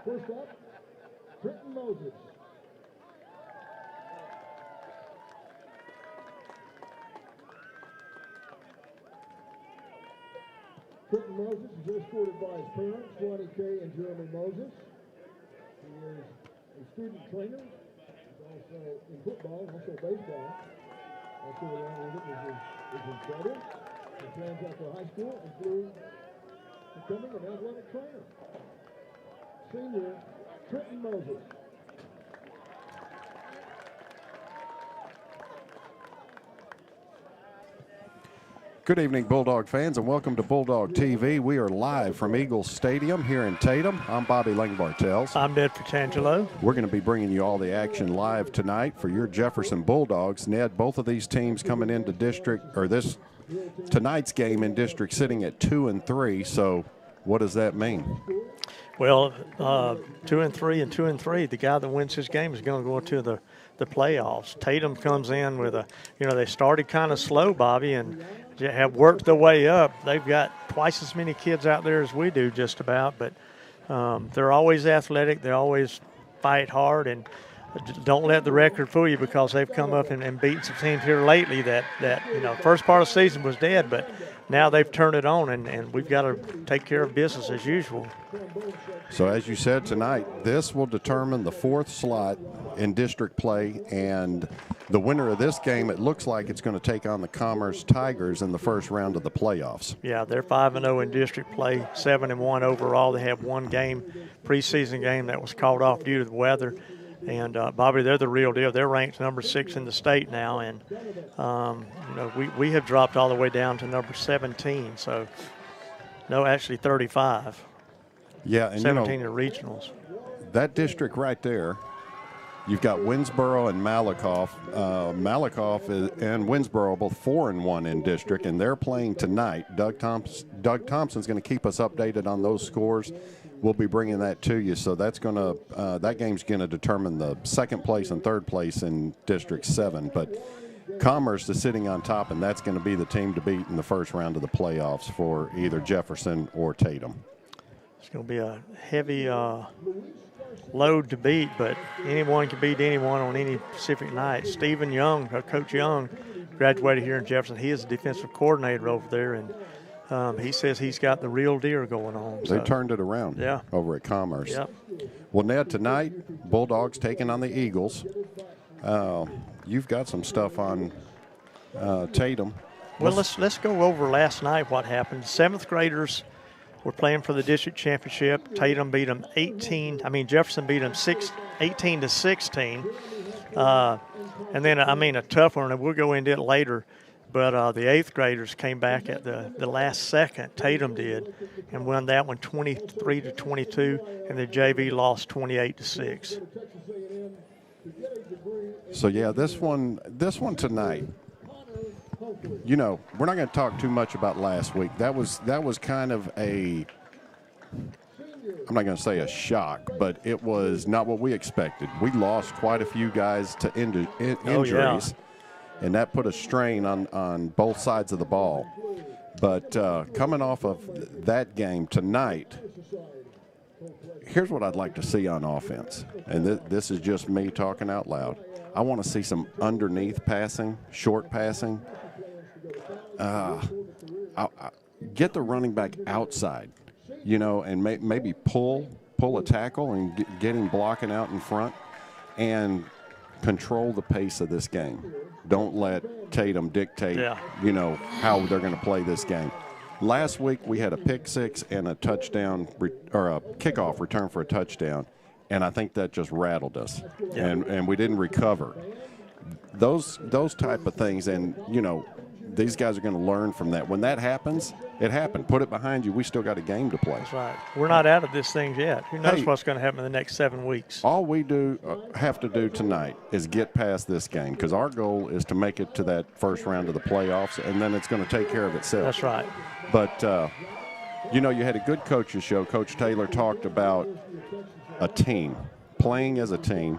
First up, Trenton Moses. Trenton Moses is escorted by his parents, Ronnie Kay and Jeremy Moses. He is a student trainer. He's also in football, also baseball. Also along with it is his brother. He plans after high school and through becoming an athletic trainer. Senior Trenton Moses. Good evening, Bulldog fans, and welcome to Bulldog TV. We are live from Eagles Stadium here in Tatum. I'm Bobby Langbartels. I'm Ned Fratangelo. We're going to be bringing you all the action live tonight for your Jefferson Bulldogs. Ned, both of these teams coming into tonight's game in district sitting at 2-3. So what does that mean? Well, 2-3 and 2-3. The guy that wins his game is going to go into the playoffs. Tatum comes in with they started kind of slow, Bobby, and have worked their way up. They've got twice as many kids out there as we do, just about, but they're always athletic. They always fight hard, and don't let the record fool you, because they've come up and beaten some teams here lately that first part of the season was dead, but now they've turned it on, and we've got to take care of business as usual. So as you said tonight, this will determine the fourth slot in district play, and the winner of this game, it looks like it's going to take on the Commerce Tigers in the first round of the playoffs. Yeah, they're 5-0 in district play, 7-1 overall. They have one game, preseason game, that was called off due to the weather. And, Bobby, they're the real deal. They're ranked number 6 in the state now, and, we have dropped all the way down to number 17. So, no, actually 35. Yeah, and 17 in regionals. That district right there, you've got Winsboro and Malakoff. Malakoff and Winsboro both 4-1 in district, and they're playing tonight. Doug Thompson's going to keep us updated on those scores. We'll be bringing that to you. So that's going to that game's going to determine the second place and third place in District 7. But Commerce is sitting on top, and that's going to be the team to beat in the first round of the playoffs for either Jefferson or Tatum. It's going to be a heavy load to beat, but anyone can beat anyone on any specific night. Stephen Young, Coach Young, graduated here in Jefferson. He is a defensive coordinator over there, and he says he's got the real deal going on. They turned it around over at Commerce. Yep. Well, Ned, tonight, Bulldogs taking on the Eagles. You've got some stuff on Tatum. Well, let's go over last night what happened. 7th graders were playing for the district championship. Tatum beat them Jefferson beat them 18-16. And then, a tough one, and we'll go into it later. But the 8th graders came back at the last second. Tatum did, and won that one 23-22, and the JV lost 28-6. So yeah, this one tonight. We're not going to talk too much about last week. That was kind of I'm not going to say a shock, but it was not what we expected. We lost quite a few guys to injuries. Oh, yeah. And that put a strain on both sides of the ball. But coming off of that game tonight, here's what I'd like to see on offense. And this is just me talking out loud. I want to see some underneath passing, short passing. Get the running back outside, and maybe pull a tackle and get him blocking out in front and control the pace of this game. Don't let Tatum dictate, how they're going to play this game. Last week we had a pick six and a touchdown or a kickoff return for a touchdown, and I think that just rattled us, and we didn't recover. Those type of things, and these guys are going to learn from that. When that happens, it happened. Put it behind you. We still got a game to play. That's right. We're not out of this thing yet. Who knows what's going to happen in the next 7 weeks? All we have to do tonight is get past this game, because our goal is to make it to that first round of the playoffs, and then it's going to take care of itself. That's right. But, you had a good coaches show. Coach Taylor talked about a team, playing as a team.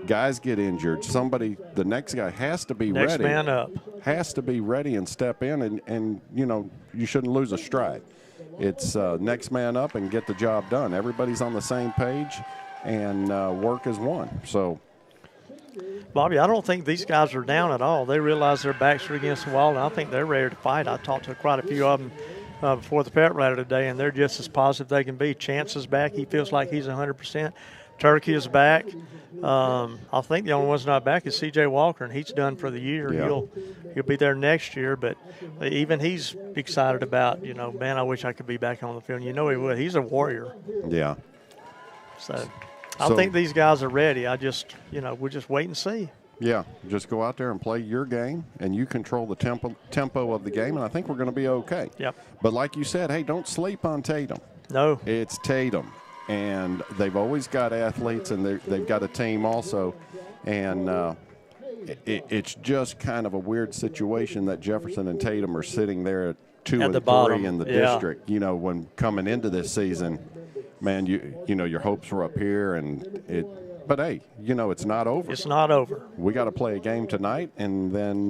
Guys get injured. The next guy has to be ready. Next man up. Has to be ready and step in, and you shouldn't lose a stride. it's next man up and get the job done. Everybody's on the same page, and work is one. So, Bobby, I don't think these guys are down at all. They realize their backs are against the wall, and I think they're ready to fight. I talked to quite a few of them before the pep rally today, and they're just as positive they can be. Chance is back. He feels like he's 100%. Turkey is back. I think the only one's not back is C.J. Walker, and he's done for the year. Yeah. He'll be there next year, but even he's excited about, man, I wish I could be back on the field. You know he would. He's a warrior. Yeah. So I think these guys are ready. I just, we'll just wait and see. Yeah, just go out there and play your game, and you control the tempo of the game, and I think we're going to be okay. Yep. But like you said, hey, don't sleep on Tatum. No. It's Tatum, and they've always got athletes, and they've got a team also, and it's just kind of a weird situation that Jefferson and Tatum are sitting there at 2 and 3 in the district. When coming into this season, man, your hopes were up here, but hey, it's not over. It's not over. We got to play a game tonight, and then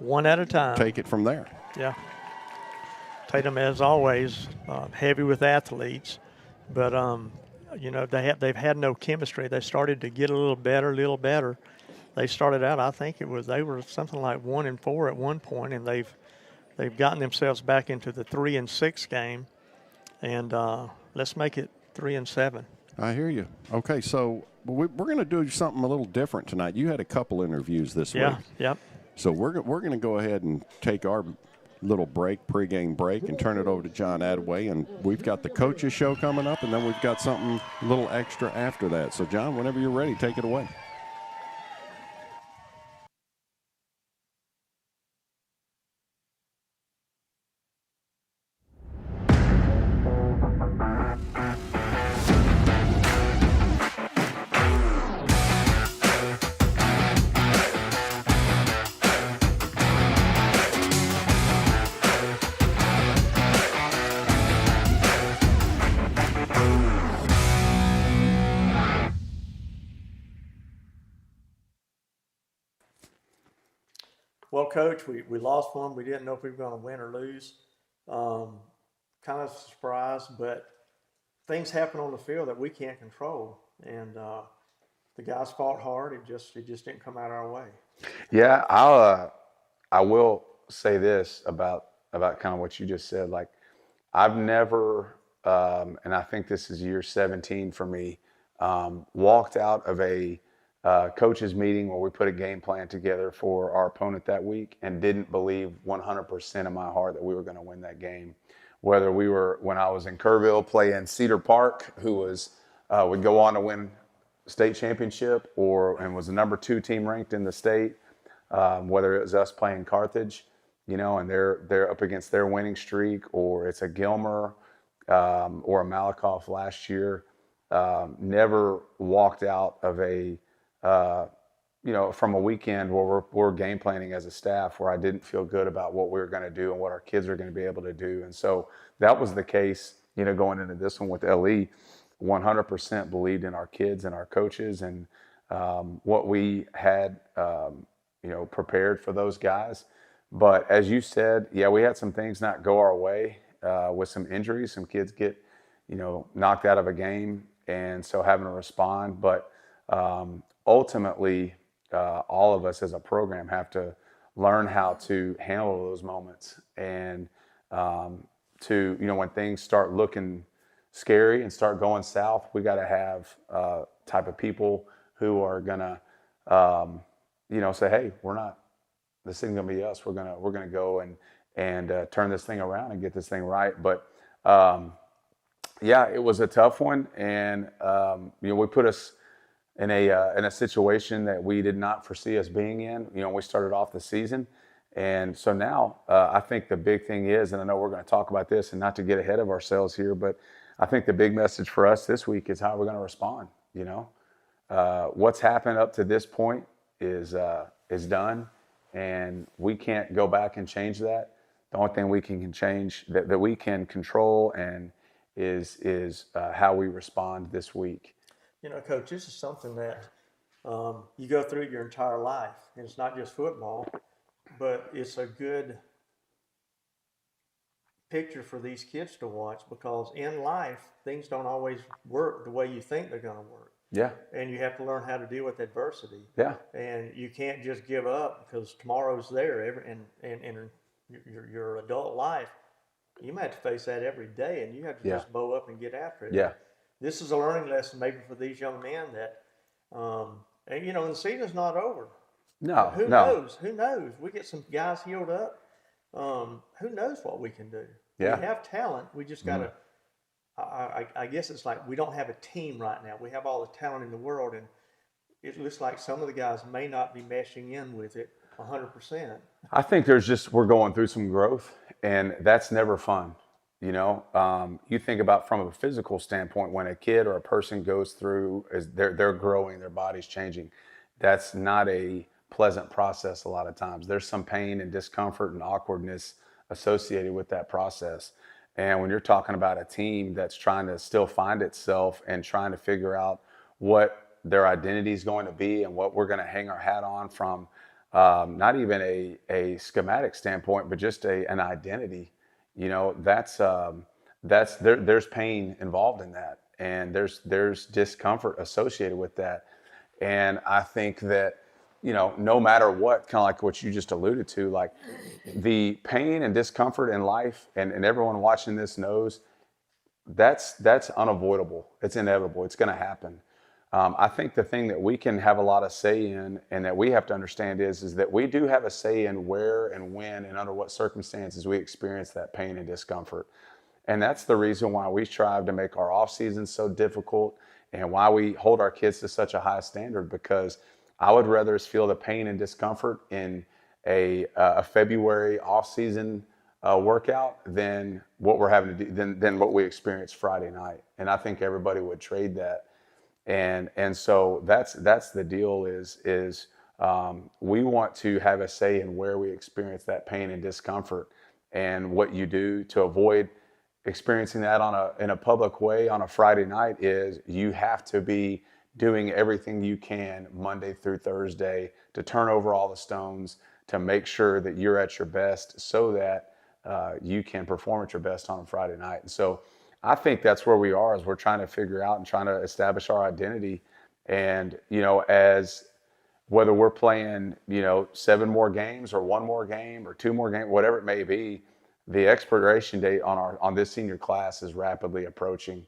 one at a time. Take it from there. Yeah. Tatum, as always, heavy with athletes, but they've had no chemistry. They started to get a little better. They started out, I think they were something like 1-4 at one point, and they've gotten themselves back into the 3-6 game, and let's make it 3-7. I hear you. Okay, so we're going to do something a little different tonight. You had a couple interviews this week. Yeah. So we're going to go ahead and take our little pregame break, and turn it over to John Adway. And we've got the coaches show coming up, and then we've got something a little extra after that. So, John, whenever you're ready, take it away. Well, Coach, we lost one. We didn't know if we were going to win or lose. Kind of surprised, but things happen on the field that we can't control. And the guys fought hard. It just didn't come out our way. Yeah, I will say this about kind of what you just said. Like, I've never, and I think this is year 17 for me, walked out of a coaches meeting where we put a game plan together for our opponent that week and didn't believe 100% in my heart that we were going to win that game. Whether we were, when I was in Kerrville playing Cedar Park, who was would go on to win state championship, and was the number 2 team ranked in the state, whether it was us playing Carthage, and they're up against their winning streak, or it's a Gilmer or a Malakoff last year. Never walked out of from a weekend where we're game planning as a staff where I didn't feel good about what we were going to do and what our kids are going to be able to do. And so that was the case, going into this one with LE. 100% believed in our kids and our coaches and what we had, prepared for those guys. But as you said, yeah, we had some things not go our way with some injuries. Some kids get, knocked out of a game, and so having to respond. But ultimately, all of us as a program have to learn how to handle those moments and to, when things start looking scary and start going south, we got to have type of people who are gonna, say, hey, this isn't gonna be us. We're gonna go and turn this thing around and get this thing right. But yeah, it was a tough one, and we put us in a situation that we did not foresee us being in. We started off the season. And so now I think the big thing is, and I know we're going to talk about this and not to get ahead of ourselves here, but I think the big message for us this week is how we're going to respond. What's happened up to this point is done, and we can't go back and change that. The only thing we can change that we can control and is how we respond this week. Coach, this is something that you go through your entire life, and it's not just football, but it's a good picture for these kids to watch, because in life, things don't always work the way you think they're going to work. Yeah. And you have to learn how to deal with adversity. Yeah. And you can't just give up because tomorrow's there. In your adult life, you might have to face that every day, and you have to just bow up and get after it. Yeah. This is a learning lesson maybe for these young men that, and you know, and the season's not over. No. Who knows? Who knows? We get some guys healed up. Who knows what we can do? Yeah. We have talent. We just got to. I guess it's like we don't have a team right now. We have all the talent in the world, and it looks like some of the guys may not be meshing in with it 100%. I think we're going through some growth, and that's never fun. You know, you think about from a physical standpoint, when a kid or a person goes through, they're growing, their body's changing. That's not a pleasant process a lot of times. There's some pain and discomfort and awkwardness associated with that process. And when you're talking about a team that's trying to still find itself and trying to figure out what their identity is going to be and what we're going to hang our hat on from, not even a schematic standpoint, but just an identity, you know, there's pain involved in that, and there's discomfort associated with that. And I think that, you know, no matter what, kind of like what you just alluded to, like the pain and discomfort in life, and everyone watching this knows that's unavoidable. It's inevitable. It's going to happen. I think the thing that we can have a lot of say in, and that we have to understand is that we do have a say in where and when and under what circumstances we experience that pain and discomfort. And that's the reason why we strive to make our off seasons so difficult, and why we hold our kids to such a high standard, because I would rather us feel the pain and discomfort in a February off-season workout than what we're having to do, than what we experienced Friday night. And I think everybody would trade that. And so that's the deal is we want to have a say in where we experience that pain and discomfort, and what you do to avoid experiencing that in a public way on a Friday night is you have to be doing everything you can Monday through Thursday to turn over all the stones, to make sure that you're at your best, so that you can perform at your best on a Friday night. And so I think that's where we are, as we're trying to figure out and trying to establish our identity. And, you know, as whether we're playing, you know, 7 more games or 1 more game or 2 more games, whatever it may be, the expiration date on this senior class is rapidly approaching.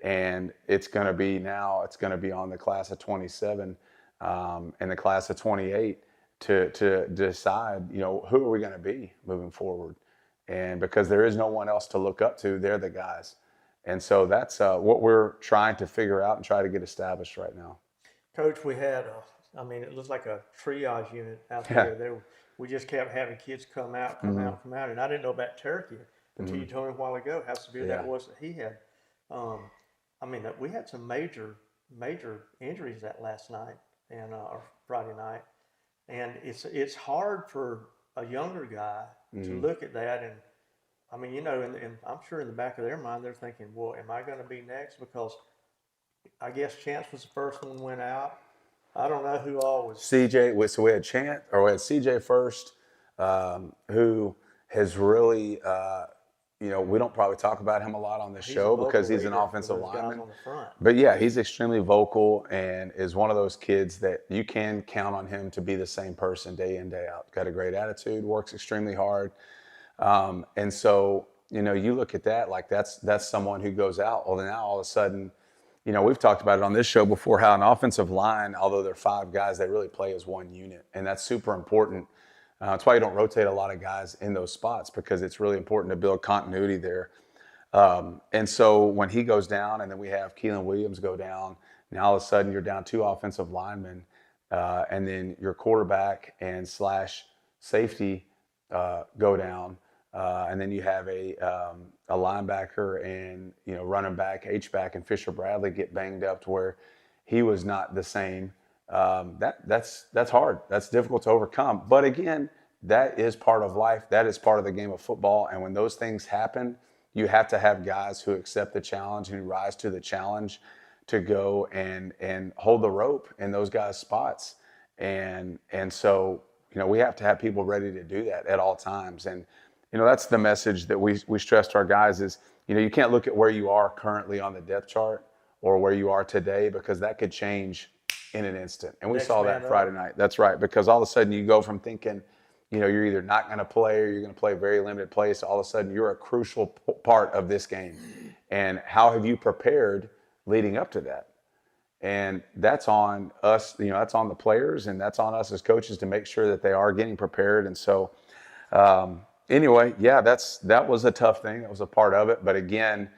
And it's going to be on the class of 27 and the class of 28 to decide, you know, who are we going to be moving forward. And because there is no one else to look up to, they're the guys. And so that's what we're trying to figure out and try to get established right now. Coach, we had, it looks like a triage unit out there. We just kept having kids come out. And I didn't know about Turkey until you told me a while ago how severe that was that he had. We had some major injuries that last night and or Friday night, and it's hard for a younger guy to look at that, and and I'm sure in the back of their mind they're thinking, well, am I going to be next? Because I guess Chance was the first one went out. I don't know who all was. CJ, so we had CJ first, who has really. We don't probably talk about him a lot on this show because he's an offensive lineman. But yeah, he's extremely vocal and is one of those kids that you can count on him to be the same person day in, day out. Got a great attitude, works extremely hard. And so, you look at that, like that's someone who goes out. Well, now all of a sudden, we've talked about it on this show before, how an offensive line, although they're 5 guys, they really play as one unit. And that's super important. That's why you don't rotate a lot of guys in those spots, because it's really important to build continuity there. And so when he goes down, and then we have Keelan Williams go down, now all of a sudden you're down 2 offensive linemen, and then your quarterback and / safety go down, and then you have a linebacker and running back, H-back, and Fisher Bradley get banged up to where he was not the same. That's hard. That's difficult to overcome. But again, that is part of life. That is part of the game of football. And when those things happen, you have to have guys who accept the challenge and who rise to the challenge to go and hold the rope in those guys' spots. And so, we have to have people ready to do that at all times. And that's the message that we stress to our guys is, you can't look at where you are currently on the depth chart or where you are today, because that could change in an instant. And we Next saw man that Friday up. night. That's right. Because all of a sudden you go from thinking, you're either not going to play or you're going to play very limited plays. All of a sudden you're a crucial part of this game. And how have you prepared leading up to that? And that's on us, that's on the players, and that's on us as coaches to make sure that they are getting prepared. And so, anyway, yeah, that was a tough thing. That was a part of it. But again,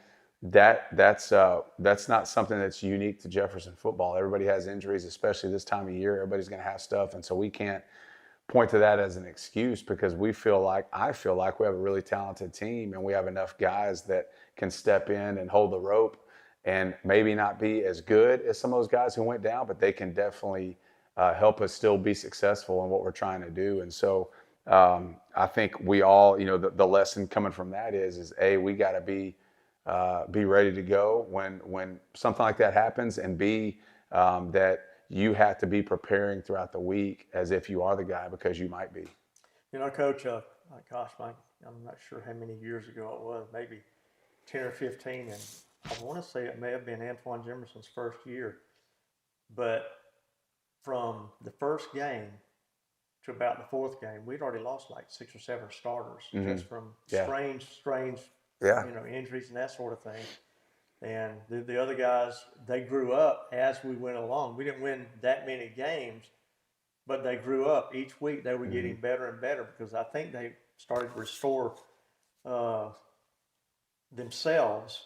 that's not something that's unique to Jefferson football. Everybody has injuries, especially this time of year. Everybody's going to have stuff, and so we can't point to that as an excuse, because I feel like we have a really talented team, and we have enough guys that can step in and hold the rope, and maybe not be as good as some of those guys who went down, but they can definitely help us still be successful in what we're trying to do. And so I think we all, the lesson coming from that is A, we got to be ready to go when something like that happens, and B, that you have to be preparing throughout the week as if you are the guy, because you might be. Coach, gosh, Mike, I'm not sure how many years ago it was, maybe 10 or 15, and I want to say it may have been Antoine Jefferson's first year, but from the first game to about the fourth game, we'd already lost like 6 or 7 starters, just from strange, injuries and that sort of thing. And the other guys, they grew up as we went along. We didn't win that many games, but they grew up. Each week they were getting better and better, because I think they started to restore themselves,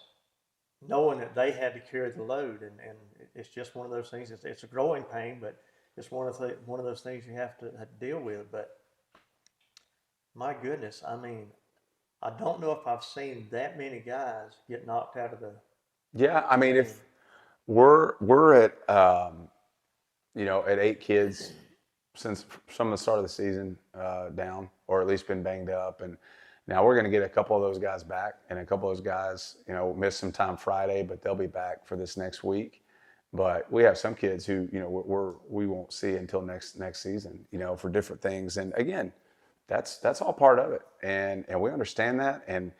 knowing that they had to carry the load. And it's just one of those things. It's a growing pain, but it's one of those things you have to deal with. But my goodness, I mean, I don't know if I've seen that many guys get knocked out of the. Yeah, I mean, if we're at at 8 kids since from the start of the season down, or at least been banged up, and now we're going to get a couple of those guys back, and a couple of those guys, missed some time Friday, but they'll be back for this next week. But we have some kids who we won't see until next season, for different things. And again, that's all part of it, and we understand that. And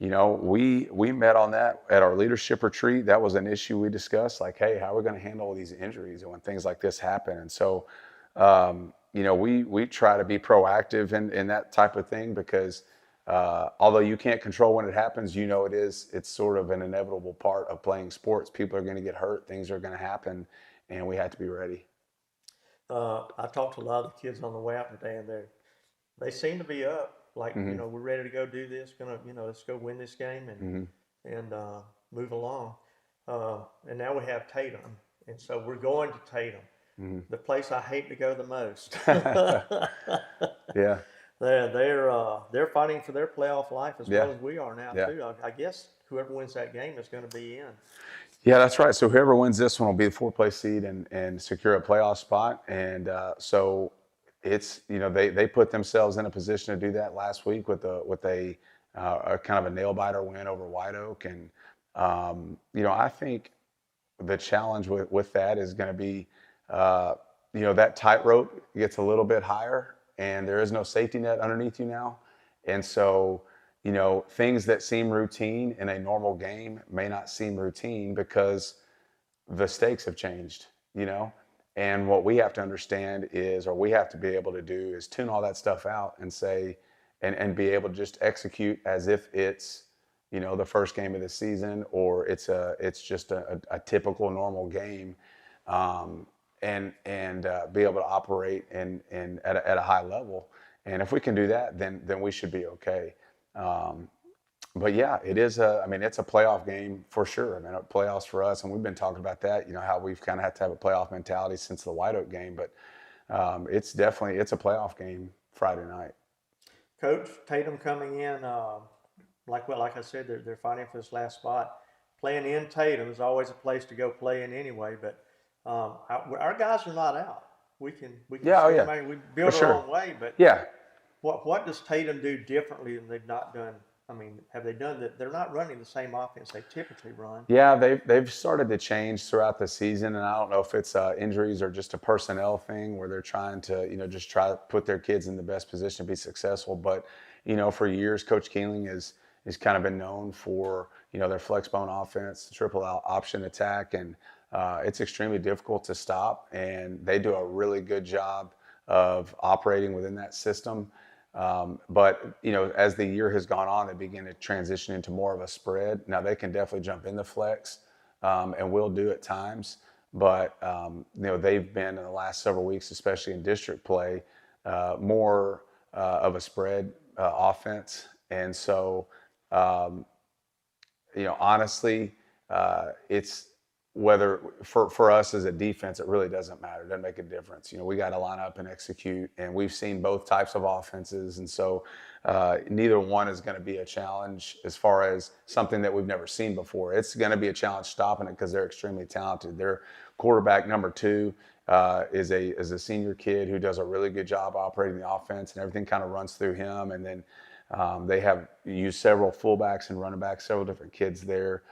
we met on that at our leadership retreat. That was an issue we discussed, like, hey, how are we going to handle these injuries and when things like this happen? And so, we try to be proactive in that type of thing, because although you can't control when it happens, it's sort of an inevitable part of playing sports. People are going to get hurt, things are going to happen, and we have to be ready. I talked to a lot of the kids on the way out today, and they seem to be up. Like, we're ready to go do this. Let's go win this game and move along. And now we have Tatum, and so we're going to Tatum, the place I hate to go the most. Yeah. They're fighting for their playoff life as well as we are now too. I guess whoever wins that game is going to be in. Yeah, that's right. So whoever wins this one will be the 4th place seed and secure a playoff spot. And so it's they put themselves in a position to do that last week with a kind of a nail biter win over White Oak. And I think the challenge with that is going to be that tightrope gets a little bit higher, and there is no safety net underneath you now. And so, things that seem routine in a normal game may not seem routine because the stakes have changed, And what we have to understand is, or we have to be able to do, is tune all that stuff out and say, and be able to just execute as if it's, the first game of the season, or it's just a typical normal game. And be able to operate at a high level. And if we can do that, then we should be okay. But yeah, it's a playoff game for sure. I mean, playoffs for us, and we've been talking about that, how we've kind of had to have a playoff mentality since the White Oak game, but it's a playoff game Friday night. Coach, Tatum coming in, like I said, they're fighting for this last spot. Playing in Tatum is always a place to go play in anyway, but our guys are not out. We can we build our own way, but what does Tatum do differently than they've not done? I mean, have they done that? They're not running the same offense they typically run. Yeah, they've started to change throughout the season, and I don't know if it's injuries or just a personnel thing where they're trying to just try to put their kids in the best position to be successful. But for years, Coach Keeling is kind of been known for, their flex bone offense, triple option attack, and it's extremely difficult to stop. And they do a really good job of operating within that system. But as the year has gone on, they begin to transition into more of a spread. Now they can definitely jump in the flex, and will do at times. But they've been in the last several weeks, especially in district play, more of a spread offense. And so, honestly, it's whether for us as a defense, it really doesn't matter. It doesn't make a difference. We got to line up and execute, and we've seen both types of offenses. And so neither one is going to be a challenge as far as something that we've never seen before. It's going to be a challenge stopping it because they're extremely talented. Their quarterback, number 2, is a senior kid who does a really good job operating the offense, and everything kind of runs through him. And then they have used several fullbacks and running backs, several different kids there.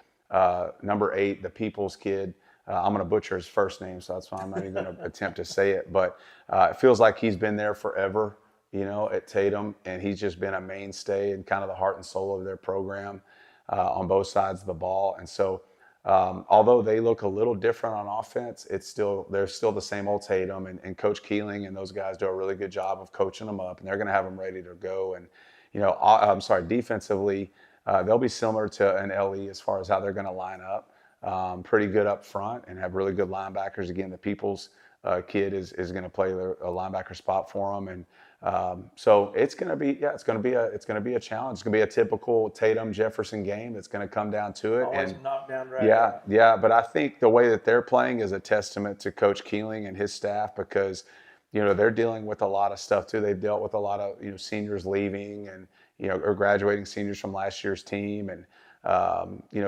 Number 8, the People's kid. I'm going to butcher his first name, so that's why I'm not even going to attempt to say it. But it feels like he's been there forever, at Tatum, and he's just been a mainstay and kind of the heart and soul of their program on both sides of the ball. And so, although they look a little different on offense, they're still the same old Tatum, and Coach Keeling and those guys do a really good job of coaching them up, and they're going to have them ready to go. And defensively, they'll be similar to an LE as far as how they're going to line up. Pretty good up front and have really good linebackers. Again, the People's kid is going to play a linebacker spot for them, and so it's going to be a challenge. It's going to be a typical Tatum Jefferson game. It's going to come down to it. Always and knock down right. Yeah. But I think the way that they're playing is a testament to Coach Keeling and his staff, because they're dealing with a lot of stuff too. They've dealt with a lot of seniors leaving and or graduating seniors from last year's team, and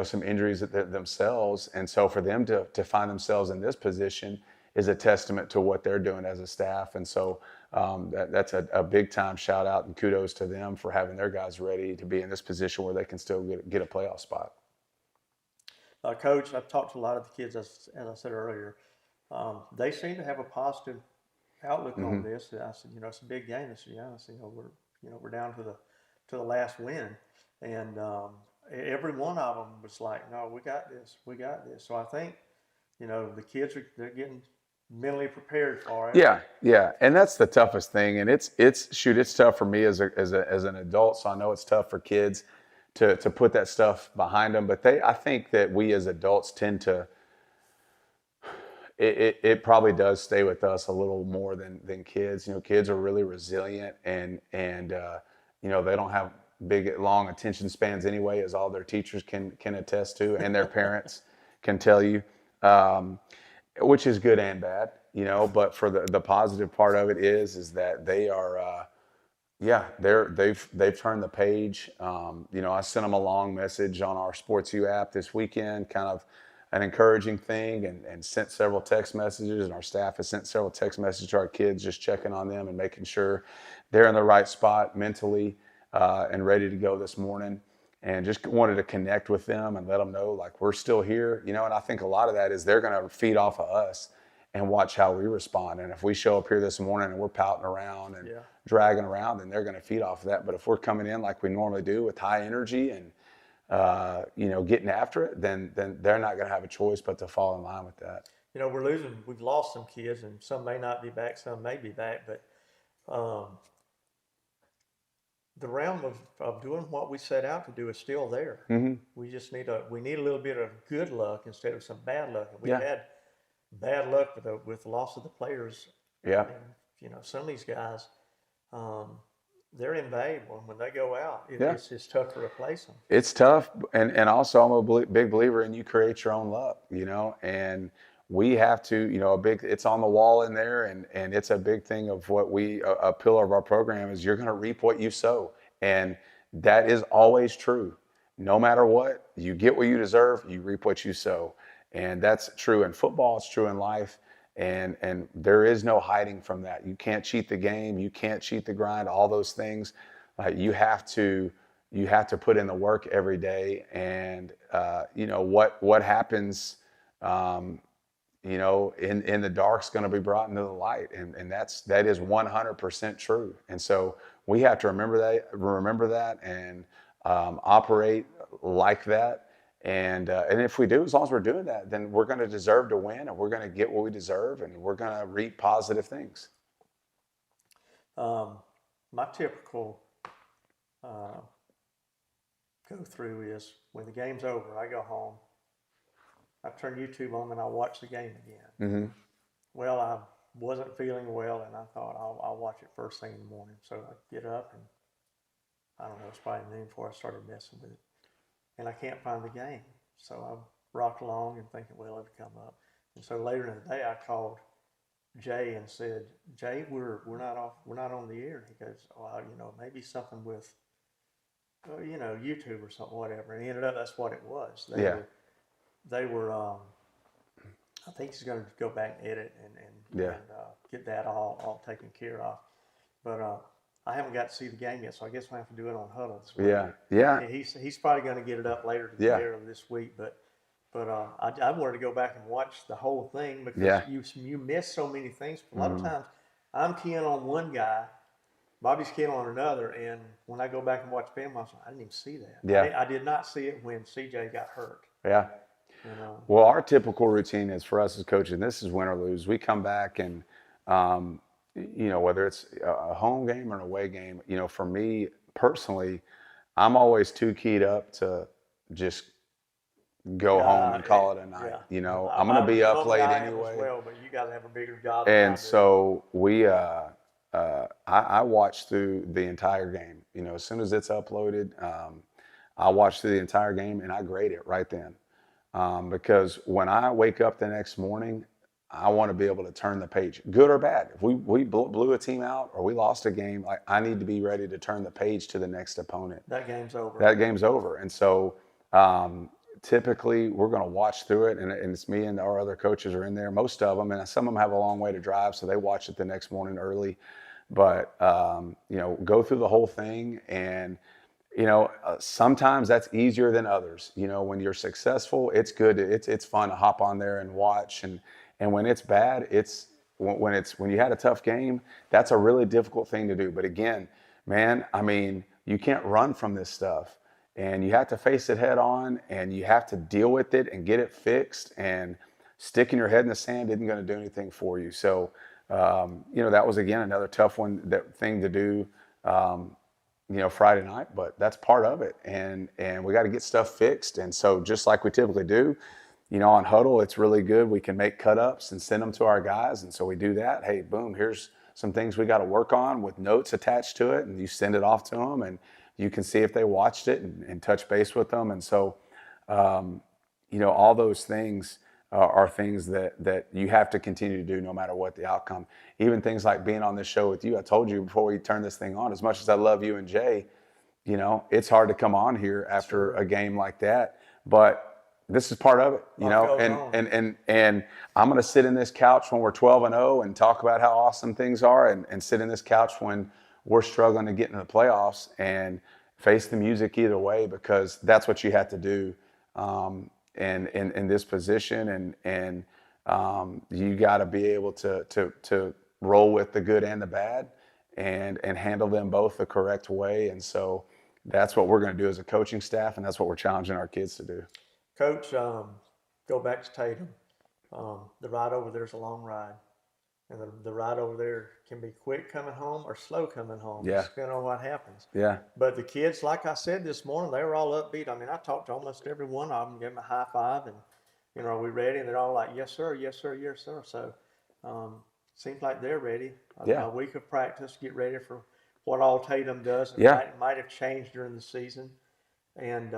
some injuries themselves. And so for them to find themselves in this position is a testament to what they're doing as a staff. And so that's a big time shout out and kudos to them for having their guys ready to be in this position where they can still get a playoff spot. Coach, I've talked to a lot of the kids, as I said earlier. They seem to have a positive outlook on this. I said, it's a big game. I said, I said, we're down to the last win, and every one of them was like, no, we got this. So I think, the kids they're getting mentally prepared for it. Yeah, and that's the toughest thing. And it's tough for me as an adult. So I know it's tough for kids to put that stuff behind them. But I think that we as adults tend to. It probably does stay with us a little more than kids. Kids are really resilient, and they don't have big, long attention spans anyway, as all their teachers can attest to, and their parents can tell you, which is good and bad, But for the positive part of it is that they are, they've turned the page. I sent them a long message on our Sports U app this weekend, kind of an encouraging thing, and sent several text messages, and our staff has sent several text messages to our kids, just checking on them and making sure they're in the right spot mentally and ready to go this morning. And just wanted to connect with them and let them know, like, we're still here, and I think a lot of that is they're going to feed off of us and watch how we respond. And if we show up here this morning and we're pouting around and dragging around, then they're going to feed off of that. But if we're coming in like we normally do with high energy and getting after it, then they're not going to have a choice but to fall in line with that. We've lost some kids, and some may not be back, some may be back, but the realm of doing what we set out to do is still there. Mm-hmm. We just need a little bit of good luck instead of some bad luck. And we've had bad luck with the loss of the players. Yeah. And, some of these guys, they're invaluable. And when they go out, it's tough to replace them. It's tough. And also I'm a big believer in you create your own luck, and we have to, it's on the wall in there, and it's a big thing of what a pillar of our program is you're going to reap what you sow. And that is always true. No matter what, you get what you deserve, you reap what you sow. And that's true in football, it's true in life. And there is no hiding from that. You can't cheat the game, you can't cheat the grind, all those things. You have to put in the work every day. And what happens in the dark's going to be brought into the light. And that is 100% true. And so we have to remember that, and operate like that. And if we do, as long as we're doing that, then we're going to deserve to win, and we're going to get what we deserve, and we're going to reap positive things. My typical go through is when the game's over, I go home, I turn YouTube on, and I watch the game again. Mm-hmm. Well, I wasn't feeling well, and I thought I'll watch it first thing in the morning. So I get up, and I don't know, it's probably noon before I started messing with it. And I can't find the game. So I rocked along and thinking, well, it'll come up. And so later in the day, I called Jay and said, Jay, we're not on the air. He goes, well, maybe something with, YouTube or something, whatever. And he ended up, that's what it was. They were I think he's going to go back and edit and get that all taken care of. But I haven't got to see the game yet, so I guess I have to do it on Huddle this week. Yeah. He's probably going to get it up later today or this week. But I wanted to go back and watch the whole thing because you miss so many things. A lot of times I'm keying on one guy, Bobby's keying on another, and when I go back and watch film, I didn't even see that. Yeah. I did not see it when CJ got hurt. Yeah. Well, our typical routine is for us as coaches, and this is win or lose, we come back and, whether it's a home game or an away game, for me personally, I'm always too keyed up to just go home and call it a night. I'm going to be up late anyway. Well, but you guys have a bigger job. And so I watch through the entire game. As soon as it's uploaded, I watch through the entire game and I grade it right then. Because when I wake up the next morning, I want to be able to turn the page, good or bad. If we blew a team out or we lost a game, I need to be ready to turn the page to the next opponent. That game's over. And so typically we're going to watch through it, and it's me and our other coaches are in there, most of them, and some of them have a long way to drive, so they watch it the next morning early. But, go through the whole thing, and sometimes that's easier than others. When you're successful, it's good. It's fun to hop on there and watch. And when it's bad, when you had a tough game, that's a really difficult thing to do. But again, man, you can't run from this stuff, and you have to face it head on, and you have to deal with it and get it fixed. And sticking your head in the sand isn't going to do anything for you. So, that was again another tough thing to do. Friday night, but that's part of it. And we got to get stuff fixed. And so just like we typically do, on Huddle, it's really good. We can make cut-ups and send them to our guys. And so we do that. Hey, boom, here's some things we got to work on with notes attached to it. And you send it off to them, and you can see if they watched it and touch base with them. And so, all those things are things that you have to continue to do no matter what the outcome. Even things like being on this show with you. I told you before we turned this thing on, as much as I love you and Jay, it's hard to come on here after a game like that. But this is part of it, and I'm going to sit in this couch when we're 12-0 and talk about how awesome things are, and sit in this couch when we're struggling to get into the playoffs and face the music either way, because that's what you have to do. And in this position, and you got to be able to roll with the good and the bad, and handle them both the correct way. And so that's what we're going to do as a coaching staff, and that's what we're challenging our kids to do. Coach, go back to Tatum. The ride over there is a long ride, and the ride over there can be quick coming home or slow coming home. Yeah. Depending on what happens. Yeah. But the kids, like I said this morning, they were all upbeat. I talked to almost every one of them, gave them a high five, and are we ready? And they're all like, yes sir, yes sir, yes sir. So seems like they're ready. A week of practice, get ready for what all Tatum does. It might have changed during the season. And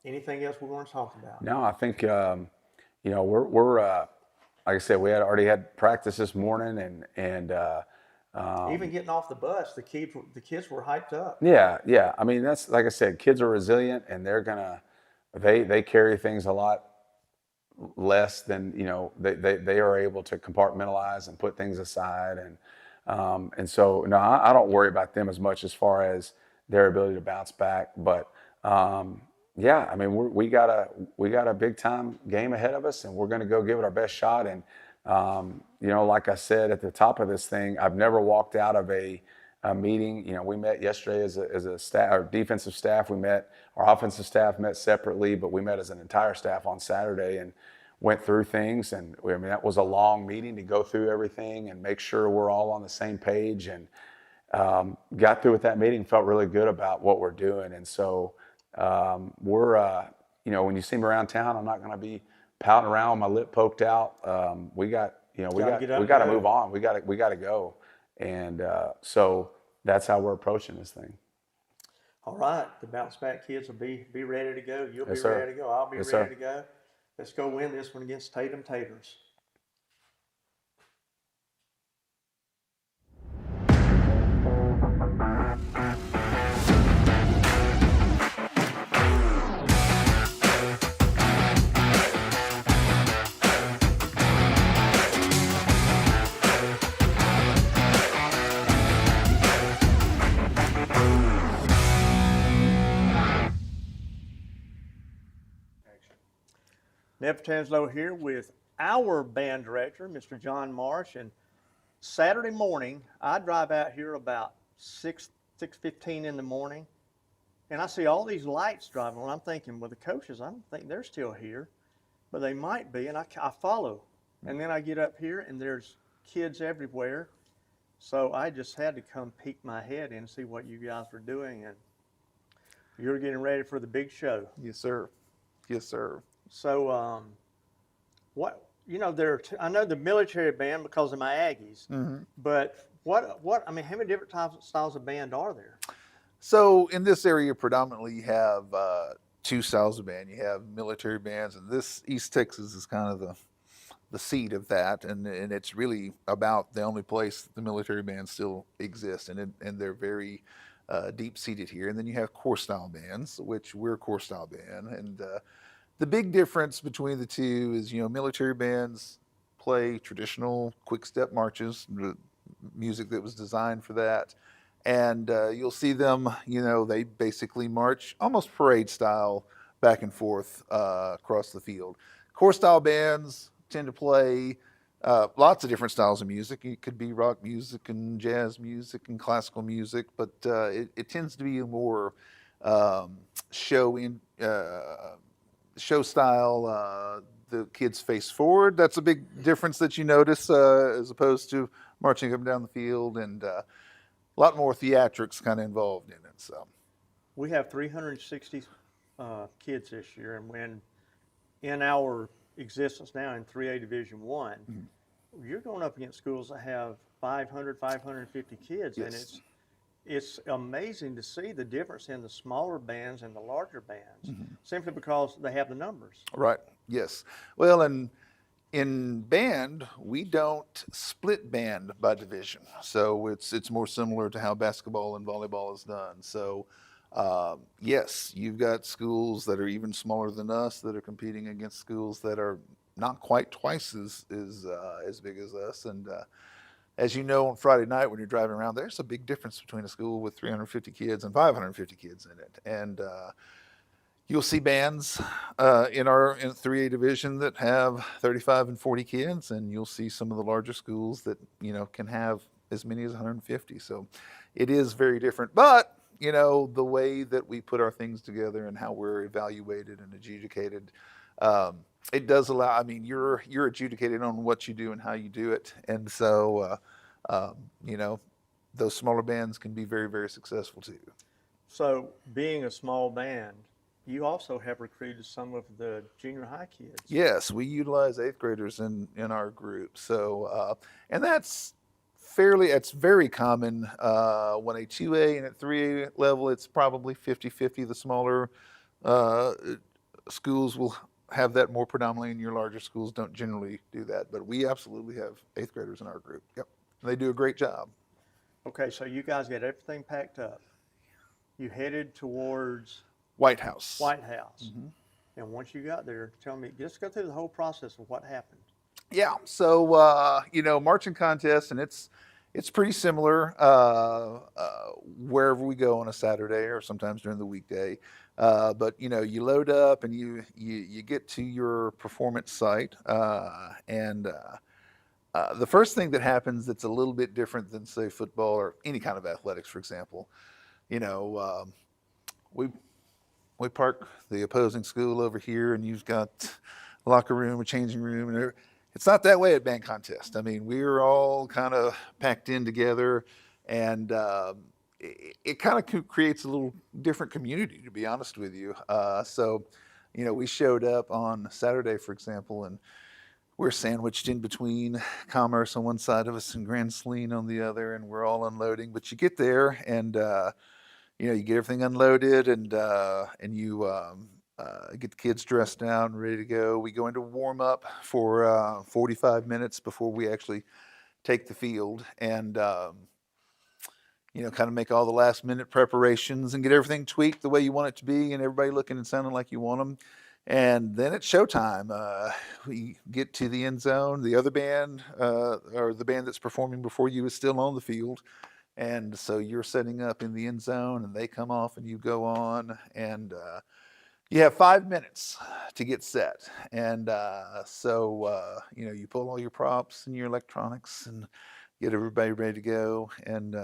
anything else we want to talk about? No, I think we're like I said, we already had practice this morning, and even getting off the bus, the kids were hyped up. Yeah. That's, like I said, kids are resilient, and they carry things a lot less than they are able to compartmentalize and put things aside, and so no, I don't worry about them as much as far as their ability to bounce back, but. We got a big time game ahead of us, and we're going to go give it our best shot. And like I said at the top of this thing, I've never walked out of a meeting. You know, we met yesterday as a staff, our defensive staff. We met, our offensive staff met separately, but we met as an entire staff on Saturday and went through things. And I mean, that was a long meeting to go through everything and make sure we're all on the same page. And got through with that meeting, felt really good about what we're doing. And so we're, you know, when you see me around town, I'm not going to be pouting around with my lip poked out. We got to move on. We got to go. And so that's how we're approaching this thing. All right, the bounce back kids will be ready to go. You'll Yes, be sir. ready to go. I'll be Yes, ready sir. to go. Let's go win this one against Tatum Taters. Nev Tanslow here with our band director, Mr. John Marsh. And Saturday morning, I drive out here about 6:15 in the morning, and I see all these lights driving on. I'm thinking, well, the coaches, I don't think they're still here, but they might be, and I follow. And then I get up here, and there's kids everywhere. So I just had to come peek my head in and see what you guys were doing, and you're getting ready for the big show. Yes, sir. Yes, sir. So, what, you know, I know the military band because of my Aggies, but I mean, how many different types of styles of band are there? So in this area, predominantly you have two styles of band. You have military bands, and this East Texas is kind of the seat of that, and it's really about the only place the military bands still exist, and they're very deep seated here. And then you have core style bands, which we're a core style band, and the big difference between the two is, you know, military bands play traditional quick step marches, music that was designed for that. And you'll see them, you know, they basically march almost parade style back and forth across the field. Core style bands tend to play lots of different styles of music. It could be rock music and jazz music and classical music, but it tends to be a more show style. The kids face forward. That's a big difference that you notice as opposed to marching up and down the field, and a lot more theatrics kind of involved in it. So We have 360 kids this year, and when in our existence now in 3A Division I, you're going up against schools that have 500, 550 kids, Yes. and it's amazing to see the difference in the smaller bands and the larger bands, simply because they have the numbers. right, yes. Well, and in band, we don't split band by division, so it's more similar to how basketball and volleyball is done. So yes, you've got schools that are even smaller than us that are competing against schools that are not quite twice as big as us. And as you know, on Friday night when you're driving around, there's a big difference between a school with 350 kids and 550 kids in it. And you'll see bands in 3A division that have 35 and 40 kids, and you'll see some of the larger schools that, you know, can have as many as 150. So it is very different. But, you know, the way that we put our things together and how we're evaluated and adjudicated, it does allow, I mean, you're adjudicated on what you do and how you do it. And so, you know, those smaller bands can be very, very successful too. So being a small band, you also have recruited some of the junior high kids. Yes, we utilize 8th graders in our group. So, and it's very common when a 2A and a 3A level, it's probably 50-50. The smaller schools will have that more predominantly, and your larger schools don't generally do that. But we absolutely have 8th graders in our group. Yep, and they do a great job. Okay, so you guys got everything packed up. You headed towards White House. And once you got there, tell me, just go through the whole process of what happened. Yeah, so you know, marching contest, and it's pretty similar wherever we go on a Saturday or sometimes during the weekday. But you know, you load up and you get to your performance site, and The first thing that happens that's a little bit different than, say, football or any kind of athletics, for example, you know, we we park the opposing school over here, and you've got a locker room, a changing room, and it's not that way at band contest. I mean, we're all kind of packed in together, and it kind of creates a little different community, to be honest with you. So, you know, we showed up on Saturday, for example, and we're sandwiched in between Commerce on one side of us and Grand Saline on the other, and we're all unloading. But you get there, and you know, you get everything unloaded, and you get the kids dressed out and ready to go. We go into warm up for 45 minutes before we actually take the field, and you know, kind of make all the last minute preparations and get everything tweaked the way you want it to be, and everybody looking and sounding like you want them. And then it's showtime. We get to the end zone. The other band, or the band that's performing before you, is still on the field. And so you're setting up in the end zone, and they come off, and you go on. And you have 5 minutes to get set. And so, you know, you pull all your props and your electronics and get everybody ready to go. And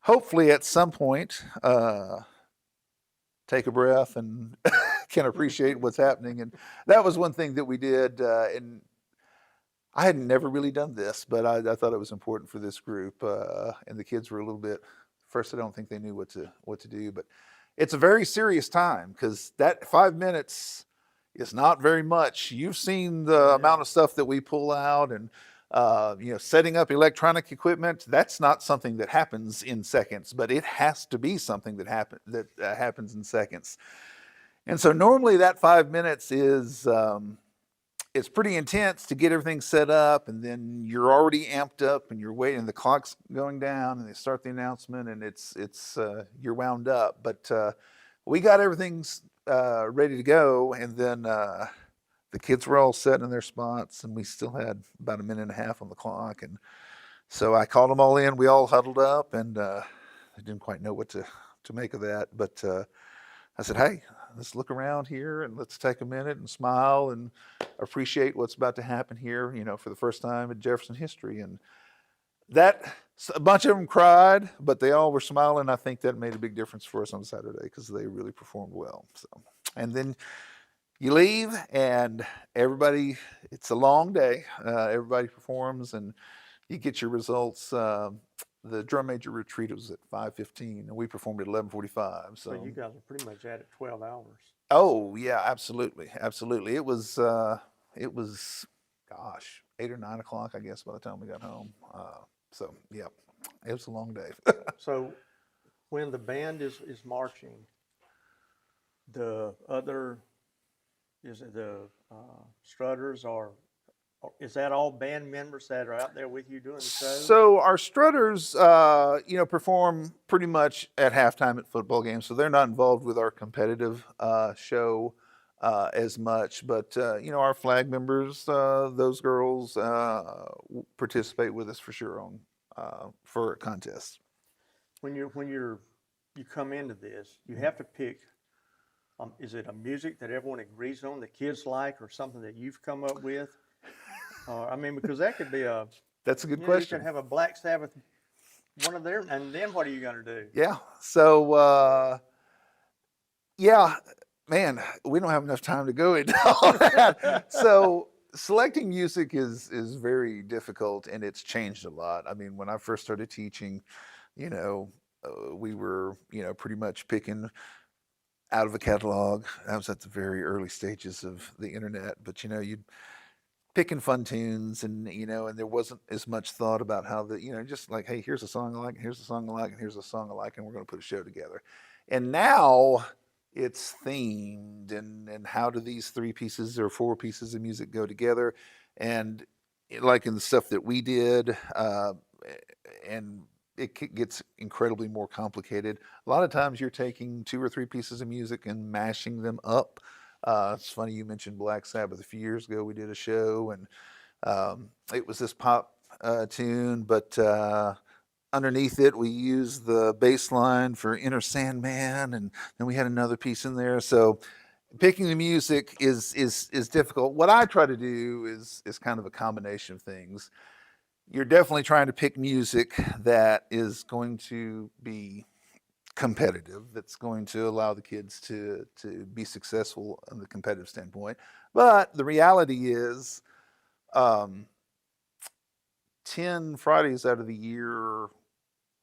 hopefully at some point, take a breath and can appreciate what's happening. And that was one thing that we did. And I had never really done this, but I thought it was important for this group. And the kids were a little bit, first, I don't think they knew what to do, but it's a very serious time, because that 5 minutes is not very much. You've seen the amount of stuff that we pull out, and you know, setting up electronic equipment, that's not something that happens in seconds, but it has to be something that happens in seconds. And so normally that 5 minutes is it's pretty intense to get everything set up, and then you're already amped up and you're waiting, the clock's going down, and they start the announcement, and it's you're wound up. But we got everything ready to go, and then the kids were all set in their spots, and we still had about a minute and a half on the clock. And so I called them all in. We all huddled up, and I didn't quite know what to make of that. But I said, hey, let's look around here, and let's take a minute and smile and appreciate what's about to happen here, you know, for the first time in Jefferson history. And a bunch of them cried, but they all were smiling. I think that made a big difference for us on Saturday, because they really performed well. So, and then you leave, and everybody, it's a long day. Everybody performs, and you get your results. The drum major retreat was at 5:15, and we performed at 11:45. So you guys are pretty much at it 12 hours. Oh yeah, absolutely, absolutely. It was, gosh, 8 or 9 o'clock, I guess, by the time we got home. So yeah, it was a long day. So when the band is marching, the other, is it the strutters, or is that all band members that are out there with you doing the show? So our strutters, you know, perform pretty much at halftime at football games, so they're not involved with our competitive show as much. But you know, our flag members, those girls, participate with us for sure on for contests. When you come into this, you have to pick. Is it a music that everyone agrees on, the kids like, or something that you've come up with? I mean, because that could be a. That's a good question. You could have a Black Sabbath, one of their, and then what are you going to do? Yeah. So, yeah, man, we don't have enough time to go into all that. So selecting music is very difficult, and it's changed a lot. I mean, when I first started teaching, you know, we were, you know, pretty much picking out of a catalog. I was at the very early stages of the internet, but you know, you'd picking fun tunes, and you know, and there wasn't as much thought about how you know, just like, hey, here's a song I like, and here's a song I like, and here's a song I like, and we're going to put a show together. And now it's themed, and how do these 3 pieces or 4 pieces of music go together? And like in the stuff that we did, and it gets incredibly more complicated. A lot of times you're taking 2 or 3 pieces of music and mashing them up. It's funny you mentioned Black Sabbath. A few years ago, we did a show, and it was this pop tune, but underneath it, we used the bass line for Inner Sandman, and then we had another piece in there. So picking the music is difficult. What I try to do is kind of a combination of things. You're definitely trying to pick music that is going to be competitive, that's going to allow the kids to be successful on the competitive standpoint. But the reality is, 10 Fridays out of the year,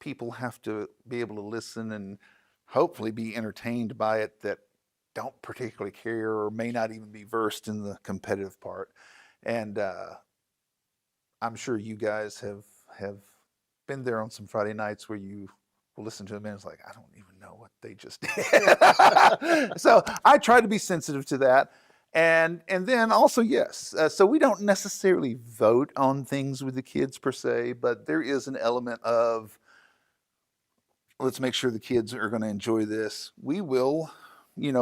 people have to be able to listen and hopefully be entertained by it that don't particularly care or may not even be versed in the competitive part. And I'm sure you guys have been there on some Friday nights where you will listen to them and it's like, I don't even know what they just did. So I try to be sensitive to that. And then also, yes, so we don't necessarily vote on things with the kids per se, but there is an element of, let's make sure the kids are going to enjoy this. We will,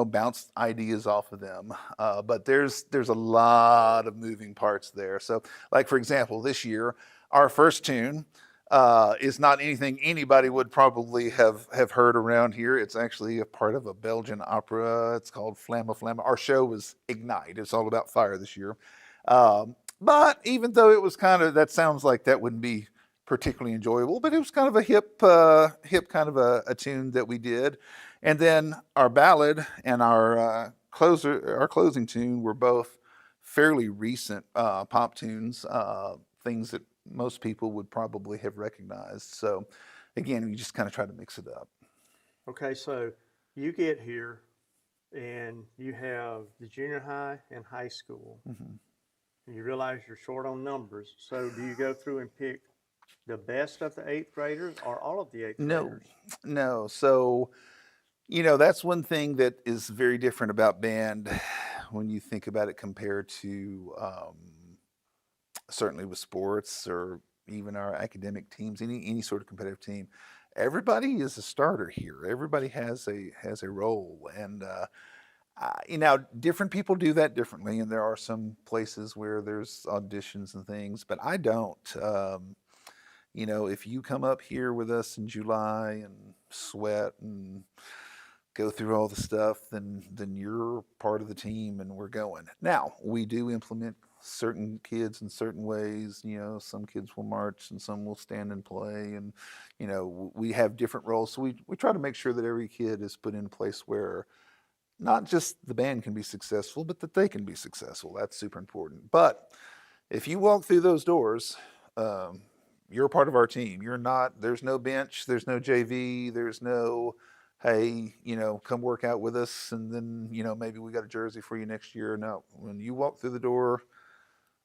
bounce ideas off of them. But there's a lot of moving parts there. So, like, for example, this year, our first tune is not anything anybody would probably have heard around here. It's actually a part of a Belgian opera. It's called Flamme Flamme. Our show was Ignite. It's all about fire this year. But even though it was that sounds like that wouldn't be particularly enjoyable, but it was kind of a hip kind of a tune that we did. And then our ballad and our closing tune were both fairly recent pop tunes, things that most people would probably have recognized. So again, we just kind of try to mix it up. Okay, so you get here and you have the junior high and high school. And you realize you're short on numbers. So do you go through and pick the best of the eighth graders or all of the eighth graders? No. So, that's one thing that is very different about band when you think about it compared to certainly with sports or even our academic teams, any sort of competitive team. Everybody is a starter here. Everybody has a role, and different people do that differently. And there are some places where there's auditions and things, but I don't. If you come up here with us in July and sweat and go through all the stuff, then you're part of the team and we're going. Now, we do implement certain kids in certain ways. Some kids will march and some will stand and play, and we have different roles. So we try to make sure that every kid is put in a place where not just the band can be successful, but that they can be successful. That's super important. But if you walk through those doors, you're a part of our team. There's no bench, there's no JV, there's no, hey, come work out with us and then, maybe we got a jersey for you next year. No, when you walk through the door,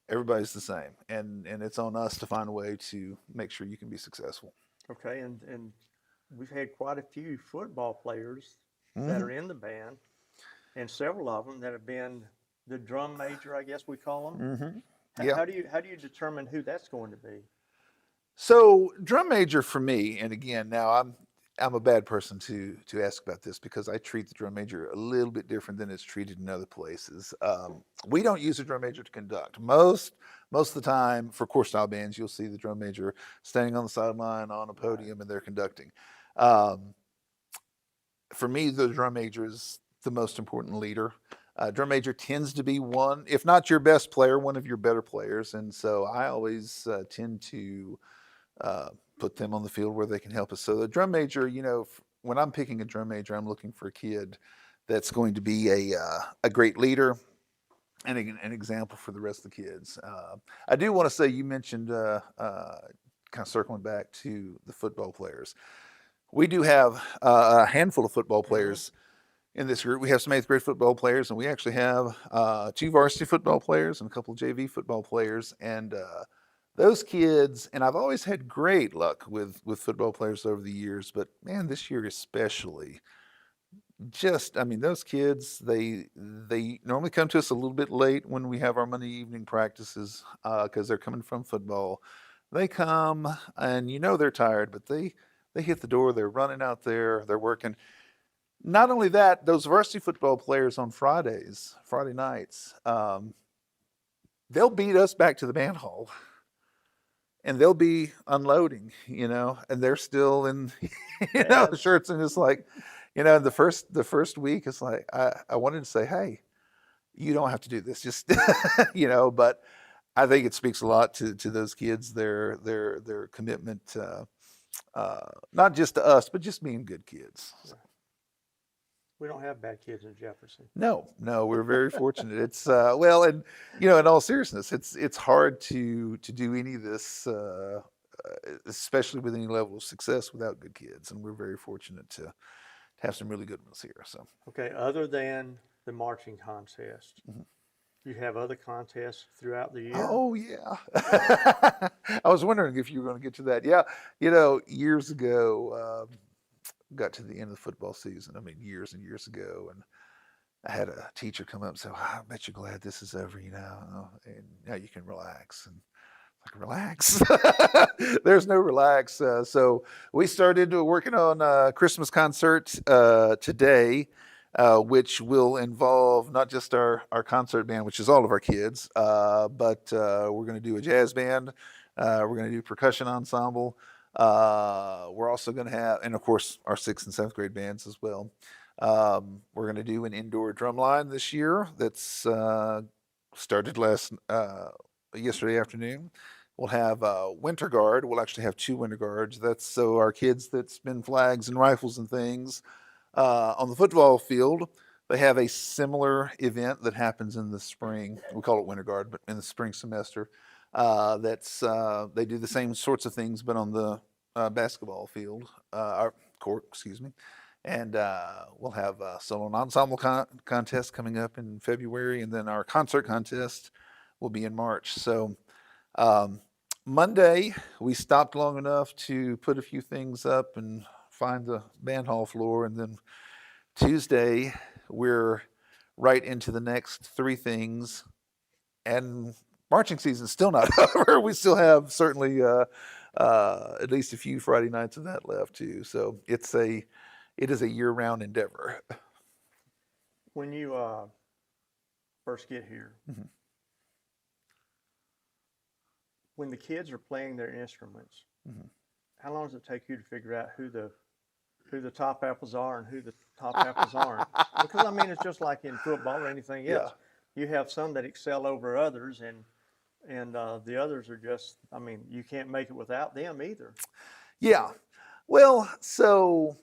everybody's the same. And it's on us to find a way to make sure you can be successful. Okay, and we've had quite a few football players that are in the band, and several of them that have been the drum major, I guess we call them. Yeah. How do you determine who that's going to be? So drum major for me, and again, now I'm a bad person to ask about this because I treat the drum major a little bit different than it's treated in other places. We don't use a drum major to conduct. Most of the time, for core style bands, you'll see the drum major standing on the sideline on a podium and they're conducting. For me, the drum major is the most important leader. Drum major tends to be one, if not your best player, one of your better players, and so I always tend to put them on the field where they can help us. So the drum major, when I'm picking a drum major, I'm looking for a kid that's going to be a great leader and an example for the rest of the kids. I do want to say, you mentioned, kind of circling back to the football players. We do have a handful of football players in this group. We have some eighth grade football players, and we actually have 2 varsity football players and a couple of JV football players. And those kids, and I've always had great luck with football players over the years, but man, this year especially, those kids, they normally come to us a little bit late when we have our Monday evening practices because they're coming from football. They come and they're tired, but they hit the door, they're running out there, they're working. Not only that, those varsity football players on Friday nights, they'll beat us back to the band hall. And they'll be unloading, and they're still in, shirts, and it's like, the first week, it's like I wanted to say, hey, you don't have to do this, just but I think it speaks a lot to those kids, their commitment, not just to us, but just being good kids. So. We don't have bad kids in Jefferson. No, we're very fortunate. It's well, and in all seriousness, it's hard to do any of this, especially with any level of success, without good kids, and we're very fortunate to have some really good ones here. So Okay, other than the marching contest, you have other contests throughout the year? oh yeah, I was wondering if you were going to get to that. Yeah, years ago, got to the end of the football season. I mean, years and years ago, and I had a teacher come up and say, well, I bet you're glad this is over, and now you can relax. And like, relax? There's no relax. So we started working on a Christmas concert today, which will involve not just our concert band, which is all of our kids, but we're going to do a jazz band. We're going to do percussion ensemble. We're also going to have, and of course, our 6th and 7th grade bands as well. We're going to do an indoor drum line this year that's started yesterday afternoon. We'll have winter guard. We'll actually have 2 winter guards. That's so our kids that spin flags and rifles and things on the football field. They have a similar event that happens in the spring. We call it winter guard, but in the spring semester. They do the same sorts of things, but on the basketball field, court, excuse me. And we'll have a solo and ensemble contest coming up in February, and then our concert contest will be in March. So Monday, we stopped long enough to put a few things up and find the band hall floor, and then Tuesday, we're right into the next 3 things, and marching season's still not over. We still have certainly at least a few Friday nights of that left too. So it is a year-round endeavor. When you first get here, when the kids are playing their instruments, how long does it take you to figure out who the top apples are and who the top apples aren't? Because I mean, it's just like in football or anything else. You have some that excel over others, and the others are just, I mean, you can't make it without them either. Yeah. Well, so,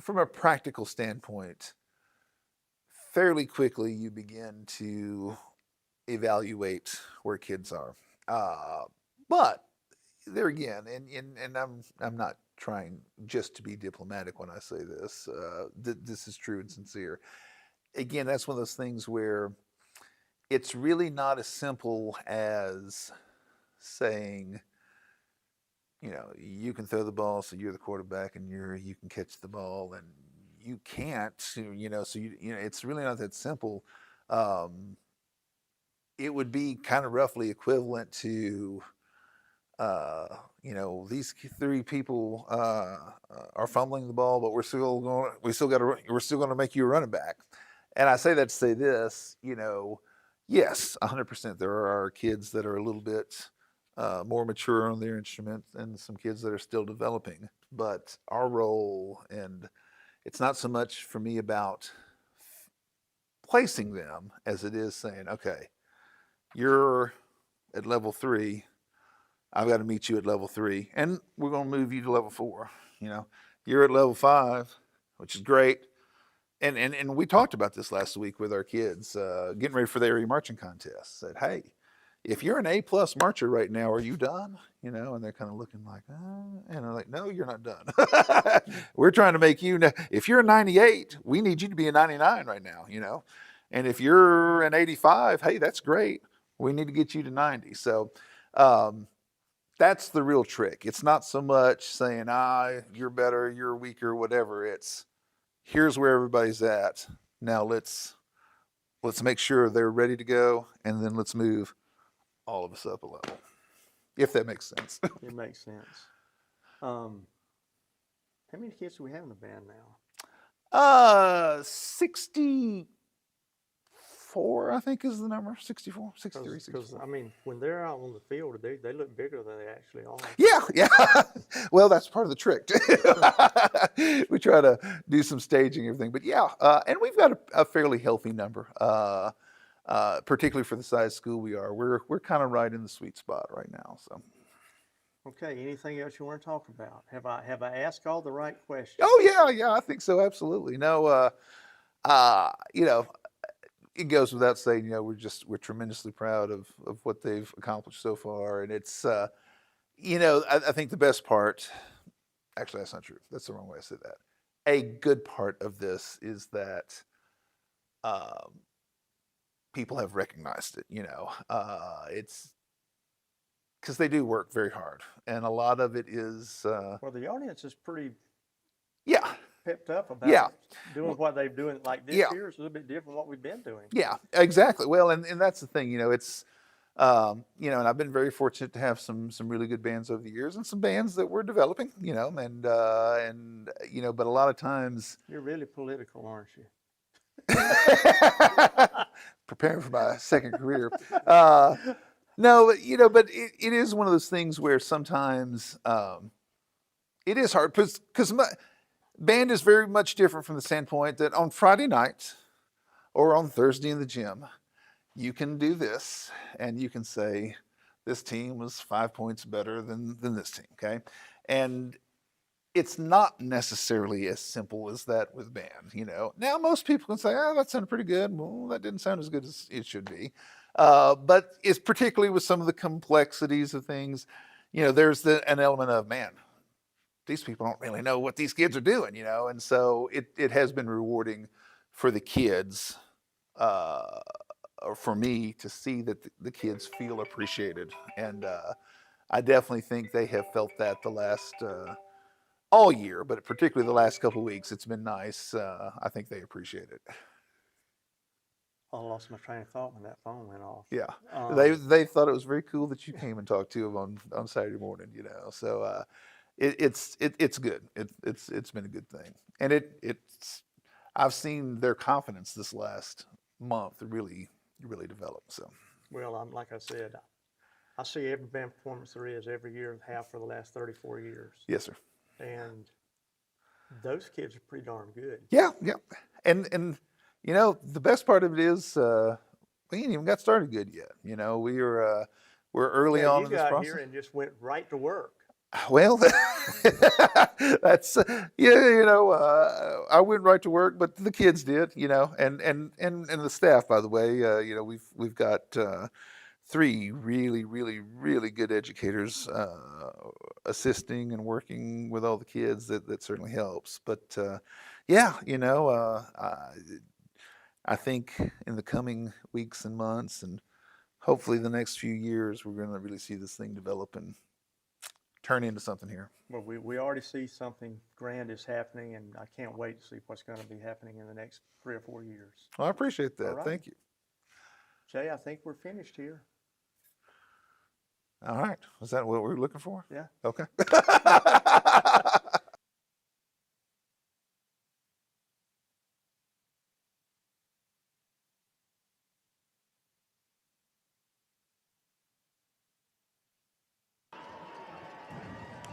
from a practical standpoint, fairly quickly you begin to evaluate where kids are. But there again, and I'm not trying just to be diplomatic when I say this. This is true and sincere. Again, that's one of those things where it's really not as simple as saying, you can throw the ball, so you're the quarterback, and you can catch the ball, and you can't, so it's really not that simple. It would be kind of roughly equivalent to, these 3 people are fumbling the ball, but we're still going to make you a running back. And I say that to say this, yes, 100%. There are kids that are a little bit more mature on their instrument and some kids that are still developing. But our role, and it's not so much for me about placing them as it is saying, okay, you're at level 3. I've got to meet you at level 3, and we're going to move you to level 4. You're at level 5, which is great. And we talked about this last week with our kids, getting ready for the area marching contest. Said, hey, if you're an A+ marcher right now, are you done? And they're kind of looking like, and I'm like, no, you're not done. We're trying to make you. If you're a 98, we need you to be a 99 right now. And if you're an 85, hey, that's great. We need to get you to 90. So that's the real trick. It's not so much saying, you're better, you're weaker, whatever. It's here's where everybody's at. Now let's make sure they're ready to go, and then let's move all of us up a level, if that makes sense. It makes sense. How many kids do we have in the band now? 63, 64, I think, is the number. 64, 63, 64. Because, I mean, when they're out on the field, they look bigger than they actually are. Yeah. Well, that's part of the trick. We try to do some staging and everything. But yeah, and we've got a fairly healthy number, particularly for the size school we are. We're kind of right in the sweet spot right now. So. Okay, anything else you want to talk about? Have I asked all the right questions? Oh yeah, I think so. Absolutely. No, you know, it goes without saying, you know, we're tremendously proud of what they've accomplished so far, and it's, you know, I think the best part, actually that's not true. That's the wrong way to say that. A good part of this is that people have recognized it. You know, it's because they do work very hard, and a lot of it is. Well, the audience is pretty. Yeah. Pepped up about doing what they're doing. Like this Yeah. year is a little bit different from what we've been doing. Yeah, exactly. Well, and that's the thing, you know, it's, you know, and I've been very fortunate to have some really good bands over the years and some bands that we're developing, you know, and you know, but a lot of times. You're really political, aren't you? Preparing for my second career. No, you know, but it is one of those things where sometimes it is hard because band is very much different from the standpoint that on Friday night or on Thursday in the gym, you can do this and you can say, this team was 5 points better than this team, okay? And it's not necessarily as simple as that with band, you know? Now, most people can say, oh, that sounded pretty good. Well, that didn't sound as good as it should be. But it's particularly with some of the complexities of things, you know, there's an element of, man, these people don't really know what these kids are doing, you know? And so it has been rewarding for the kids, or for me to see that the kids feel appreciated. And I definitely think they have felt that the last, all year, but particularly the last couple of weeks, it's been nice. I think they appreciate it. I lost my train of thought when that phone went off. Yeah, they thought it was very cool that you came and talked to them on Saturday morning, you know. So it's good. It's been a good thing, and it's I've seen their confidence this last month really develop. So well, like I said, I see every band performance there is every year and have for the last 34 years. Yes, sir. And those kids are pretty darn good. Yeah, and you know the best part of it is we ain't even got started good yet. You know, we're early on in this process. You got here and just went right to work. Well, that's you know, I went right to work, but the kids did, you know, and the staff, by the way, you know, we've got 3 really good educators assisting and working with all the kids. That certainly helps. But yeah, you know, I think in the coming weeks and months, and hopefully the next few years, we're going to really see this thing develop and turn into something here. Well, we already see something grand is happening, and I can't wait to see what's going to be happening in the next 3 or 4 years. Well, I appreciate that. Right. Thank you. Jay, I think we're finished here. All right. Was that what we were looking for? Yeah. Okay.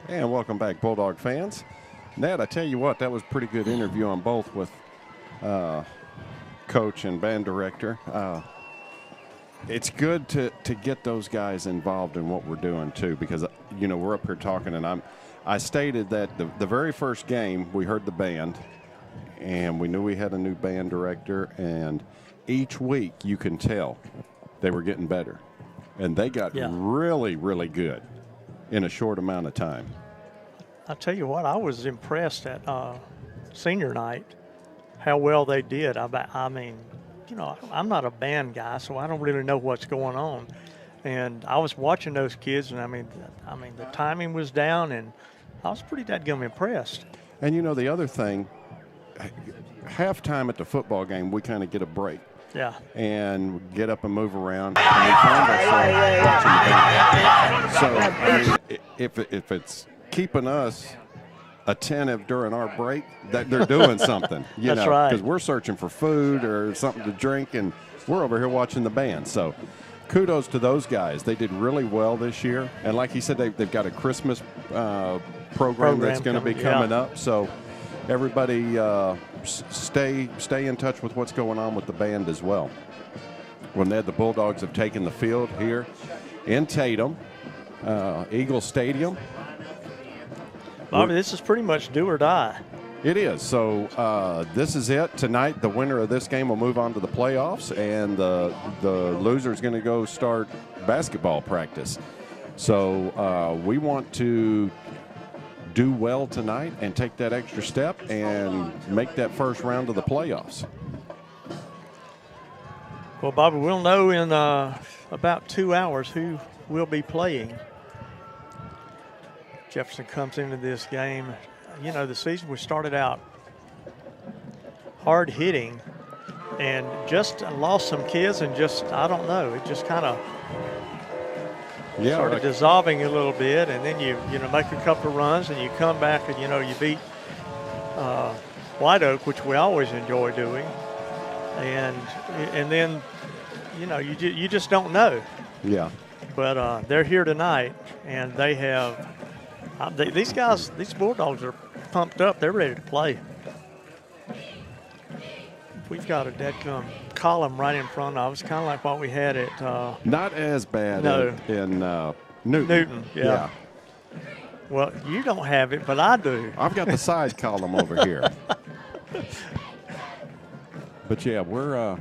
And welcome back, Bulldog fans. Ned, I tell you what, that was a pretty good interview on both with coach and band director. It's good to get those guys involved in what we're doing too, because you know we're up here talking, and I stated that the very first game we heard the band, and we knew we had a new band director, and each week you can tell they were getting better, and they got really good in a short amount of time. I tell you what, I was impressed at senior night how well they did. I mean, you know, I'm not a band guy, so I don't really know what's going on. And I was watching those kids, and I mean, the timing was down, and I was pretty dadgum impressed. And you know, the other thing, halftime at the football game, we kind of get a break. Yeah. And get up and move around. And we find ourselves watching the game. So, I mean, if it's keeping us attentive during our break, that they're doing something, you That's know, right. because we're searching for food or something to drink, and we're over here watching the band. So kudos to those guys. They did really well this year. And like he said, they've got a Christmas program that's going to be coming up. So everybody stay in touch with what's going on with the band as well. When the Bulldogs have taken the field here in Tatum, Eagle Stadium. Bobby, this is pretty much do or die. It is. So this is it. Tonight, the winner of this game will move on to the playoffs, and the loser is going to go start basketball practice. So we want to do well tonight and take that extra step and make that first round of the playoffs. Well, Bobby, we'll know in about 2 hours who will be playing. Jefferson comes into this game. You know, the season we started out hard hitting and just lost some kids and just, I don't know, it just kind of started dissolving a little bit, and then you make a couple of runs and you come back and, you beat White Oak, which we always enjoy doing. And then, you just don't know. Yeah. But they're here tonight, and they have these guys, these Bulldogs are pumped up. They're ready to play. We've got a deadgum column right in front of us, kind of like what we had at. Not as bad in Newton. Newton, yeah. Well, you don't have it, but I do. I've got the side column over here. But yeah, we're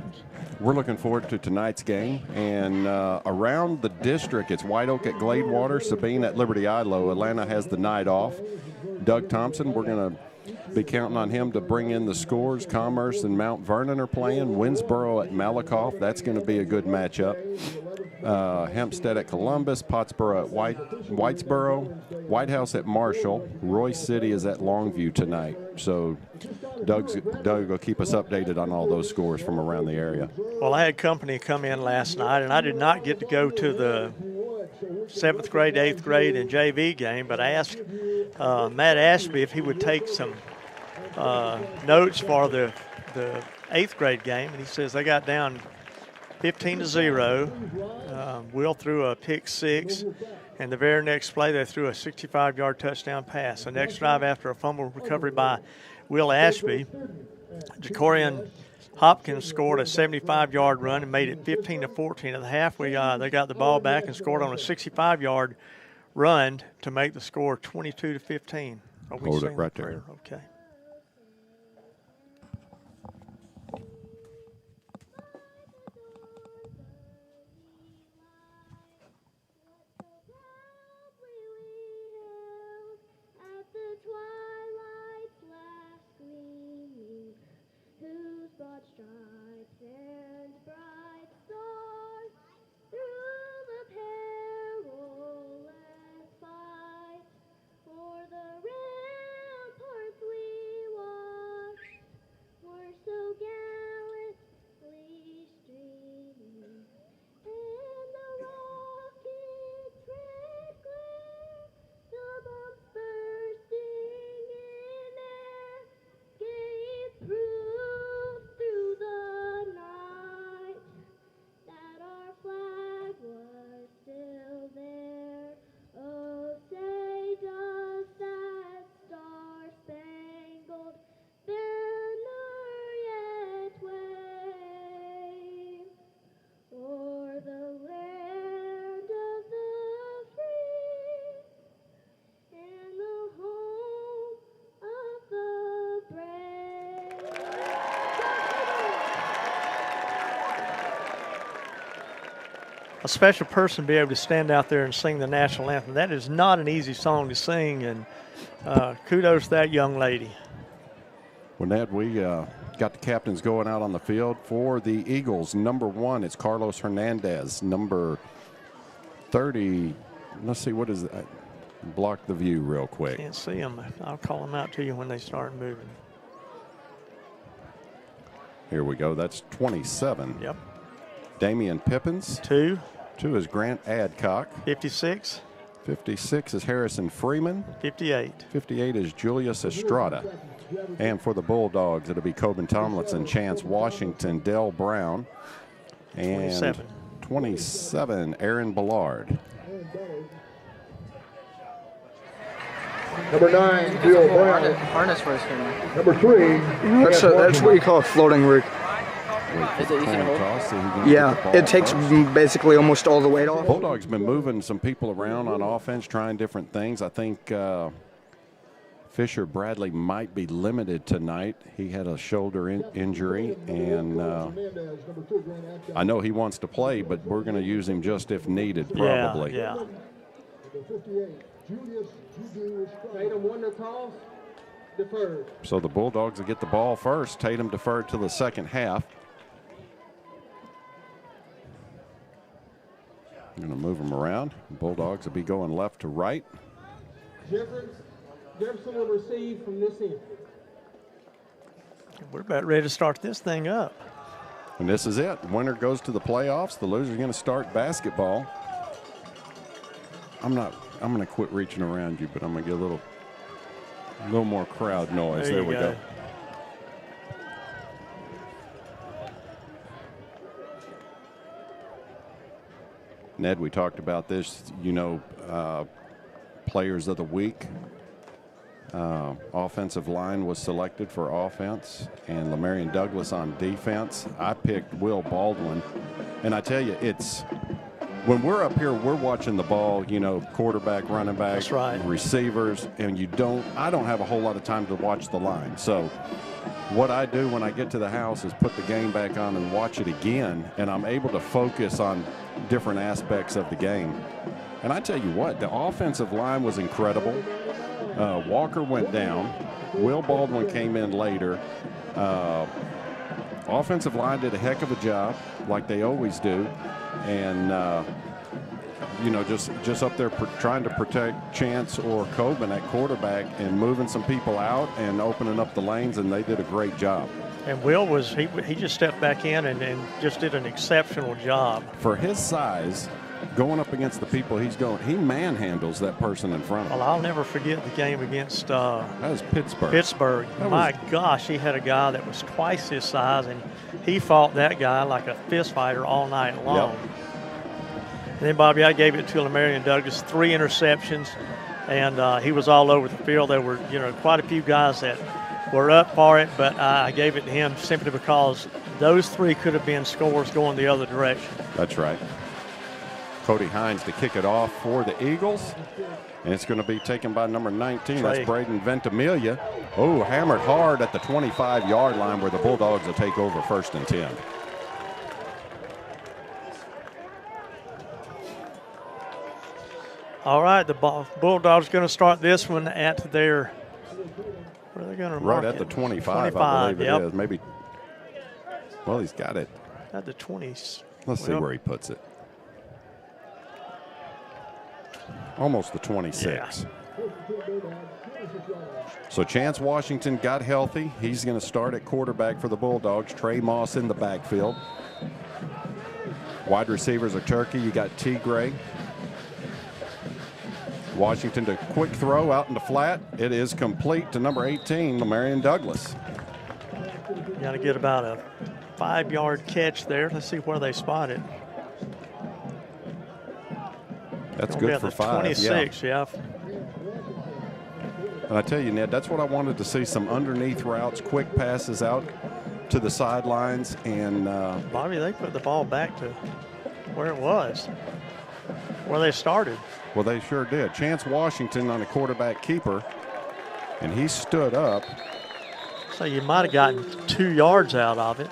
looking forward to tonight's game. And around the district, it's White Oak at Gladewater, Sabine at Liberty Ilo. Atlanta has the night off. Doug Thompson, we're going to be counting on him to bring in the scores. Commerce and Mount Vernon are playing. Winsboro at Malakoff. That's going to be a good matchup. Hempstead at Columbus. Pottsboro at Whitesboro. White House at Marshall. Royce City is at Longview tonight. So Doug will keep us updated on all those scores from around the area. Well, I had company come in last night, and I did not get to go to the 7th grade, 8th grade, and JV game, but I asked Matt Ashby if he would take some notes for the 8th grade game, and he says they got down 15-0. Will threw a pick 6, and the very next play they threw a 65-yard touchdown pass. The next drive after a fumble recovery by Will Ashby, Jacorian Hopkins scored a 75-yard run and made it 15-14 at the half. They got the ball back and scored on a 65-yard run to make the score 22-15. Hold it right there. Okay. Broad stripes and bright stars through the perilous fight, for the ramparts we watched were so gallantly streaming, and the rocket's red glare, the bombs bursting in air, gave proof through the night that our flag was still there. Oh, say does that star-spangled banner yet wave o'er the land of the free and the home of the brave? A special person be able to stand out there and sing the national anthem. That is not an easy song to sing, and kudos to that young lady. Well, Ned, we got the captains going out on the field. For the Eagles, number 1, it's Carlos Hernandez. Number 30, let's see, what is that? Block the view real quick. Can't see them. I'll call them out to you when they start moving. Here we go. That's 27. Yep. Damian Pippins. 2. 2 is Grant Adcock. 56. 56 is Harrison Freeman. 58. 58 is Julius Estrada. And for the Bulldogs, it'll be Coben Tomlinson, Chance Washington, Dell Brown, And 27, Aaron Ballard. Number 9, Bill Brown. Harness for his camera. Number 3. That's what you call a floating rig. Is it easy to hold? Yeah, it takes basically almost all the weight off. Bulldogs been moving some people around on offense, trying different things. I think Fisher Bradley might be limited tonight. He had a shoulder injury, and I know he wants to play, but we're going to use him just if needed, probably. Yeah. Number 58, Julius Tatum won the toss, deferred. So the Bulldogs will get the ball first. Tatum deferred to the second half. I'm going to move them around. Bulldogs will be going left to right. Jefferson will receive from this end. We're about ready to start this thing up. And this is it. Winner goes to the playoffs. The loser is going to start basketball. I'm going to quit reaching around you, but I'm going to get a little more crowd noise. There we go. Ned, we talked about this, players of the week. Offensive line was selected for offense, and Lamarion Douglas on defense. I picked Will Baldwin, and I tell you, when we're up here, we're watching the ball, quarterback, running back, that's right, receivers, and I don't have a whole lot of time to watch the line. So what I do when I get to the house is put the game back on and watch it again, and I'm able to focus on different aspects of the game. And I tell you what, the offensive line was incredible. Walker went down. Will Baldwin came in later. Offensive line did a heck of a job, like they always do. And, just up there trying to protect Chance or Coben at quarterback and moving some people out and opening up the lanes, and they did a great job. And Will he just stepped back in and just did an exceptional job. For his size, going up against the people he manhandles that person in front of him. Well, I'll never forget the game against that was Pittsburgh. My gosh, he had a guy that was twice his size, and he fought that guy like a fist fighter all night long. Yep. And then, Bobby, I gave it to Lamarion Douglas, 3 interceptions, and he was all over the field. There were, quite a few guys that were up for it, but I gave it to him simply because those 3 could have been scores going the other direction. That's right. Cody Hines to kick it off for the Eagles. And it's going to be taken by number 19. That's Braden Ventimiglia. Oh, hammered hard at the 25-yard line where the Bulldogs will take over 1st and 10. All right, the Bulldogs going to start this one at their, where are they going to mark right at it? the 25, I believe yep. it is. Maybe, well, he's got it. At the 20s. Let's see where he puts it. Almost the 26. Yeah. So Chance Washington got healthy. He's going to start at quarterback for the Bulldogs. Trey Moss in the backfield. Wide receivers are Turkey. You got T. Gray. Washington to quick throw out in the flat. It is complete to number 18, Lamarion Douglas. Got to get about a 5-yard catch there. Let's see where they spot it. That's good for 5. 26, yeah. And I tell you, Ned, that's what I wanted to see, some underneath routes, quick passes out to the sidelines. And Bobby, they put the ball back to where it was, where they started. Well, they sure did. Chance Washington on a quarterback keeper, and he stood up. So you might have gotten 2 yards out of it.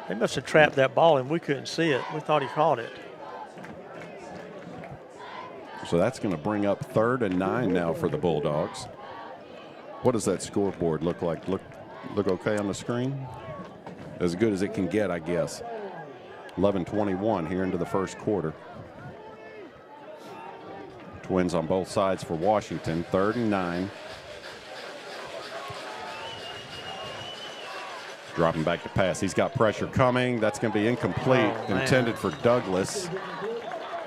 They must have trapped that ball, and we couldn't see it. We thought he caught it. So that's going to bring up 3rd and 9 now for the Bulldogs. What does that scoreboard look like? Look okay on the screen? As good as it can get, I guess. 11:21 here into the first quarter. Twins on both sides for Washington. 3rd and 9. Dropping back to pass. He's got pressure coming. That's going to be incomplete. Intended for Douglas.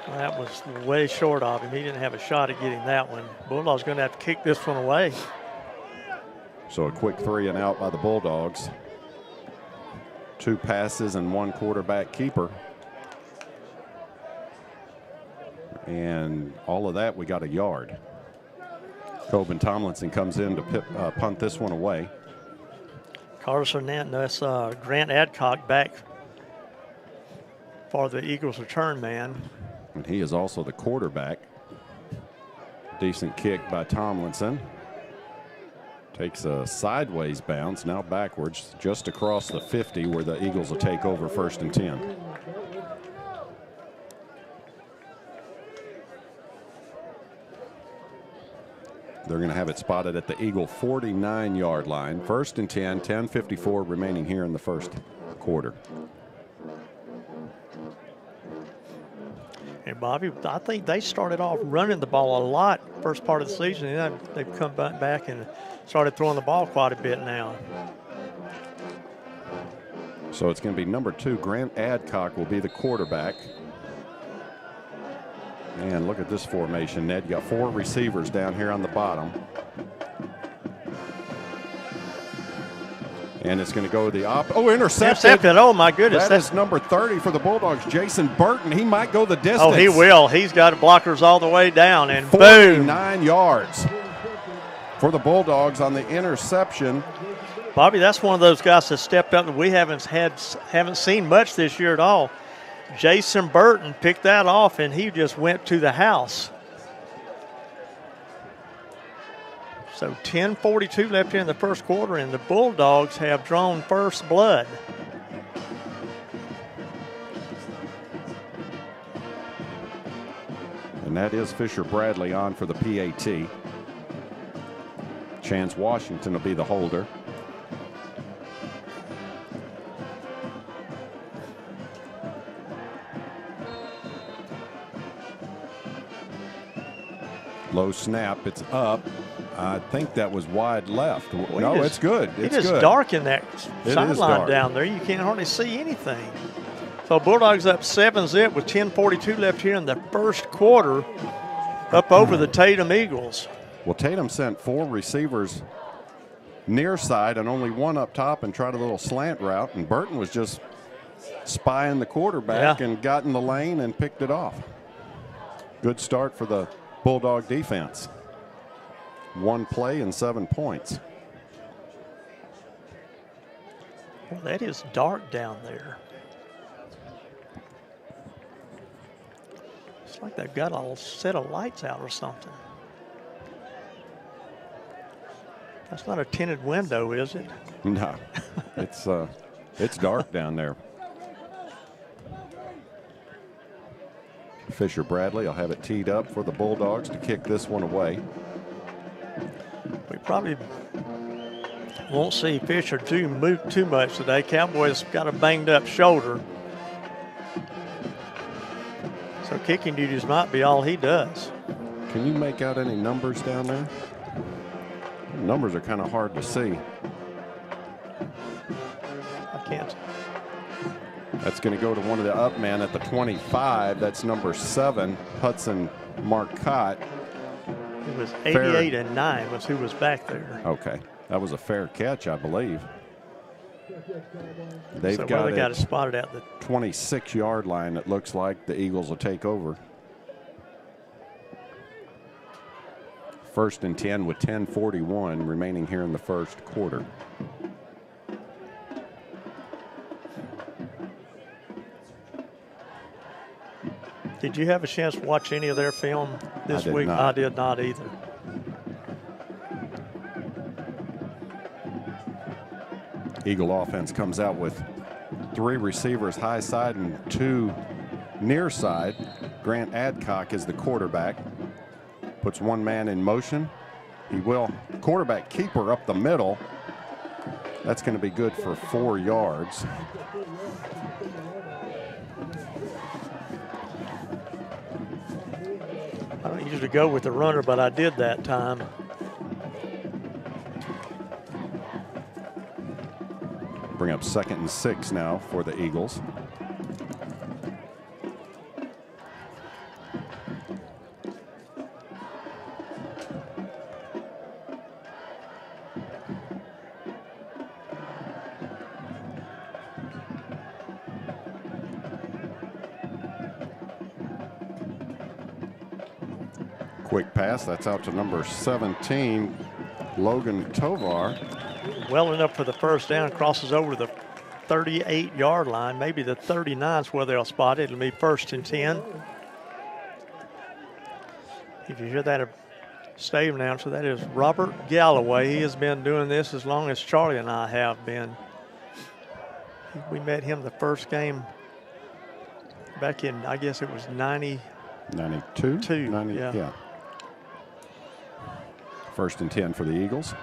Well, that was way short of him. He didn't have a shot at getting that one. Bulldogs going to have to kick this one away. So a quick 3 and out by the Bulldogs. 2 passes and 1 quarterback keeper. And all of that, we got a yard. Coben Tomlinson comes in to punt this one away. Carlos Hernandez, Grant Adcock back for the Eagles return man. And he is also the quarterback. Decent kick by Tomlinson. Takes a sideways bounce, now backwards, just across the 50 where the Eagles will take over 1st and 10. They're going to have it spotted at the Eagle 49-yard line. 1st and 10, 10:54 remaining here in the first quarter. And Bobby, I think they started off running the ball a lot first part of the season, and then they've come back and started throwing the ball quite a bit now. So it's going to be number 2, Grant Adcock will be the quarterback. And look at this formation, Ned. You got 4 receivers down here on the bottom. And it's going to go intercepted. Oh, my goodness. That is number 30 for the Bulldogs, Jason Burton. He might go the distance. Oh, he will. He's got blockers all the way down, and 49 boom. yards for the Bulldogs on the interception. Bobby, that's one of those guys that stepped up that we haven't seen much this year at all. Jason Burton picked that off, and he just went to the house. So 10:42 left here in the first quarter, and the Bulldogs have drawn first blood. And that is Fisher Bradley on for the PAT. Chance Washington will be the holder. Low snap, it's up. I think that was wide left. No, it's good. It's good. Dark in that sideline down there. You can't hardly see anything. So Bulldogs up 7-zip with 10:42 left here in the first quarter, up over the Tatum Eagles. Well, Tatum sent 4 receivers near side and only 1 up top and tried a little slant route, and Burton was just spying the quarterback and got in the lane and picked it off. Good start for the Bulldog defense. 1 play and 7 points. Well, that is dark down there. It's like they've got a set of lights out or something. That's not a tinted window, is it? No, it's dark down there. Fisher Bradley will have it teed up for the Bulldogs to kick this one away. We probably won't see Fisher move too much today. Cowboys got a banged up shoulder. So kicking duties might be all he does. Can you make out any numbers down there? The numbers are kind of hard to see. I can't. That's going to go to one of the up men at the 25. That's number 7, Hudson Marcotte. It was 88 and 9 was who was back there. Okay. That was a fair catch, I believe. They've so got it spotted at the 26-yard line. It looks like the Eagles will take over. 1st and 10 with 10:41 remaining here in the first quarter. Did you have a chance to watch any of their film this week? Not. I did not either. Eagle offense comes out with 3 receivers high side and 2 near side. Grant Adcock is the quarterback. Puts 1 man in motion. He will quarterback keeper up the middle. That's going to be good for 4 yards. I don't usually go with the runner, but I did that time. Bring up 2nd and 6 now for the Eagles. quick pass. That's out to number 17, Logan Tovar. Well enough for the first down. Crosses over the 38-yard line. Maybe the 39 is where they'll spot it. It'll be 1st and 10. If you hear that stadium announcer, that is Robert Galloway. He has been doing this as long as Charlie and I have been. We met him the first game back in, I guess it was 92? 90, yeah. 1st and 10 for the Eagles.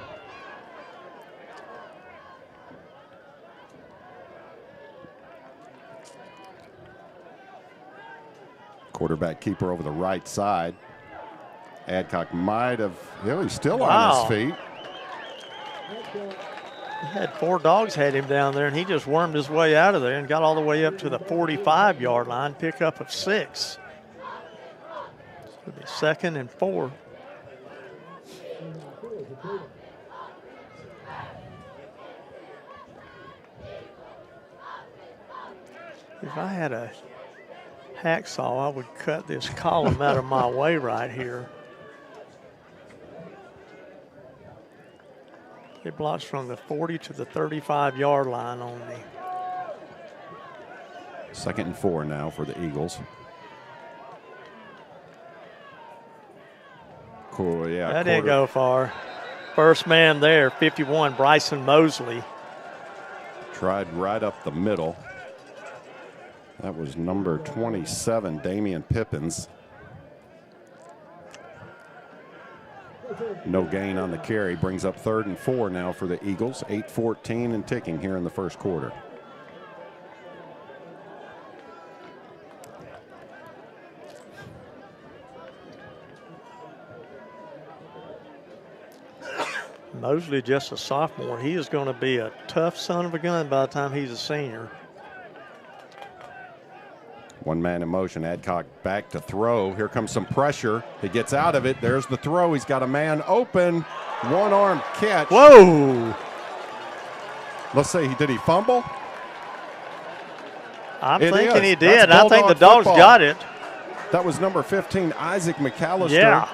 Quarterback keeper over the right side. Adcock might have, he's still on his feet. He had 4 dogs had him down there, and he just wormed his way out of there and got all the way up to the 45-yard line, pickup of 6. It'll be 2nd and 4. If I had a hacksaw, I would cut this column out of my way right here. It blocks from the 40 to the 35-yard line only. 2nd and 4 now for the Eagles. Cool, yeah. That didn't go far. First man there, 51, Bryson Mosley. Tried right up the middle. That was number 27, Damian Pippins. No gain on the carry. Brings up 3rd and 4 now for the Eagles. 8:14 and ticking here in the first quarter. Mosley just a sophomore. He is going to be a tough son of a gun by the time he's a senior. One man in motion. Adcock back to throw. Here comes some pressure. He gets out of it. There's the throw. He's got a man open. One-arm catch. Whoa! Let's see. Did he fumble? I'm thinking he That's did. I think the Bulldog Dogs football. got it. That was number 15, Isaac McAllister, Yeah.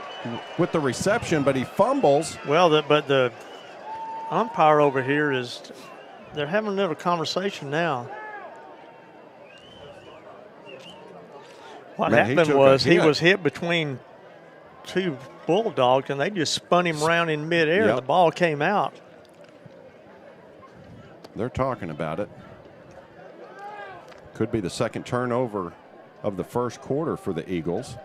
with the reception, but he fumbles. Well, but the umpire over here they're having a little conversation now. What happened was he was hit between 2 Bulldogs, and they just spun him around in midair. Yep. The ball came out. They're talking about it. Could be the 2nd turnover of the first quarter for the Eagles.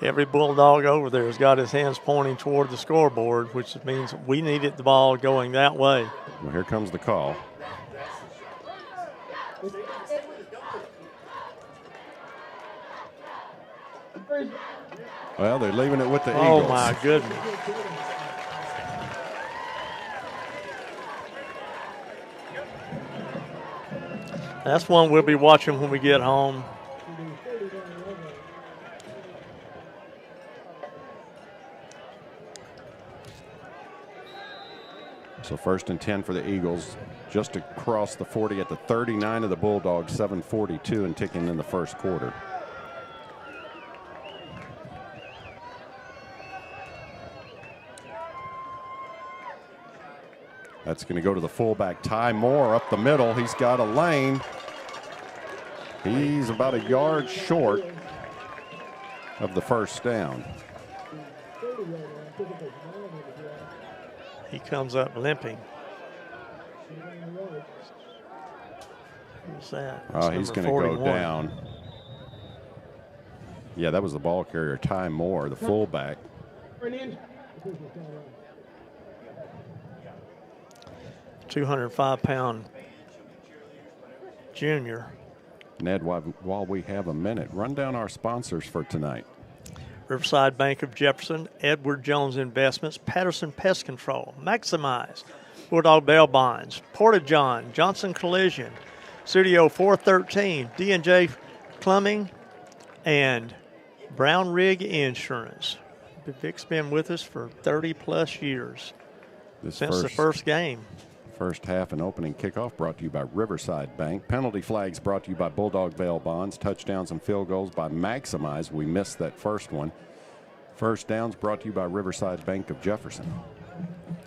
Every Bulldog over there has got his hands pointing toward the scoreboard, which means we needed the ball going that way. Well, here comes the call. Well, they're leaving it with the Eagles. Oh, my goodness. That's one we'll be watching when we get home. So 1st and 10 for the Eagles, just across the 40 at the 39 of the Bulldogs, 7:42 and ticking in the first quarter. That's going to go to the fullback, Ty Moore, up the middle. He's got a lane. He's about a yard short of the first down. He comes up limping. Who's that? Oh, he's going to go down. Yeah, that was the ball carrier, Ty Moore, the fullback. 205-pound junior. Ned, while we have a minute, run down our sponsors for tonight. Riverside Bank of Jefferson, Edward Jones Investments, Patterson Pest Control, Maximize, Bulldog Bail Bonds, Porta-John, Johnson Collision, Studio 413, D&J Plumbing, and Brown Rig Insurance. Vic's been with us for 30-plus years, since the first game. First half and opening kickoff brought to you by Riverside Bank. Penalty flags brought to you by Bulldog Bail Bonds. Touchdowns and field goals by Maximize. We missed that first one. First downs brought to you by Riverside Bank of Jefferson.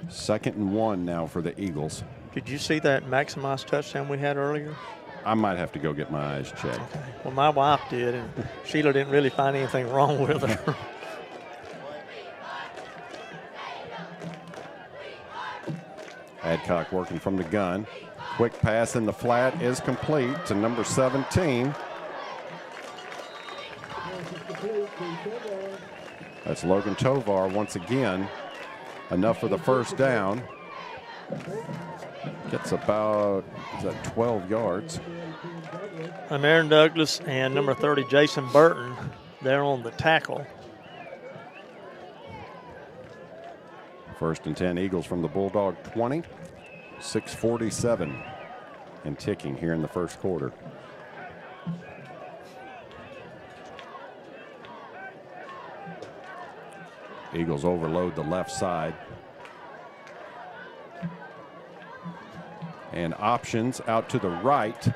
2nd and 1 now for the Eagles. Did you see that Maximize touchdown we had earlier? I might have to go get my eyes checked. Okay. Well, my wife did, and Sheila didn't really find anything wrong with her. Adcock working from the gun. Quick pass in the flat is complete to number 17. That's Logan Tovar once again. Enough for the first down. Gets about, is that 12 yards? Aaron Douglas and number 30, Jason Burton, they're on the tackle. 1st and 10 Eagles from the Bulldog 20. 6:47 and ticking here in the first quarter. Eagles overload the left side. And options out to the right.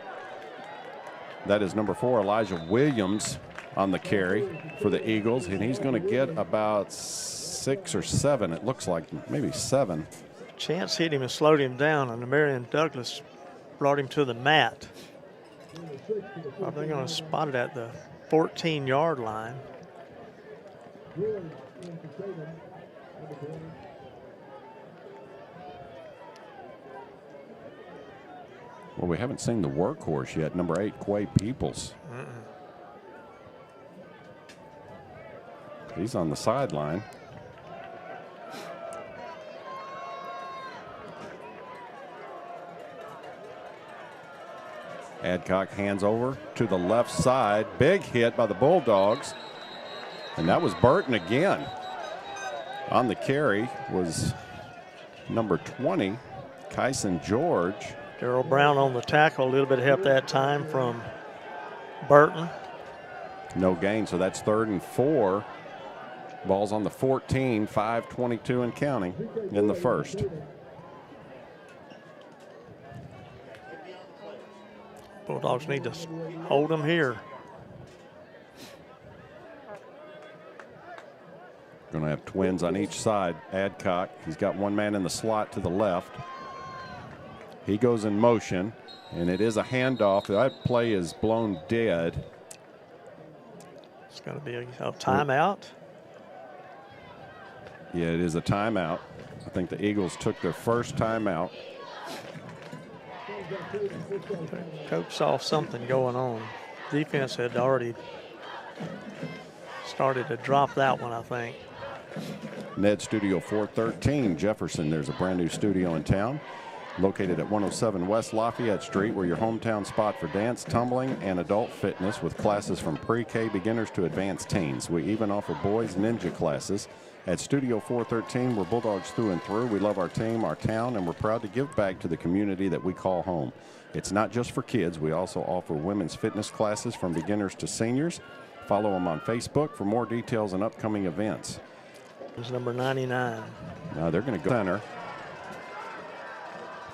That is number 4, Elijah Williams on the carry for the Eagles. And he's going to get about 6 or 7, it looks like, maybe 7. Chance hit him and slowed him down, and Marion Douglas brought him to the mat. Are they going to spot it at the 14-yard line? Well, we haven't seen the workhorse yet, number 8, Quay Peoples. He's on the sideline. Adcock hands over to the left side. Big hit by the Bulldogs. And that was Burton again. On the carry was number 20, Kyson George. Darrell Brown on the tackle. A little bit of help that time from Burton. No gain, so that's 3rd and 4. Ball's on the 14, 5:22 and counting in the first. Bulldogs need to hold them here. Going to have twins on each side. Adcock, he's got one man in the slot to the left. He goes in motion, and it is a handoff. That play is blown dead. It's going to be a timeout. Yeah, it is a timeout. I think the Eagles took their first timeout. Coach saw something going on. Defense had already started to drop that one, I think. Ned Studio 413, Jefferson. There's a brand new studio in town. Located at 107 West Lafayette Street. We're your hometown spot for dance, tumbling, and adult fitness with classes from pre-K beginners to advanced teens. We even offer boys ninja classes. At Studio 413, we're Bulldogs through and through. We love our team, our town, and we're proud to give back to the community that we call home. It's not just for kids. We also offer women's fitness classes from beginners to seniors. Follow them on Facebook for more details and upcoming events. It's number 99. Now they're going to go center.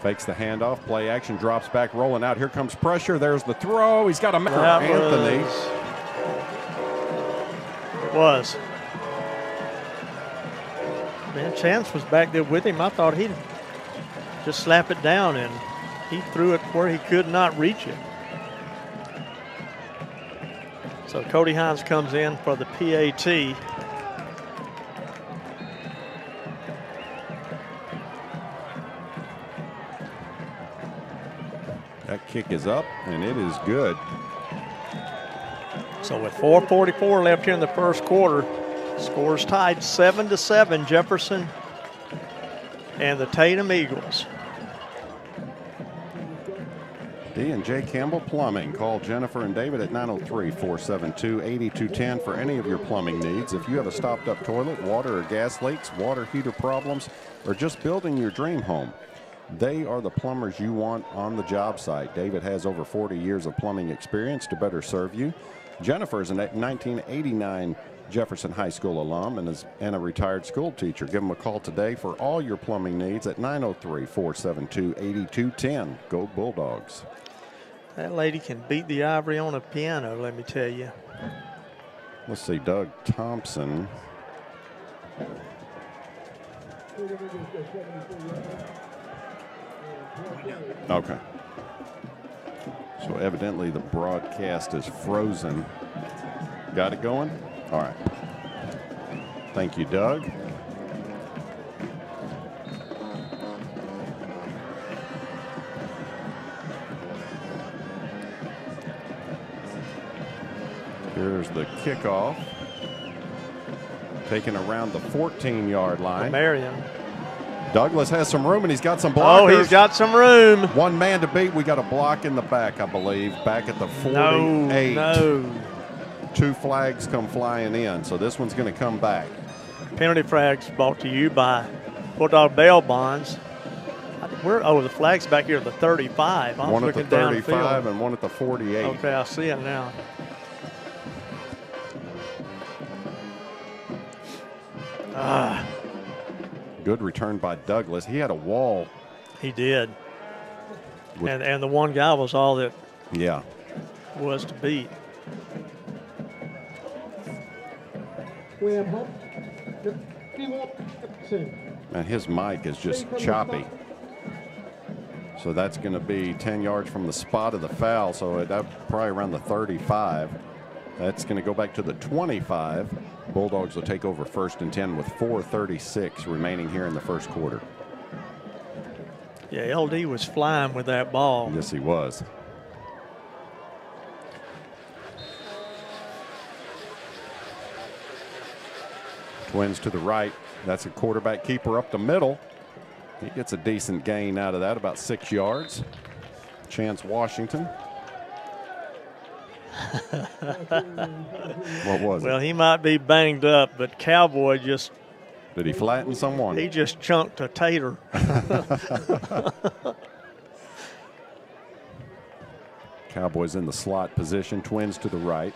Fakes the handoff. Play action. Drops back. Rolling out. Here comes pressure. There's the throw. He's got a man. Anthony. It was. Man, Chance was back there with him. I thought he'd just slap it down, and he threw it where he could not reach it. So Cody Hines comes in for the PAT. That kick is up, and it is good. So with 4:44 left here in the first quarter, scores tied 7-7, Jefferson and the Tatum Eagles. D&J Campbell Plumbing. Call Jennifer and David at 903-472-8210 for any of your plumbing needs. If you have a stopped-up toilet, water or gas leaks, water heater problems, or just building your dream home, they are the plumbers you want on the job site. David has over 40 years of plumbing experience to better serve you. Jennifer is a 1989 Jefferson High School alum and a retired school teacher. Give them a call today for all your plumbing needs at 903-472-8210. Go Bulldogs. That lady can beat the ivory on a piano, let me tell you. Let's see, Doug Thompson. Okay. So evidently the broadcast is frozen. Got it going? All right. Thank you, Doug. Here's the kickoff. Taken around the 14-yard line. Marion. Douglas has some room, and he's got some blockers. Oh, he's got some room. One man to beat. We got a block in the back, I believe, back at the 48. No. 2 flags come flying in, so this one's going to come back. Penalty flags brought to you by Bulldog bail bonds. The flag's back here at the 35. I was one at the looking down 35 the and one at the 48. Okay, I see it now. Good return by Douglas. He had a wall. He did. And the one guy was all that was to beat. And his mic is just choppy. So that's going to be 10 yards from the spot of the foul. So that's probably around the 35. That's going to go back to the 25. Bulldogs will take over 1st and 10 with 4:36 remaining here in the first quarter. Yeah, LD was flying with that ball. Yes, he was. Twins to the right. That's a quarterback keeper up the middle. He gets a decent gain out of that, about 6 yards. Chance Washington. What was it? Well, he might be banged up, but Cowboy just... Did he flatten someone? He just chunked a tater. Cowboys in the slot position, Twins to the right.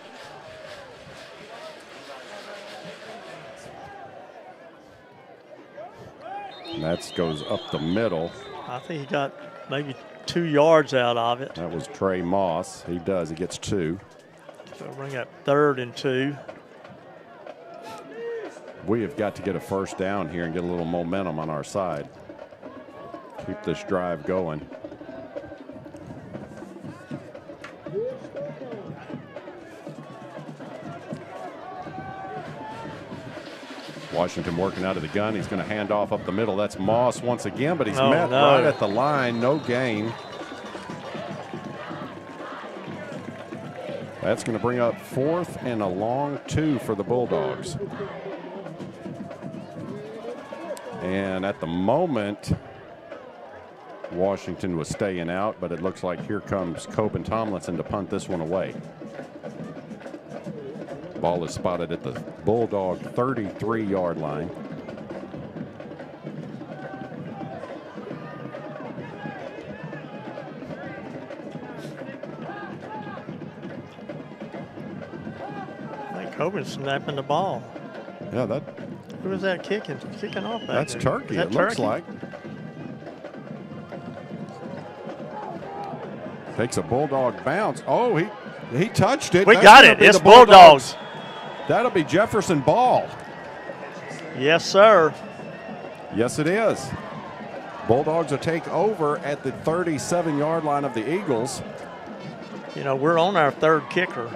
And that goes up the middle. I think he got maybe 2 yards out of it. That was Trey Moss. He does. He gets 2. So bring up 3rd and 2. We have got to get a first down here and get a little momentum on our side. Keep this drive going. Washington working out of the gun. He's going to hand off up the middle. That's Moss once again, but he's met right at the line. No gain. That's going to bring up 4th and a long 2 for the Bulldogs. And at the moment, Washington was staying out, but it looks like here comes Coben Tomlinson to punt this one away. Ball is spotted at the Bulldog 33-yard line. I think Coben's snapping the ball. Yeah, that. Who was that kicking off back That's there? Turkey, That it looks Turkey? like. Takes a Bulldog bounce. Oh, he touched it. We That's got gonna it. be It's the Bulldogs. That'll be Jefferson ball. Yes, sir. Yes, it is. Bulldogs will take over at the 37-yard line of the Eagles. You know, we're on our 3rd kicker.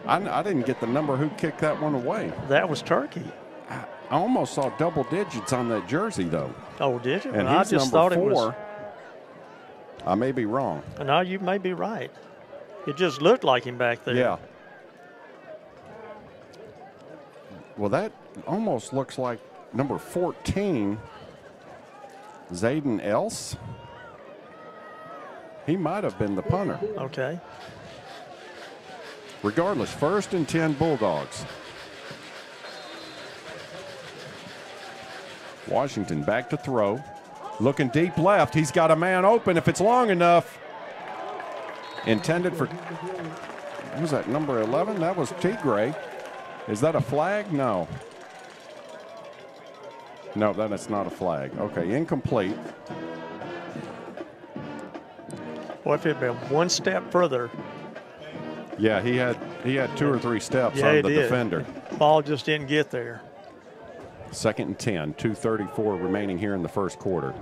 I didn't get the number who kicked that one away. That was Turkey. I almost saw double digits on that jersey, though. Oh, did you? And Well, I he's just number thought 4. it was. I may be wrong. No, you may be right. It just looked like him back there. Yeah. Well, that almost looks like number 14, Zayden Else. He might have been the punter. Okay. Regardless, 1st and 10 Bulldogs. Washington back to throw. Looking deep left. He's got a man open if it's long enough. Intended for Who's that, number 11? That was Tigray. Is that a flag? No. No, that is not a flag. Okay, incomplete. Well, if it had been one step further. Yeah, he had 2 or 3 steps Yeah, on he the did. defender. Ball just didn't get there. 2nd and 10, 2:34 remaining here in the first quarter.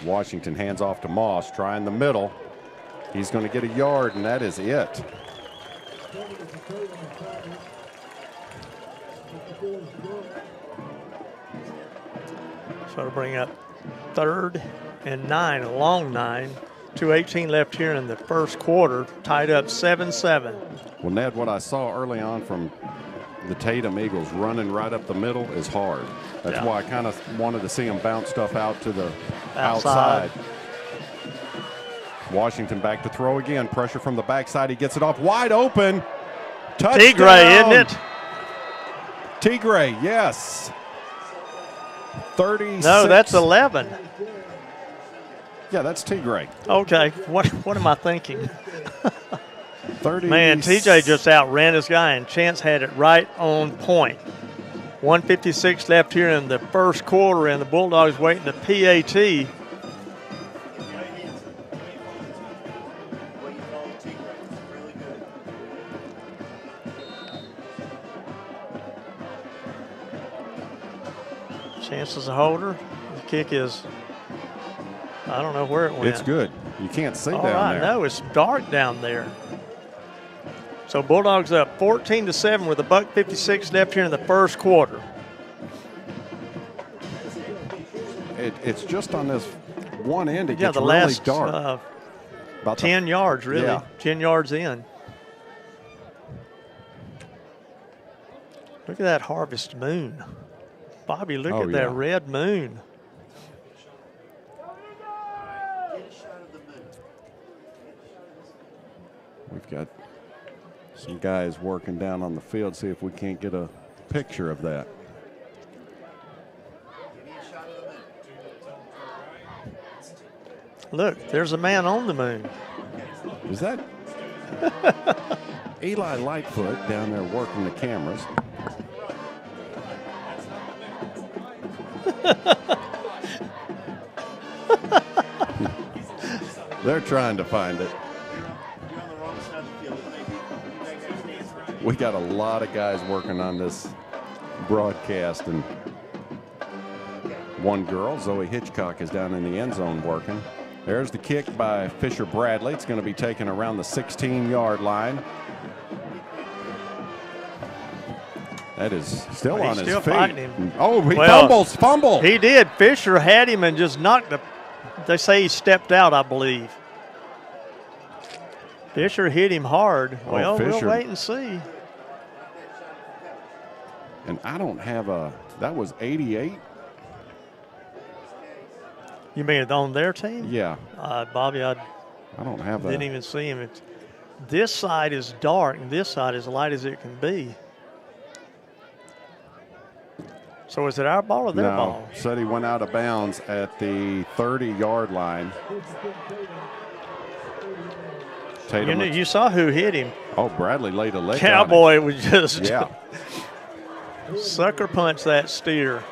Washington hands off to Moss, trying the middle. He's going to get a yard, and that is it. So to bring up 3rd and 9, a long 9. 2:18 left here in the first quarter, tied up 7-7. Well, Ned, what I saw early on from the Tatum Eagles running right up the middle is hard. That's why I kind of wanted to see them bounce stuff out to the outside. Washington back to throw again. Pressure from the backside. He gets it off wide open. Touchdown. Tigray, isn't it? Tigray, yes. 36. No, that's 11. Yeah, that's Tigray. Okay, what am I thinking? 30. Man, TJ just outran this guy, and Chance had it right on point. 1:56 left here in the first quarter, and the Bulldogs waiting the PAT. Chance is a holder. The kick is, I don't know where it went. It's good. You can't see All down right, there. no, it's dark down there. So Bulldogs up 14-7 with $1:56 left here in the first quarter. It's just on this one end. It Yeah, gets the really last dark. About 10 yards, really. Yeah. 10 yards in. Look at that harvest moon. Bobby, look at that red moon. We've got some guys working down on the field, see if we can't get a picture of that. Look, there's a man on the moon. Is that Eli Lightfoot down there working the cameras? They're trying to find it. We got a lot of guys working on this broadcast, and one girl, Zoe Hitchcock, is down in the end zone working. There's the kick by Fisher Bradley. It's going to be taken around the 16-yard line. That is still on his still feet. fighting him. Oh, he fumble. He did. Fisher had him and just knocked the. They say he stepped out, I believe. Fisher hit him hard. Well, we'll wait and see. And I don't have a. That was 88. You mean on their team? Yeah. Bobby, I don't have that. Didn't even see him. This side is dark, and this side is light as it can be. So is it our ball or their ball? Said he went out of bounds at the 30-yard line. Tatum, you saw who hit him. Oh, Bradley laid a leg. Cowboy was just yeah. Sucker punch that steer.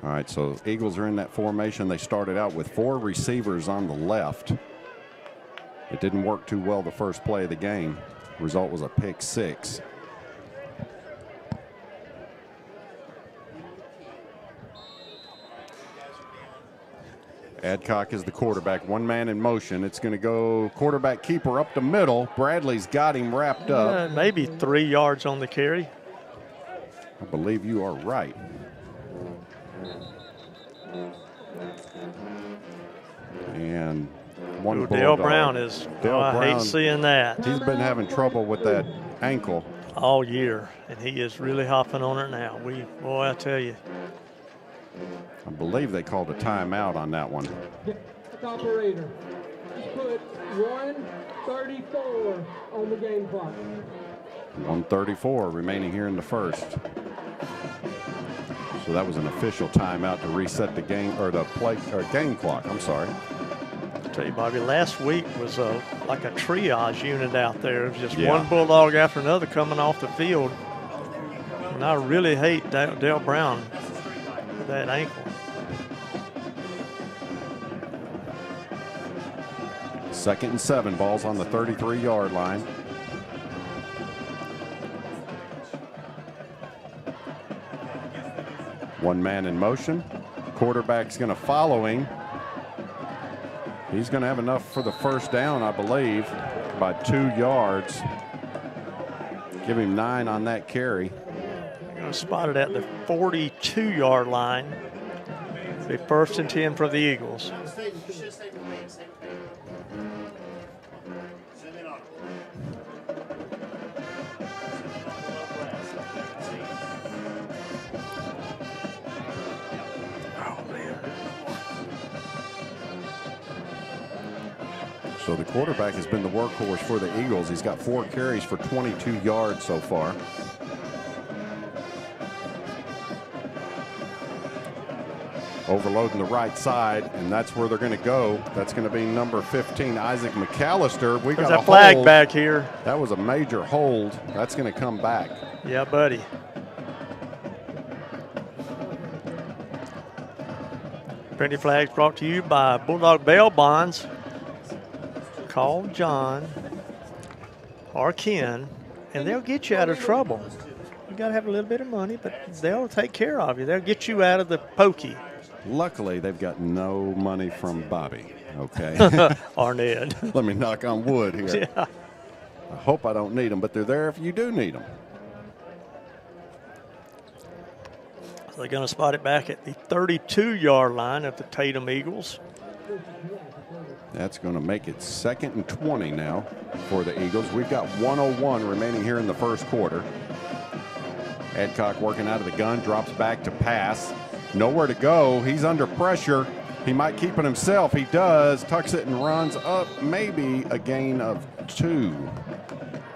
All right, so Eagles are in that formation. They started out with 4 receivers on the left. It didn't work too well the first play of the game. Result was a pick 6. Adcock is the quarterback. One man in motion. It's going to go quarterback keeper up the middle. Bradley's got him wrapped up. Maybe 3 yards on the carry. I believe you are right. And one Dale Brown is, I hate seeing that. He's been having trouble with that ankle all year, and he is really hopping on it now. Boy, I tell you. I believe they called a timeout on that one. Operator. Just put 1:34 on the game clock. 1:34 remaining here in the first. So that was an official timeout to reset the game or the play or game clock. I'm sorry. I'll tell you, Bobby, last week was like a triage unit out there. It was just Yeah. one Bulldog after another coming off the field. And I really hate Dale Brown with that ankle. Second and 7, balls on the 33-yard line. One man in motion. Quarterback's going to follow him. He's going to have enough for the first down, I believe, by 2 yards. Give him 9 on that carry. They're going to spot it at the 42-yard line. Be 1st and 10 for the Eagles. So the quarterback has been the workhorse for the Eagles. He's got 4 carries for 22 yards so far. Overloading the right side, and that's where they're going to go. That's going to be number 15, Isaac McAllister. We There's got a flag hold back here. That was a major hold. That's going to come back. Yeah, buddy. Penalty flags brought to you by Bulldog Bail Bonds. Call John or Ken, and they'll get you out of trouble. You got to have a little bit of money, but they'll take care of you. They'll get you out of the pokey. Luckily, they've got no money from Bobby, okay? Or Ned. Let me knock on wood here. Yeah. I hope I don't need them, but they're there if you do need them. So they're going to spot it back at the 32-yard line of the Tatum Eagles. That's going to make it 2nd and 20 now for the Eagles. We've got 1:01 remaining here in the first quarter. Adcock working out of the gun, drops back to pass. Nowhere to go. He's under pressure. He might keep it himself. He does. Tucks it and runs up. Maybe a gain of 2.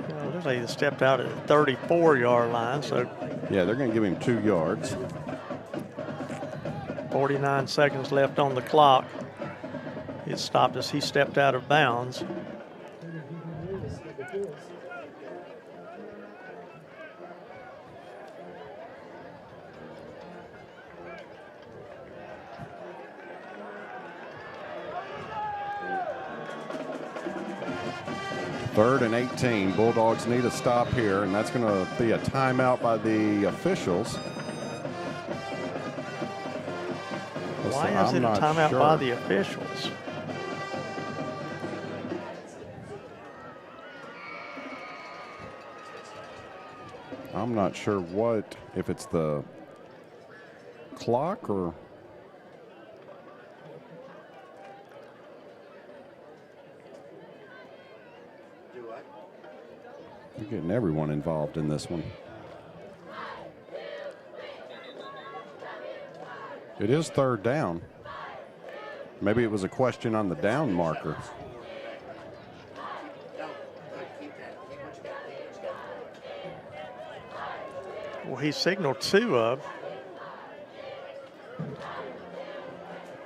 Well, looks like he stepped out at the 34-yard line. So yeah, they're going to give him 2 yards. 49 seconds left on the clock. It stopped as he stepped out of bounds. Third and 18. Bulldogs need a stop here, and that's going to be a timeout by the officials. Why is it a timeout by the officials? I'm not sure what, if it's the clock or. You're getting everyone involved in this one. It is 3rd down. Maybe it was a question on the down marker. Well, he signaled 2 of.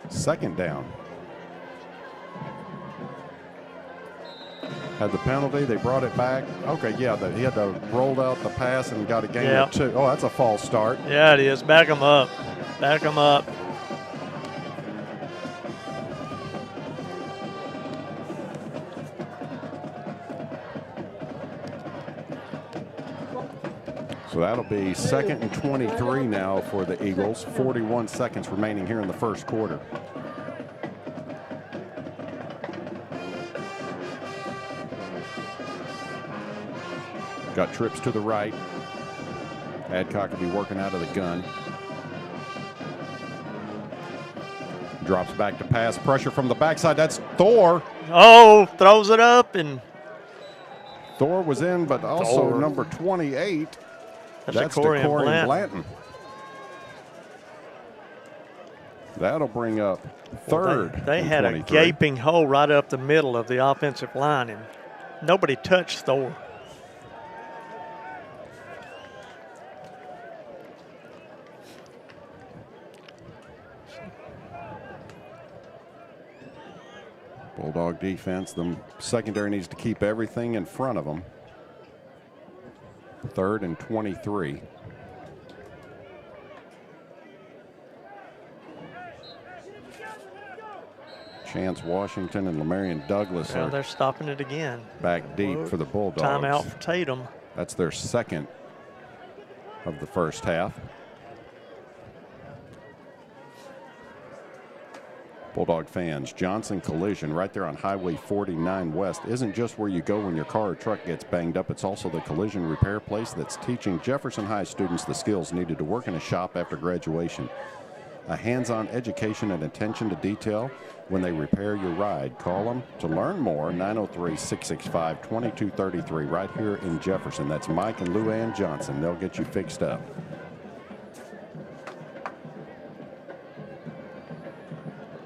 2nd down. Had the penalty, they brought it back. Okay, yeah, he had to roll out the pass and got a gain of 2. Oh, that's a false start. Yeah, it is. Back him up. Back him up. So that'll be 2nd and 23 now for the Eagles. 41 seconds remaining here in the first quarter. Got trips to the right. Adcock will be working out of the gun. Drops back to pass. Pressure from the backside. That's Thor. Oh, throws it up, and Thor was in, but also number 28. That's Corian Blanton. That'll bring up third. They and had 23. a gaping hole right up the middle of the offensive line, and nobody touched Thor. Bulldog defense, the secondary needs to keep everything in front of them. Third and 23. Chance Washington and Lamarion Douglas Well, are they're stopping it again. back deep for the Bulldogs. Timeout for Tatum. That's their second of the first half. Bulldog fans, Johnson Collision right there on Highway 49 West isn't just where you go when your car or truck gets banged up. It's also the collision repair place that's teaching Jefferson High students the skills needed to work in a shop after graduation. A hands-on education and attention to detail when they repair your ride. Call them to learn more, 903-665-2233 right here in Jefferson. That's Mike and Luann Johnson. They'll get you fixed up.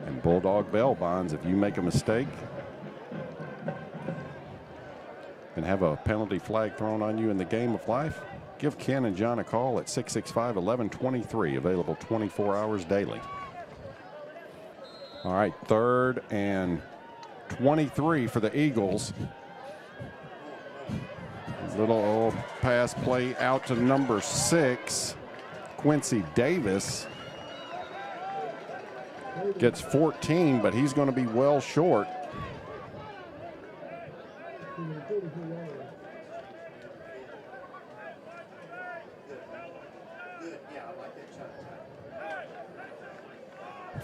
And Bulldog bail bonds, if you make a mistake and have a penalty flag thrown on you in the game of life, give Ken and John a call at 665-1123, available 24 hours daily. All right, third and 23 for the Eagles. Little pass play out to number 6, Quincy Davis. Gets 14, but he's going to be well short.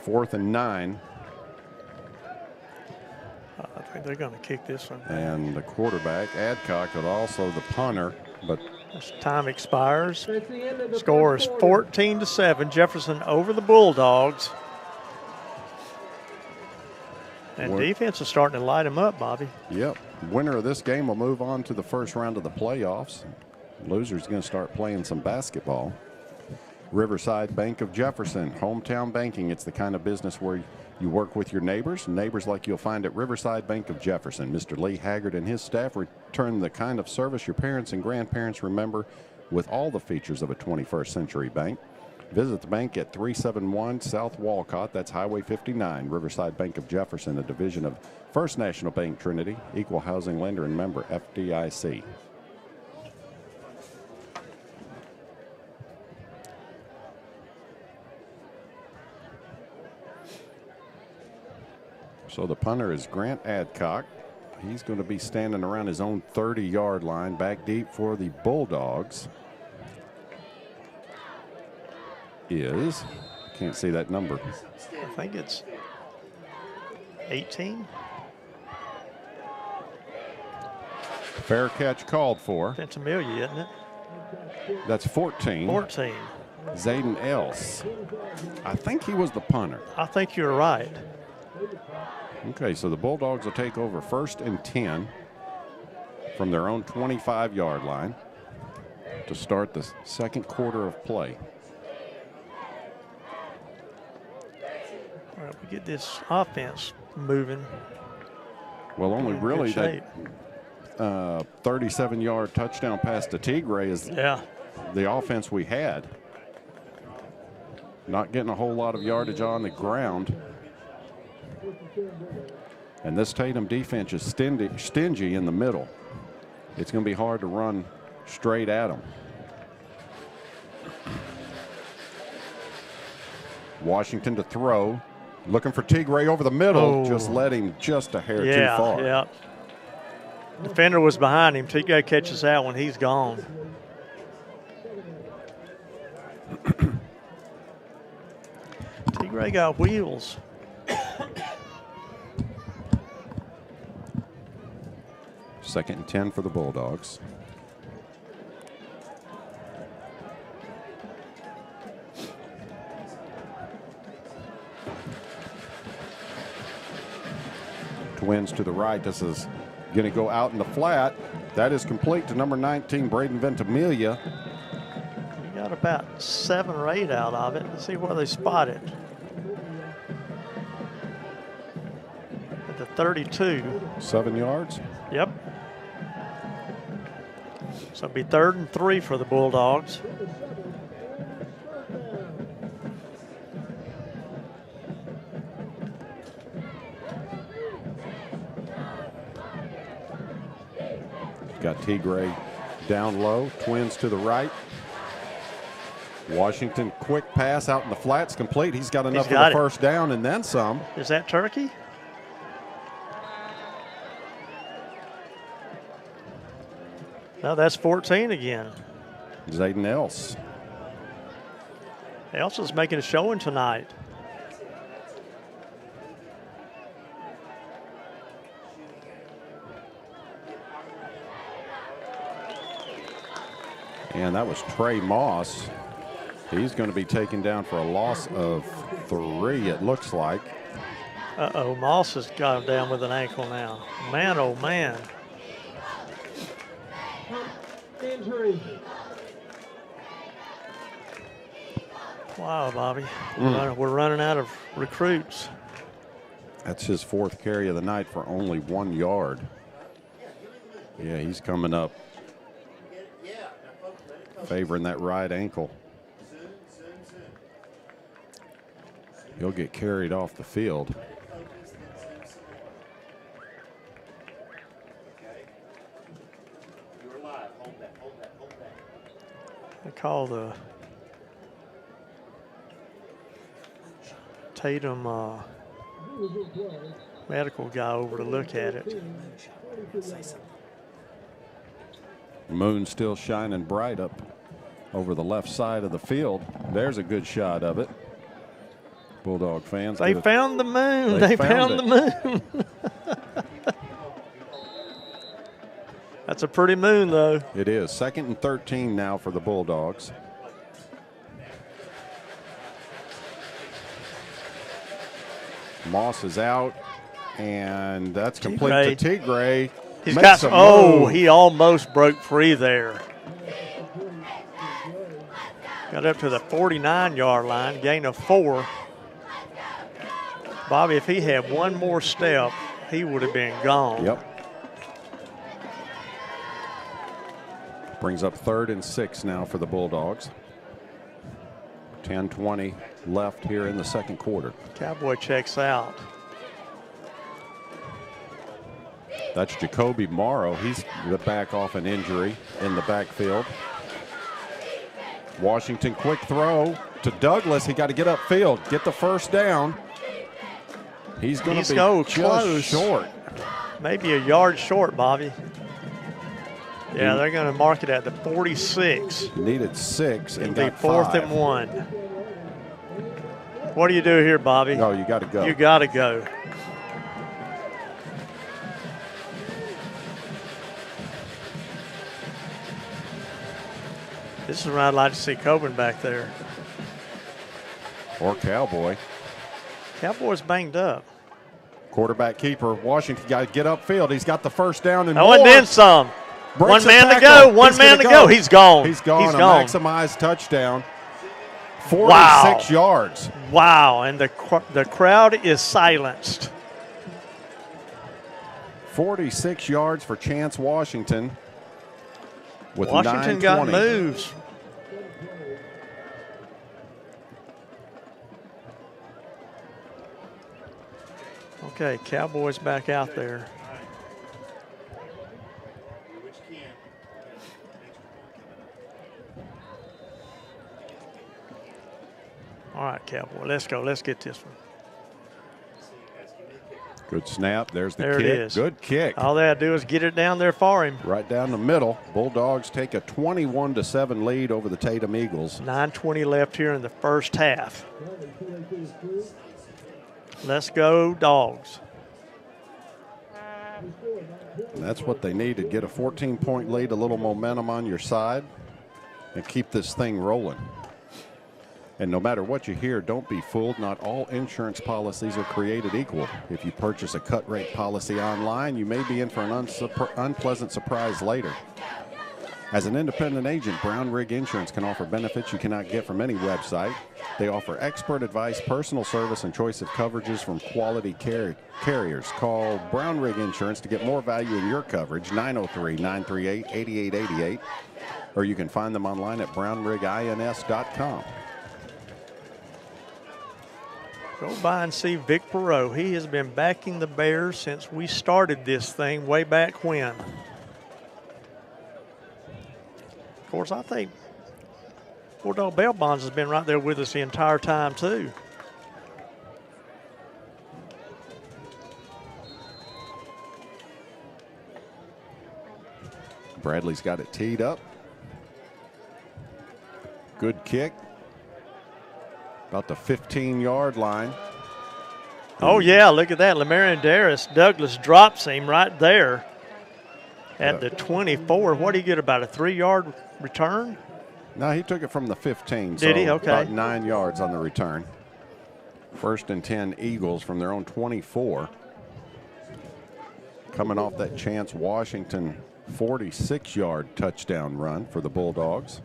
Fourth and 9. I think they're going to kick this one. And the quarterback, Adcock, and also the punter, but as time expires. That's the end of the Score is first quarter. 14-7. Jefferson over the Bulldogs. And defense is starting to light them up, Bobby. Yep. Winner of this game will move on to the first round of the playoffs. Loser's going to start playing some basketball. Riverside Bank of Jefferson, hometown banking. It's the kind of business where you work with your neighbors like you'll find at Riverside Bank of Jefferson. Mr. Lee Haggard and his staff return the kind of service your parents and grandparents remember with all the features of a 21st century bank. Visit the bank at 371 South Walcott. That's Highway 59. Riverside Bank of Jefferson, a division of First National Bank Trinity, equal housing lender and member FDIC. So the punter is Grant Adcock. He's going to be standing around his own 30-yard line, back deep for the Bulldogs. Is, can't see that number. I think it's 18. Fair catch called for. Ventimiglia, isn't it? That's 14. 14. Zayden Else. I think he was the punter. I think you're right. Okay, so the Bulldogs will take over 1st and 10 from their own 25-yard line to start the second quarter of play. All right, we get this offense moving. Well, only in really good that 37-yard touchdown pass to Tigre is the offense we had. Not getting a whole lot of yardage on the ground. And this Tatum defense is stingy in the middle. It's going to be hard to run straight at them. Washington to throw. Looking for Tigre over the middle. Just let him just a hair too far. Yeah. Defender was behind him. Tigre catches that one. He's gone. Tigre got wheels. Second and 10 for the Bulldogs. Twins to the right. This is going to go out in the flat. That is complete to number 19, Braden Ventimiglia. We got about 7 or 8 out of it. Let's see where they spot it. the 32. 7 yards. Yep. So it'll be 3rd and 3 for the Bulldogs. Got Tigray down low, Twins to the right. Washington, quick pass out in the flats, complete. He's got enough for the first down and then some. Is that Turkey? No, that's 14 again. Zayden Else. Elsa's making a showing tonight. And that was Trey Moss. He's going to be taken down for a loss of 3, it looks like. Uh-oh, Moss has got him down with an ankle now. Man, oh, man. Injury. Wow, Bobby. We're running out of recruits. That's his 4th carry of the night for only 1 yard. Yeah, he's coming up, favoring that right ankle. He'll get carried off the field. They call the Tatum medical guy over to look at it. Moon still shining bright up over the left side of the field. There's a good shot of it. Bulldog fans. They found the moon. They found the moon. That's a pretty moon, though. It is. 2nd and 13 now for the Bulldogs. Moss is out, and that's complete to Tigray. He's got some. Oh, he almost broke free there. Got up to the 49-yard line, gain of 4. Bobby, if he had one more step, he would have been gone. Yep. Brings up 3rd and 6 now for the Bulldogs. 10:20 left here in the 2nd quarter. Cowboy checks out. That's Jacoby Morrow. He's back off an injury in the backfield. Washington, quick throw to Douglas. He got to get upfield, get the first down. He's going to be just short. Maybe a yard short, Bobby. Yeah, they're going to mark it at the 46. Needed 6 and It'll got be 4th 5. and 1. What do you do here, Bobby? No, you got to go. You got to go. This is where I'd like to see Coburn back there. Or Cowboy. Cowboy's banged up. Quarterback keeper. Washington got to get upfield. He's got the first down and more. And then some. Breaks 1 man to tackle. go. 1 man to go. He's gone. He's gone. He's a gone. Maximized touchdown. 46 yards. Wow. And the crowd is silenced. 46 yards for Chance Washington. With Washington 9:20. got moves. Okay, Cowboys back out there. All right, Cowboy, let's go. Let's get this one. Good snap. There's the there kick. It is. Good kick. All they have to do is get it down there for him. Right down the middle. Bulldogs take a 21-7 lead over the Tatum Eagles. 9:20 left here in the first half. Let's go, Dogs. And that's what they need to get a 14-point lead, a little momentum on your side, and keep this thing rolling. And no matter what you hear, don't be fooled. Not all insurance policies are created equal. If you purchase a cut rate policy online, you may be in for an unpleasant surprise later. As an independent agent, Brown Rig Insurance can offer benefits you cannot get from any website. They offer expert advice, personal service, and choice of coverages from quality carriers. Call Brown Rig Insurance to get more value in your coverage, 903-938-8888, or you can find them online at brownrigins.com. Go by and see Vic Perot. He has been backing the Bears since we started this thing way back when. Of course, I think Bulldog Bell Bonds has been right there with us the entire time, too. Bradley's got it teed up. Good kick. About the 15-yard line. Oh, yeah, look at that. Lamarion Darius, Douglas drops him right there at the 24. What did he get, about a 3-yard return? No, he took it from the 15. Did he? Okay. About 9 yards on the return. 1st and 10 Eagles from their own 24. Coming off that Chance Washington 46-yard touchdown run for the Bulldogs.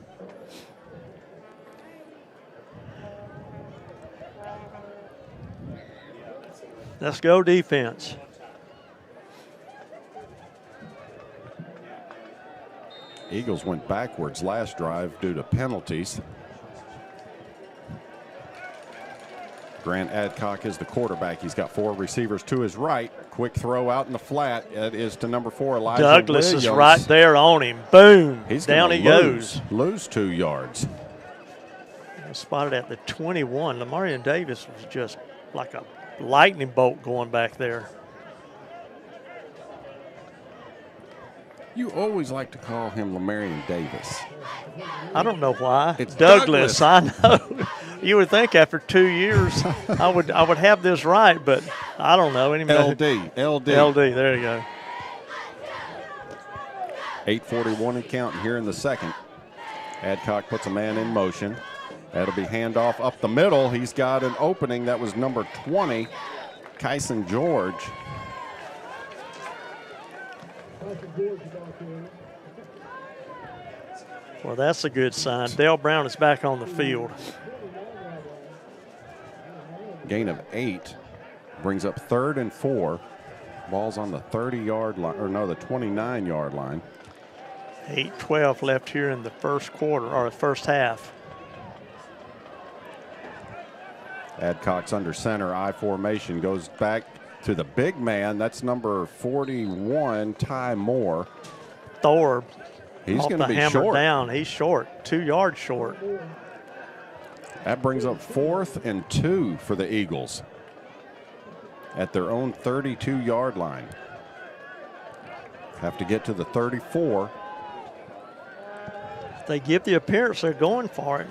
Let's go defense. Eagles went backwards last drive due to penalties. Grant Adcock is the quarterback. He's got 4 receivers to his right. Quick throw out in the flat. It is to number 4, Elijah Douglas Williams. is right there on him. Boom. He's down he goes. Lose 2 yards. Spotted at the 21. Lamarion Davis was just like a lightning bolt going back there. You always like to call him Lamarion Davis. I don't know why. It's Douglas. I know. You would think after 2 years I would have this right, but I don't know anymore. LD. There you go. 8:41 and counting here in the second. Adcock puts a man in motion. That'll be handoff up the middle. He's got an opening. That was number 20, Kyson George. Well, that's a good sign. Dale Brown is back on the field. Gain of 8 brings up 3rd and 4. Ball's on the 30-yard line, or no, the 29-yard line. 8:12 left here in the first quarter, or the first half. Adcock's under center, I formation, goes back to the big man. That's number 41, Ty Moore. Thor, he's going to be hammer short. Down. He's short, 2 yards short. That brings up 4th and 2 for the Eagles at their own 32-yard line. Have to get to the 34. If they give the appearance they're going for it.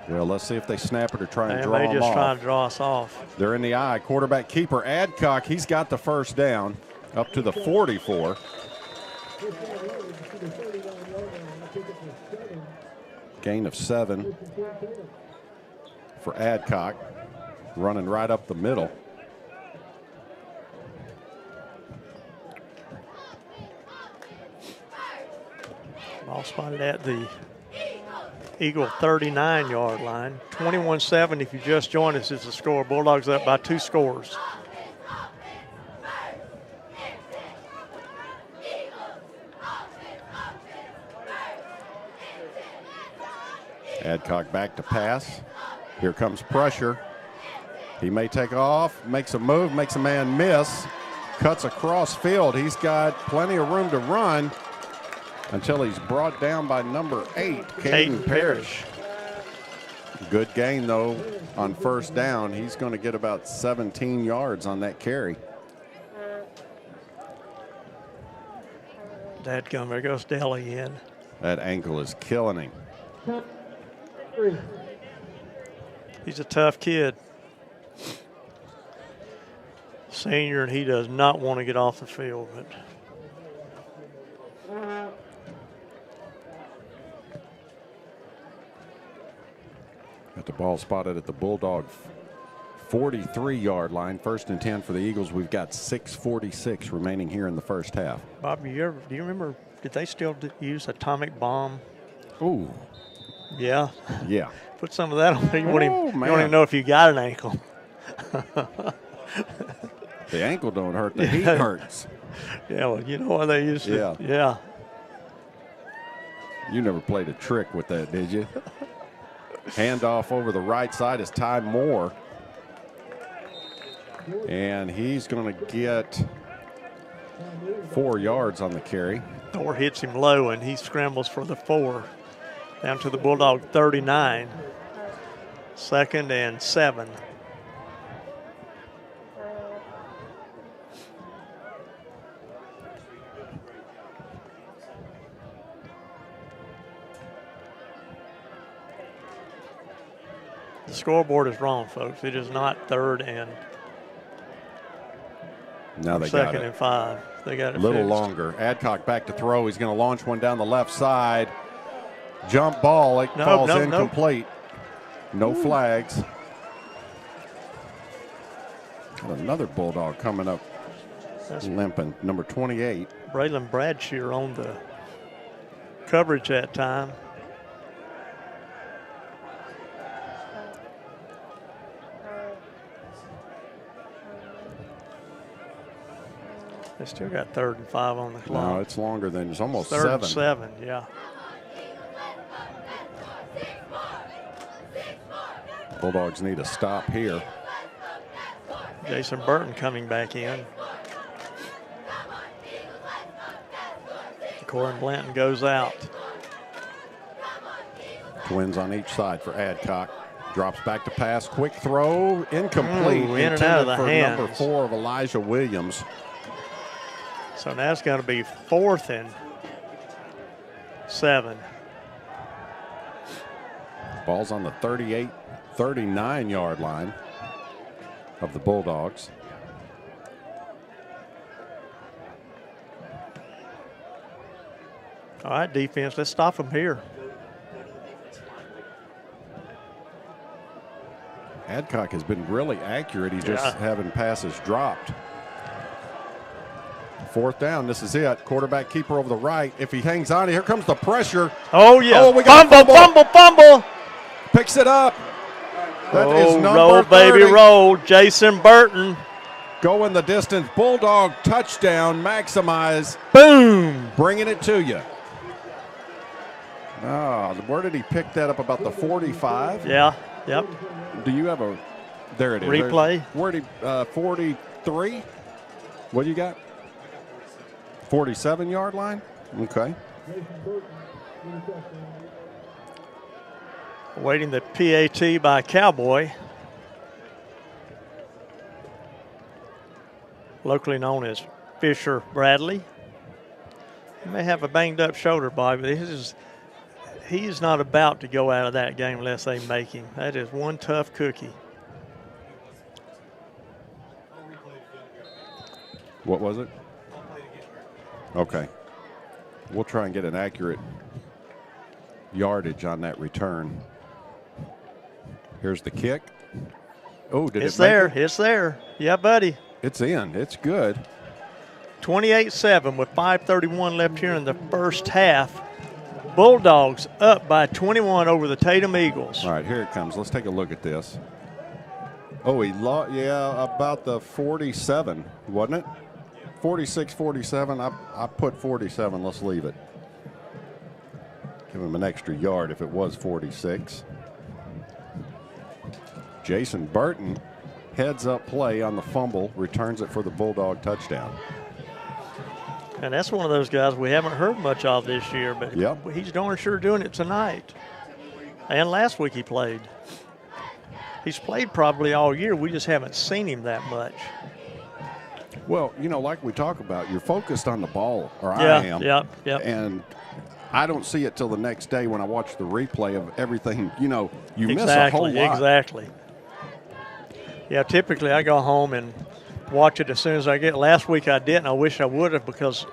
Well, let's see if they snap it or try and They draw may them just off. try to draw us off. They're in the eye. Quarterback keeper Adcock. He's got the first down up to the 44. Gain of 7 for Adcock. Running right up the middle. Ball spotted at the Eagle 39-yard line. 21-7 if you just joined us is the score. Bulldogs up by 2 scores. Adcock back to pass. Here comes pressure. He may take off, makes a move, makes a man miss, cuts across field. He's got plenty of room to run until he's brought down by number 8, Caden Parrish. Good gain, though, on first down. He's going to get about 17 yards on that carry. Dadgum, there goes Deli in. That ankle is killing him. He's a tough kid. Senior, and he does not want to get off the field. But got the ball spotted at the Bulldog 43-yard line. 1st and 10 for the Eagles. We've got 6:46 remaining here in the first half. Bobby, do you remember Did they still use atomic bomb? Ooh. Yeah. Yeah. Put some of that on there. You won't man. even know if you got an ankle. The ankle don't hurt. The heat hurts. Yeah, well, you know why they used it. Yeah. Yeah. You never played a trick with that, did you? Handoff over the right side is Ty Moore. And he's going to get 4 yards on the carry. Thor hits him low, and he scrambles for the 4. Down to the Bulldog 39. 2nd and 7. The scoreboard is wrong, folks. It is not 3rd and Now they got 2nd it. and 5. They got it A little fixed. longer. Adcock back to throw. He's going to launch one down the left side. Jump ball. It falls incomplete. No flags. Got another Bulldog coming up. That's limping. Number 28. Braylon Bradshear on the coverage that time. They still got 3rd and 5 on the clock. No, it's longer than it's almost 3rd 7. and 7, yeah. Bulldogs need a stop here. Jason Burton coming back in. Corin Blanton goes out. Twins on each side for Adcock. Drops back to pass. Quick throw. Incomplete. Ooh, in and out of the for hands. number 4 of Elijah Williams. So now it's going to be 4th and 7. Ball's on the 38, 39-yard line of the Bulldogs. All right, defense, let's stop them here. Adcock has been really accurate. He's just having passes dropped. 4th down, this is it. Quarterback keeper over the right. If he hangs on, here comes the pressure. Oh, yeah. Oh, we got fumble. Picks it up. That is number roll, 30. baby, roll. Jason Burton. Going the distance. Bulldog touchdown. Maximize. Boom. Bringing it to you. Oh, where did he pick that up? About the 45? Yeah, yep. Do you have a, there it is. Replay. Where did 43? What do you got? 47-yard line? Okay. Awaiting the PAT by Cowboy. Locally known as Fisher Bradley. He may have a banged up shoulder, Bobby, but he is not about to go out of that game unless they make him. That is one tough cookie. What was it? Okay. We'll try and get an accurate yardage on that return. Here's the kick. Oh, did It's it make there. it? It's there. Yeah, buddy. It's in. It's good. 28-7 with 5:31 left here in the first half. Bulldogs up by 21 over the Tatum Eagles. All right, here it comes. Let's take a look at this. Oh, he lost. Yeah, about the 47, wasn't it? 46, 47. I put 47. Let's leave it. Give him an extra yard if it was 46. Jason Burton heads up play on the fumble, returns it for the Bulldog touchdown. And that's one of those guys we haven't heard much of this year, but he's darn sure doing it tonight. And last week he played. He's played probably all year. We just haven't seen him that much. Well, you know, like we talk about, you're focused on the ball, or Yeah, I am. yep. And I don't see it till the next day when I watch the replay of everything. You know, you miss a Exactly, whole lot. exactly. Yeah, typically I go home and watch it as soon as I get. Last week I didn't. I wish I would have, because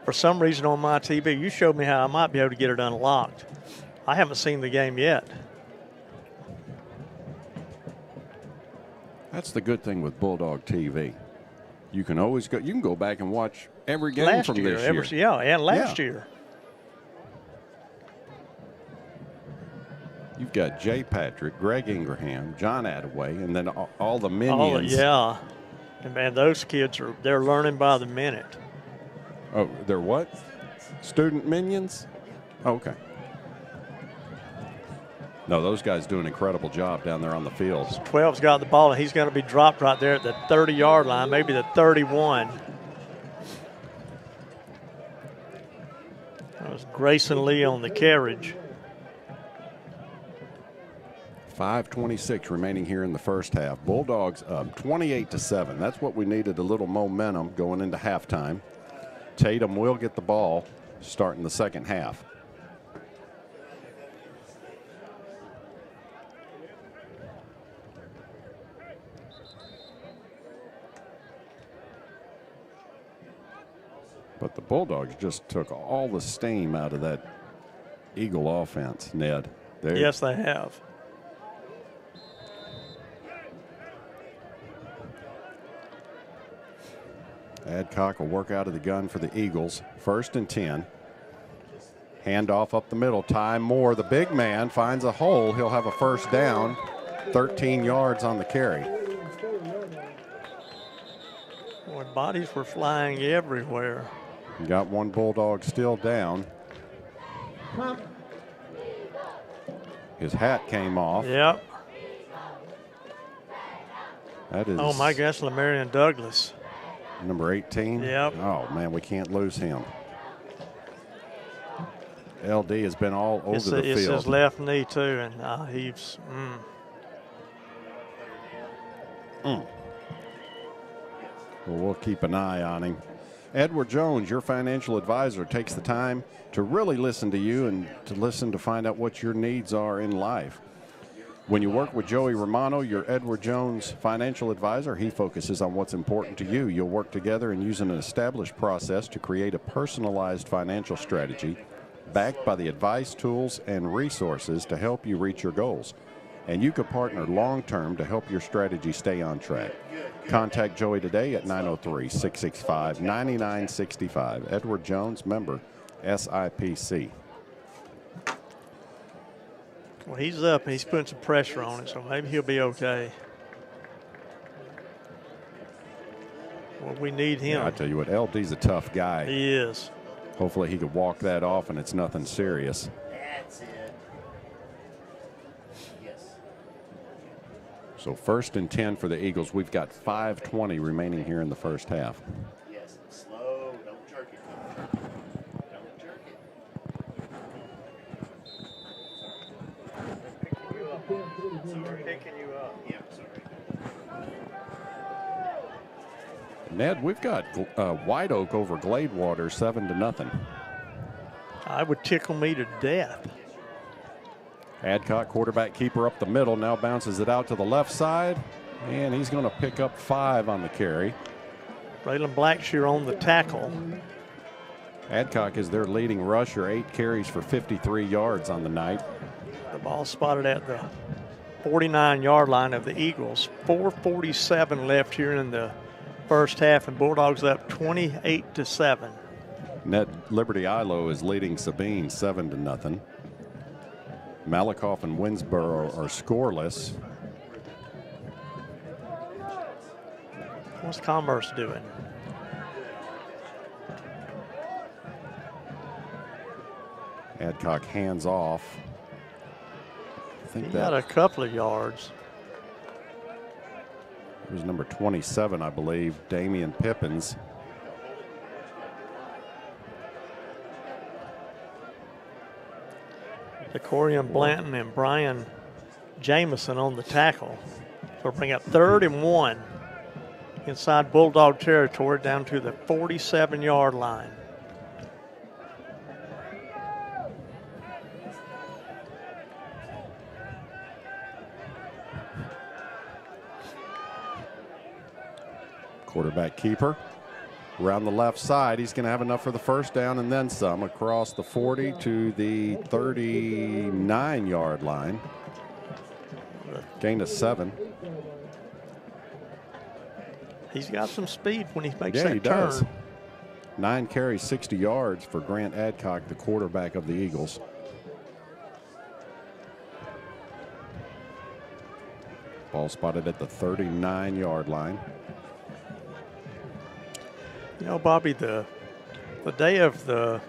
for some reason on my TV, you showed me how I might be able to get it unlocked. I haven't seen the game yet. That's the good thing with Bulldog TV. You can always go. You can go back and watch every game Last from year, this year. yeah, and last year. You've got Jay Patrick, Greg Ingraham, John Attaway, and then all the minions. Yeah. And man, those kids they're learning by the minute. Oh, they're what? Student minions? Okay. No, those guys do an incredible job down there on the field. 12's got the ball, and he's going to be dropped right there at the 30-yard line, maybe the 31. That was Grayson Lee on the carriage. 5:26 remaining here in the first half. Bulldogs up 28-7. That's what we needed, a little momentum going into halftime. Tatum will get the ball starting the second half. But the Bulldogs just took all the steam out of that Eagle offense, Ned. Yes, they have. Adcock will work out of the gun for the Eagles. 1st and 10. Handoff up the middle. Ty Moore, the big man, finds a hole. He'll have a first down. 13 yards on the carry. Boy, bodies were flying everywhere. You got one Bulldog still down. His hat came off. Yep. That is. Oh, my gosh, Lamarion Douglas. Number 18? Yep. Oh, man, we can't lose him. LD has been all over the field. It's his left knee, too, and he's Well, we'll keep an eye on him. Edward Jones, your financial advisor, takes the time to really listen to you and to find out what your needs are in life. When you work with Joey Romano, your Edward Jones financial advisor, he focuses on what's important to you. You'll work together and use an established process to create a personalized financial strategy backed by the advice, tools, and resources to help you reach your goals. And you could partner long-term to help your strategy stay on track. Contact Joey today at 903-665-9965. Edward Jones, member SIPC. well, he's up and he's putting some pressure on it, so maybe he'll be okay. Well, we need him. Yeah, I tell you what, LD's a tough guy. He is. Hopefully he could walk that off and it's nothing serious. That's it. Yes. So 1st and 10 for the Eagles. We've got 5:20 remaining here in the first half. Yes. Slow. Don't jerk it. Don't jerk it. Picking you up. Yeah, sorry. Ned, we've got White Oak over Gladewater 7-0. I would tickle me to death. Adcock, quarterback keeper up the middle, now bounces it out to the left side, and he's going to pick up 5 on the carry. Braylon Blackshear on the tackle. Adcock is their leading rusher, 8 carries for 53 yards on the night. The ball spotted at the 49-yard line of the Eagles. 4:47 left here in the first half, and Bulldogs up 28-7. Ned Liberty Ilo is leading Sabine 7-0. Malakoff and Winsboro are scoreless. What's Commerce doing? Adcock hands off. I think He that got a couple of yards. it was number 27, I believe, Damian Pippins. Decorian Blanton and Brian Jamison on the tackle. So bring up 3rd and 1 inside Bulldog territory down to the 47-yard line. Quarterback keeper around the left side. He's going to have enough for the first down and then some across the 40 to the 39-yard line. Gain of 7. He's got some speed when he makes Yeah, that he turn. does. 9 carries, 60 yards for Grant Adcock, the quarterback of the Eagles. Ball spotted at the 39-yard line. You know, Bobby, the day of the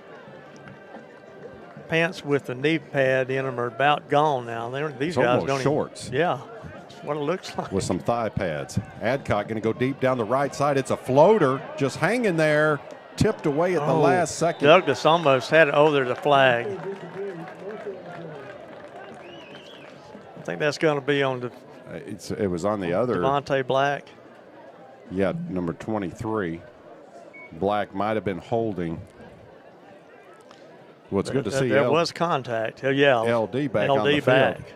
pants with the knee pad in them are about gone now. These It's guys almost don't shorts. Yeah, that's what it looks like. With some thigh pads. Adcock going to go deep down the right side. It's a floater just hanging there, tipped away at the last second. Douglas almost had it. Oh, there's a flag. I think that's going to be on the It was on the other. Devontae Black. Yeah, number 23. Black might have been holding. Well, it's good to see There was contact. Oh, yeah. LD back on the back. field.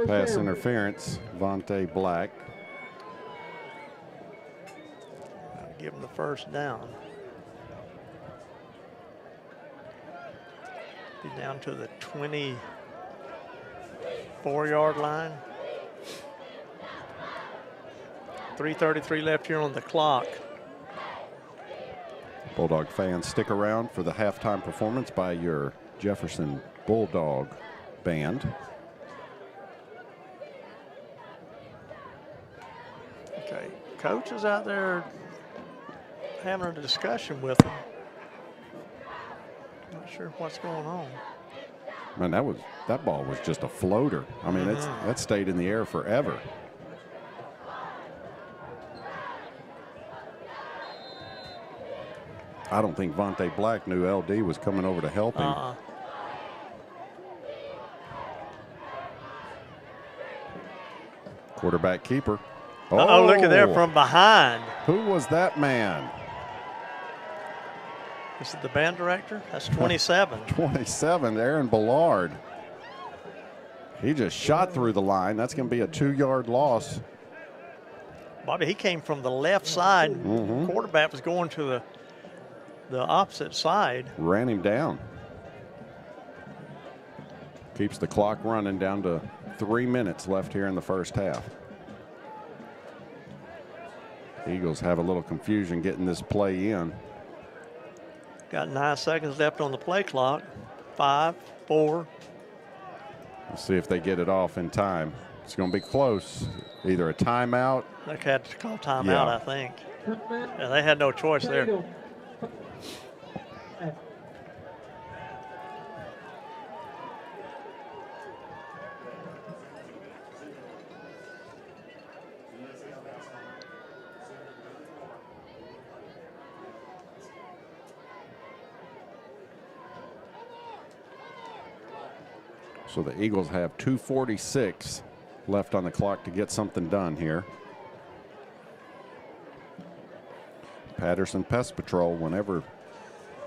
Pass interference, Vontae Black. Give him the first down. Be down to the 24-yard line. 3:33 left here on the clock. Bulldog fans, stick around for the halftime performance by your Jefferson Bulldog band. Okay, coach is out there having a discussion with him. Not sure what's going on. Man, that ball was just a floater. I mean, that stayed in the air forever. I don't think Vontae Black knew LD was coming over to help him. Quarterback keeper. Oh, look at there from behind. Who was that man? Is it the band director? That's 27. 27, Aaron Ballard. He just shot through the line. That's going to be a 2-yard loss. Bobby, he came from the left side. Quarterback was going to the opposite side. Ran him down. Keeps the clock running down to 3 minutes left here in the first half. Eagles have a little confusion getting this play in. Got 9 seconds left on the play clock. 5, 4. Let's see if they get it off in time. It's going to be close. Either a timeout. They had to call timeout, I think. Yeah, they had no choice there. So the Eagles have 2:46 left on the clock to get something done here. Patterson Pest Patrol, whenever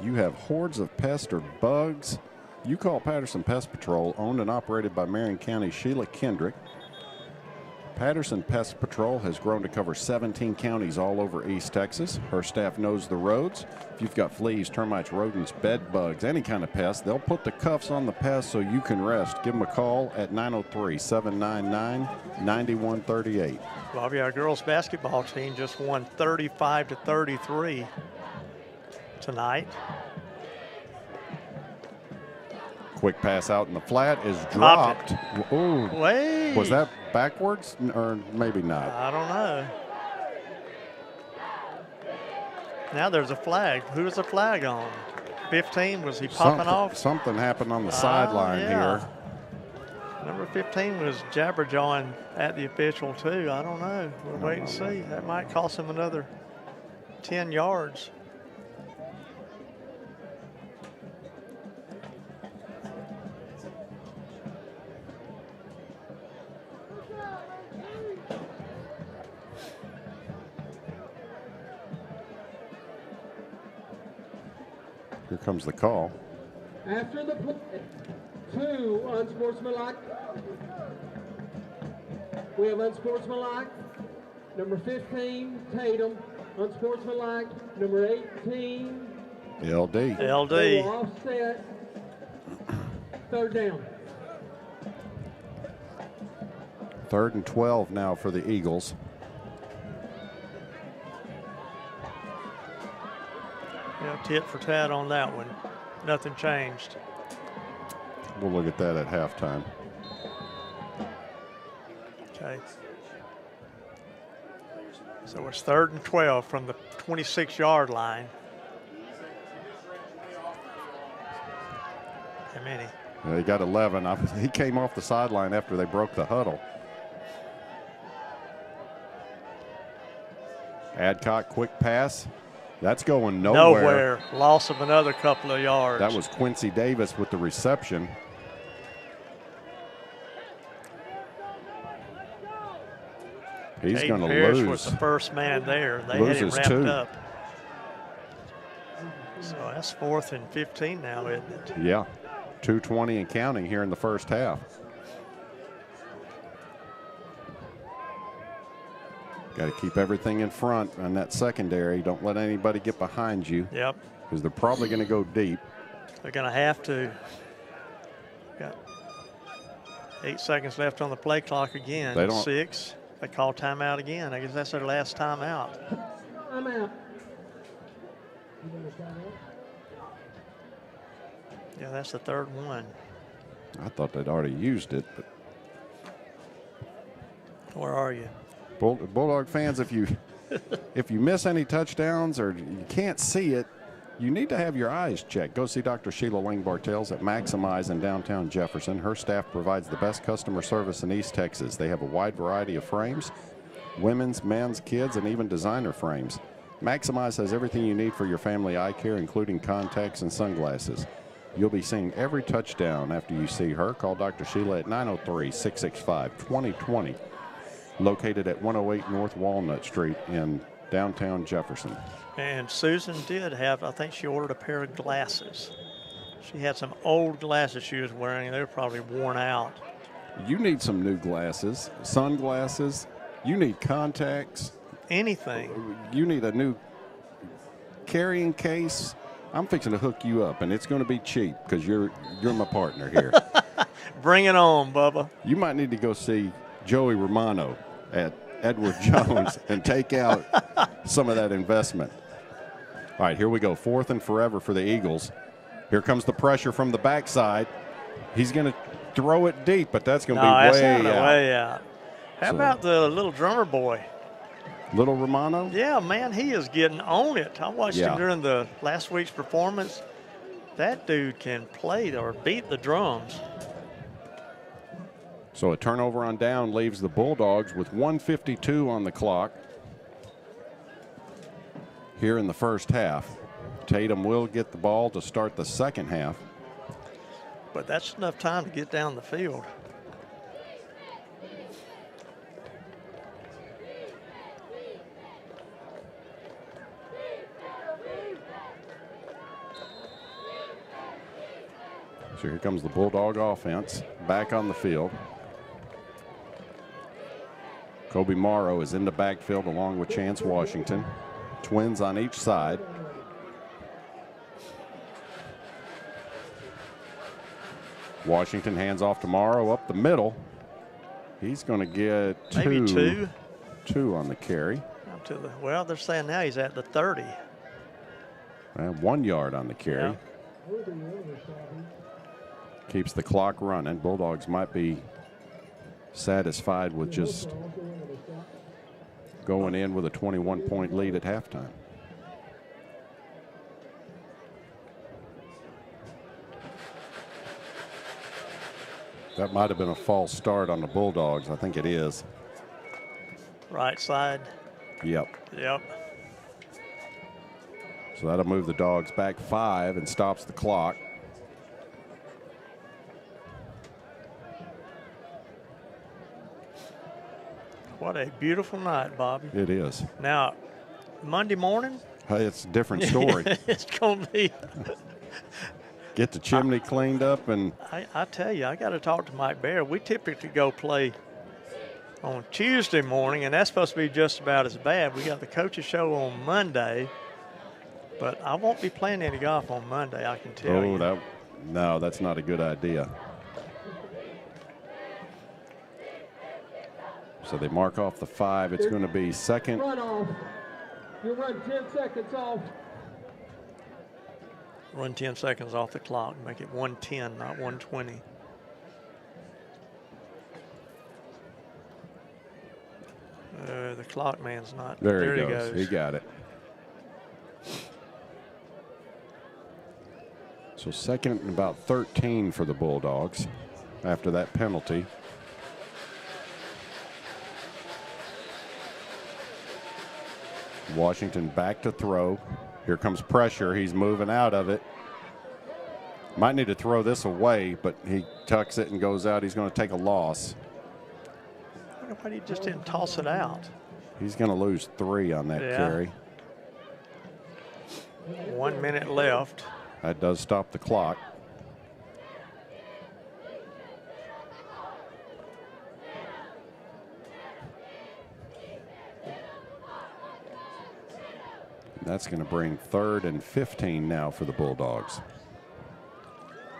you have hordes of pests or bugs, you call Patterson Pest Patrol, owned and operated by Marion County Sheila Kendrick. Patterson Pest Patrol has grown to cover 17 counties all over East Texas. Her staff knows the roads. If you've got fleas, termites, rodents, bed bugs, any kind of pest, they'll put the cuffs on the pest so you can rest. Give them a call at 903-799-9138. Bobby, our girls basketball team just won 35-33 tonight. Quick pass out in the flat is dropped. Ooh. Wait. Was that backwards or maybe not? I don't know. Now there's a flag. Who is the flag on? 15, was he popping off? Something happened on the sideline here. Number 15 was jabberjawing at the official too. I don't know. We'll wait and see. That might cost him another 10 yards. Here comes the call. After the play, 2 unsportsmanlike. We have unsportsmanlike. Number 15, Tatum. Unsportsmanlike. Number 18, LD. LD. Offset. Third down. 3rd and 12 now for the Eagles. Yeah, tit for tat on that one. Nothing changed. We'll look at that at halftime. Okay. So it's 3rd and 12 from the 26-yard line. How many? He got 11. He came off the sideline after they broke the huddle. Adcock, quick pass. That's going nowhere. Loss of another couple of yards. That was Quincy Davis with the reception. He's going to lose. was the first man there. They Loses had him wrapped 2. up. So that's 4th and 15 now, isn't it? Yeah. 2:20 and counting here in the first half. Got to keep everything in front on that secondary. Don't let anybody get behind you. Yep. Because they're probably going to go deep. They're going to have to. Got 8 seconds left on the play clock again. They don't. 6. They call timeout again. I guess that's their last timeout. I'm out. Yeah, that's the 3rd one. I thought they'd already used it. But Where are you? Bulldog fans, if you miss any touchdowns or you can't see it, you need to have your eyes checked. Go see Dr. Sheila Lang-Bartels at Maximize in downtown Jefferson. Her staff provides the best customer service in East Texas. They have a wide variety of frames, women's, men's, kids, and even designer frames. Maximize has everything you need for your family eye care, including contacts and sunglasses. You'll be seeing every touchdown after you see her. Call Dr. Sheila at 903-665-2020. Located at 108 North Walnut Street in downtown Jefferson. And Susan did have, I think she ordered a pair of glasses. She had some old glasses she was wearing. They were probably worn out. You need some new glasses, sunglasses. You need contacts. Anything. You need a new carrying case. I'm fixing to hook you up, and it's going to be cheap because you're my partner here. Bring it on, Bubba. You might need to go see Joey Romano at Edward Jones and take out some of that investment. All right, here we go. 4th and forever for the Eagles. Here comes the pressure from the backside. He's going to throw it deep, but that's going to be way out. How about the little drummer boy? Little Romano? Yeah, man, he is getting on it. I watched him during the last week's performance. That dude can play or beat the drums. So a turnover on down leaves the Bulldogs with 1:52 on the clock here in the first half. Tatum will get the ball to start the second half. But that's enough time to get down the field. So here comes the Bulldog offense back on the field. Kobe Morrow is in the backfield along with Chance Washington. Twins on each side. Washington hands off to Morrow up the middle. He's going to get two on the carry. Well, they're saying now he's at the 30. And 1 yard on the carry. Yeah. Keeps the clock running. Bulldogs might be satisfied with just going in with a 21-point lead at halftime. That might have been a false start on the Bulldogs. I think it is. Right side. Yep. Yep. So that'll move the Dogs back 5 and stops the clock. What a beautiful night, Bobby. It is. Now, Monday morning. Hey, it's a different story. It's going to be. Get the chimney cleaned up and. I tell you, I got to talk to Mike Bear. We typically go play on Tuesday morning, and that's supposed to be just about as bad. We got the coaches show on Monday, But I won't be playing any golf on Monday, I can tell you. No, that's not a good idea. So they mark off the 5. It's going to be second. Run off. You run 10 seconds off. Run 10 seconds off the clock. Make it 110, not 120. The clock man's not. There he goes. He got it. So second and about 13 for the Bulldogs after that penalty. Washington back to throw. Here comes pressure. He's moving out of it. Might need to throw this away, but he tucks it and goes out. He's going to take a loss. I wonder why he just didn't toss it out. He's going to lose 3 on that carry. 1 minute left. That does stop the clock. That's going to bring 3rd and 15 now for the Bulldogs.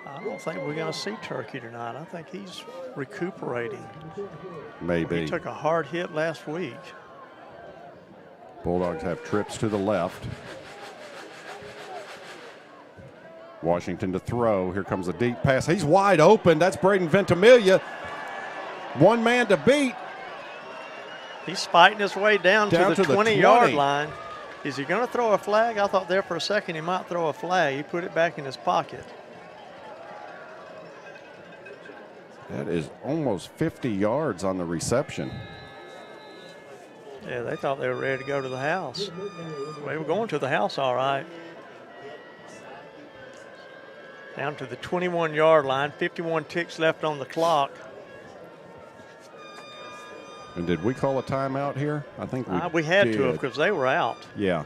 I don't think we're going to see Turkey tonight. I think he's recuperating. Maybe. He took a hard hit last week. Bulldogs have trips to the left. Washington to throw. Here comes a deep pass. He's wide open. That's Braden Ventimiglia. One man to beat. He's fighting his way down to the 20-yard line. Is he going to throw a flag? I thought there for a second he might throw a flag. He put it back in his pocket. That is almost 50 yards on the reception. Yeah, they thought they were ready to go to the house. They were going to the house all right. Down to the 21-yard line, 51 ticks left on the clock. And did we call a timeout here? I think we had to have because they were out. Yeah.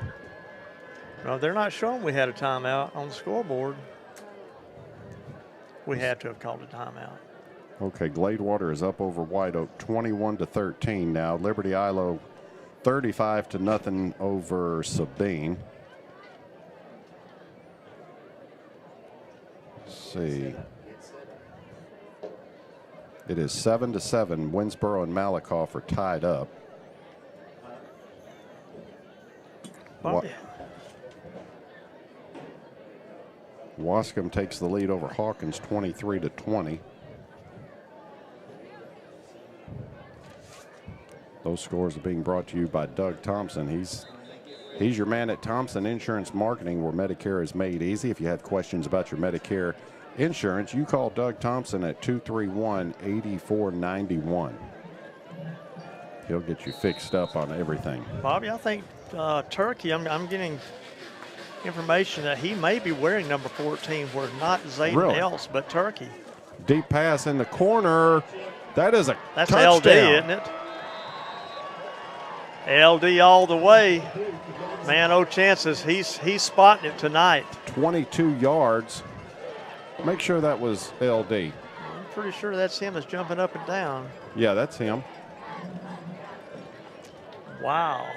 No, they're not showing we had a timeout on the scoreboard. We had to have called a timeout. Okay, Gladewater is up over White Oak 21-13 now. Liberty Ilo 35-0 over Sabine. Let's see. It is 7-7. Winsboro and Malakoff are tied up. Wascom takes the lead over Hawkins 23-20. Those scores are being brought to you by Doug Thompson. He's your man at Thompson Insurance Marketing, where Medicare is made easy. If you have questions about your Medicare insurance, you call Doug Thompson at 231-8491. He'll get you fixed up on everything. Bobby, I think Turkey, I'm getting information that he may be wearing number 14, where not Zayden else, but Turkey. Deep pass in the corner. That's touchdown. LD, isn't it? LD all the way. Man, no chances. He's spotting it tonight. 22 yards. Make sure that was LD. I'm pretty sure that's him that's jumping up and down. Yeah, that's him. Wow.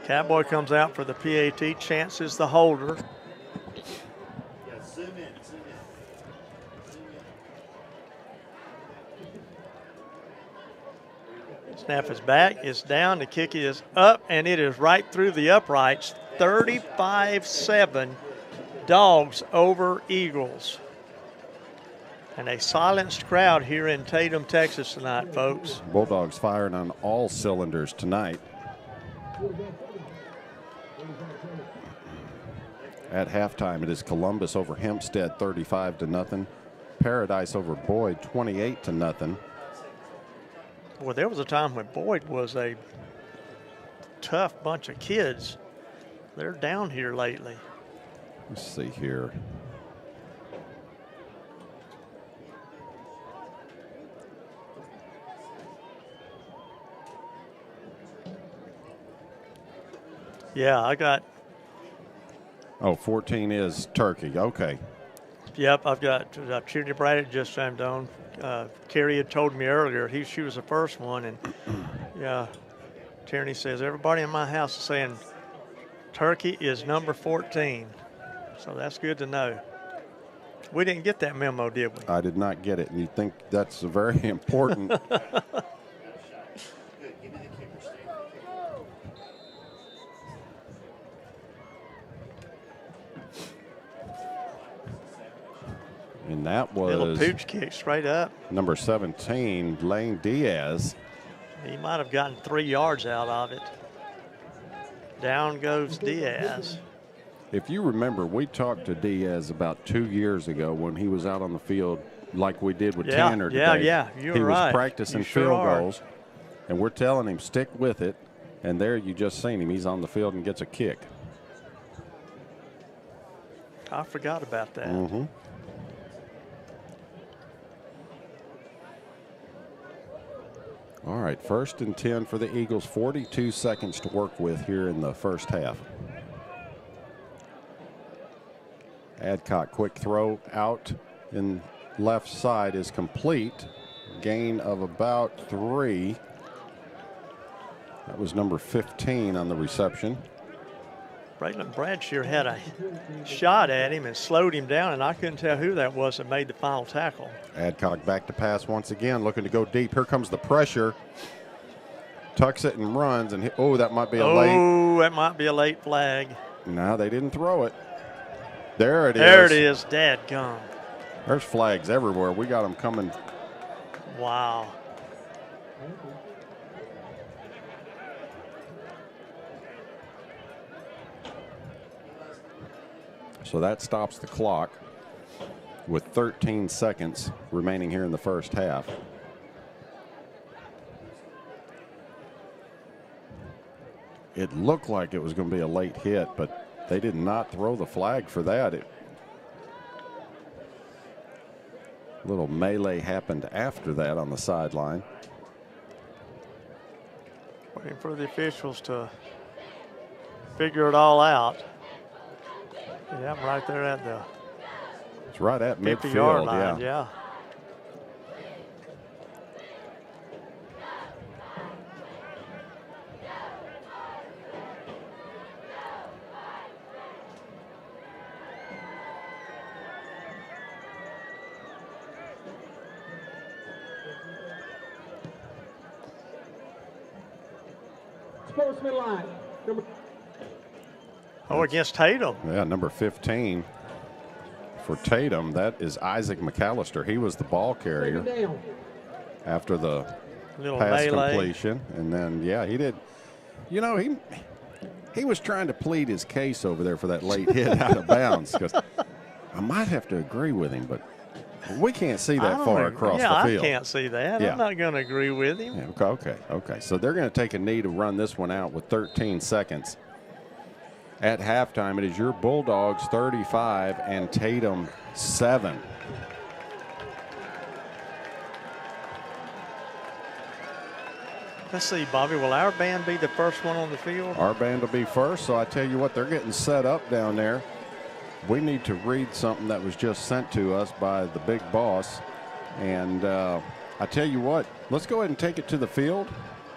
Cowboy comes out for the PAT. Chance is the holder. Zoom in. Snap is back, it's down, the kick is up, and it is right through the uprights. 35-7, Dogs over Eagles. And a silenced crowd here in Tatum, Texas tonight, folks. Bulldogs firing on all cylinders tonight. At halftime, it is Columbus over Hempstead 35-0. Paradise over Boyd 28-0. Well, there was a time when Boyd was a tough bunch of kids. They're down here lately. Let's see here. Yeah, I got. Oh, 14 is Turkey. Okay. Yep, I've got Trinity Braddock just chimed on. Carrie had told me earlier she was the first one, and yeah, Tierney says, everybody in my house is saying Turkey is number 14. So that's good to know. We didn't get that memo, did we? I did not get it, and you think that's very important. Good. Give me the kicker, Steve. And that Little was pooch kick straight up. number 17, Lane Diaz. He might have gotten 3 yards out of it. Down goes Diaz. If you remember, we talked to Diaz about 2 years ago when he was out on the field like we did with Tanner today. Yeah, you're he right. was practicing You sure field are. goals, and we're telling him, stick with it. And there you just seen him. He's on the field and gets a kick. I forgot about that. Mm-hmm. All right, 1st and 10 for the Eagles. 42 seconds to work with here in the first half. Adcock, quick throw out in left side is complete. Gain of about 3. That was number 15 on the reception. Braylon Bradshaw had a shot at him and slowed him down, and I couldn't tell who that was that made the final tackle. Adcock back to pass once again, looking to go deep. Here comes the pressure. Tucks it and runs, and oh, that might be a late. Oh, that might be a late flag. No, they didn't throw it. There it is. There it is. Dadgum. There's flags everywhere. We got them coming. Wow. So that stops the clock with 13 seconds remaining here in the first half. It looked like it was going to be a late hit, but they did not throw the flag for that. Little melee happened after that on the sideline. Waiting for the officials to figure it all out. Yeah, I'm right there at the It's right at 50-yard midfield, line. yeah. Yeah. Sportsman line. Against Tatum. Yeah, number 15 for Tatum. That is Isaac McAllister. He was the ball carrier after the Little pass melee. completion. And then, yeah, he did. You know, he was trying to plead his case over there for that late hit out of bounds. Because I might have to agree with him, but we can't see that far across the field. I can't see that. Yeah. I'm not going to agree with him. Yeah, okay. So they're going to take a knee to run this one out with 13 seconds. At halftime, it is your Bulldogs 35 and Tatum 7. Let's see, Bobby. Will our band be the first one on the field? Our band will be first, so I tell you what, they're getting set up down there. We need to read something that was just sent to us by the big boss. And I tell you what, let's go ahead and take it to the field.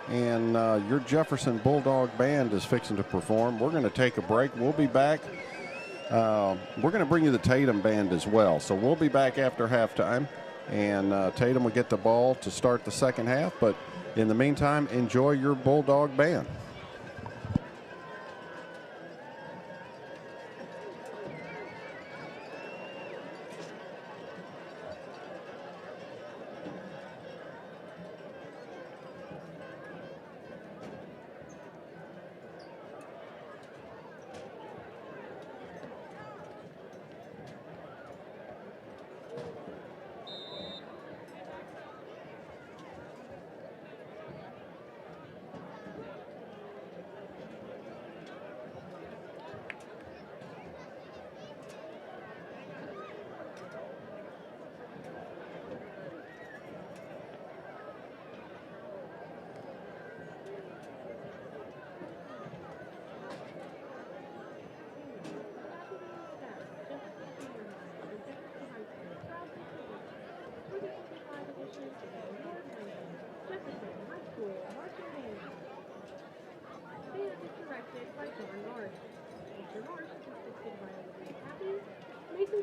And your Jefferson Bulldog band is fixing to perform. We're going to take a break. We'll be back. We're going to bring you the Tatum band as well. So we'll be back after halftime. And Tatum will get the ball to start the second half. But in the meantime, enjoy your Bulldog band.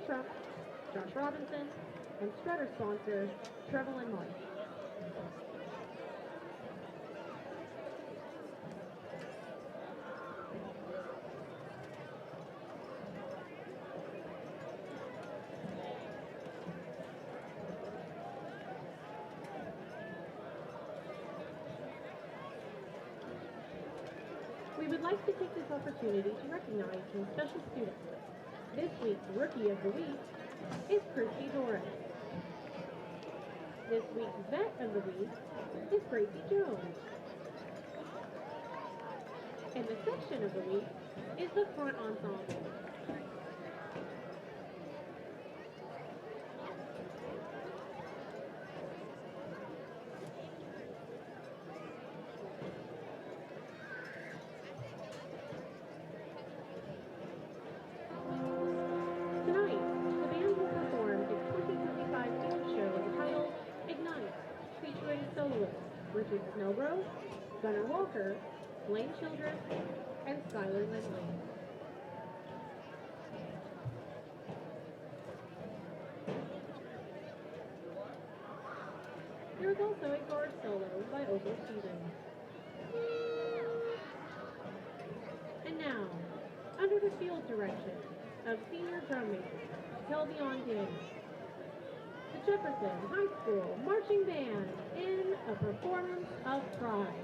Trump, Josh Robinson, and Strutter sponsor, Trevelyan March. We would like to take this opportunity to recognize some special students. This week's Rookie of the Week is Christy Torres. This week's Vet of the Week is Gracie Jones. And the Section of the Week is the Front Ensemble. Richard Snowgrove, Gunnar Walker, Blaine Childress, and Skylar Lindley. There is also a guard solo by Opal Stevens. And now, under the field direction of senior drum major Kelvion Daniels, the Jefferson High School Marching Band in a performance of pride.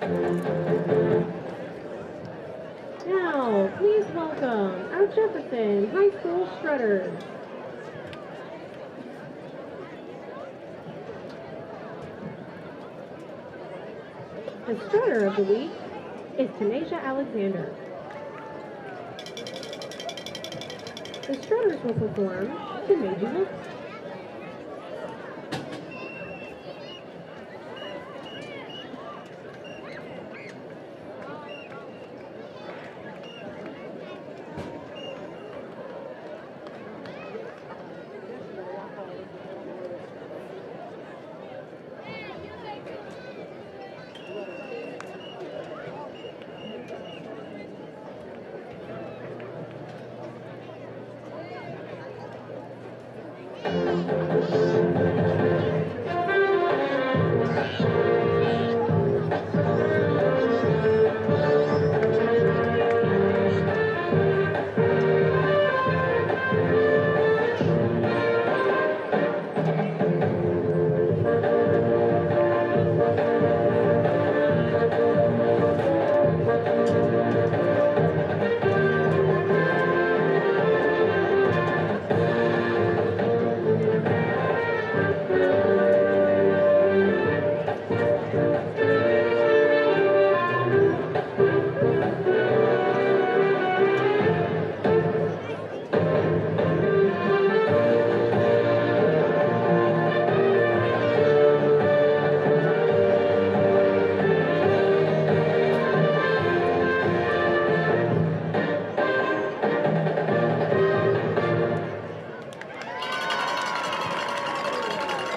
Now, please welcome our Jefferson High School Strutters. The Strutter of the Week is Tanisha Alexander. The Strutters will perform to Made You Look.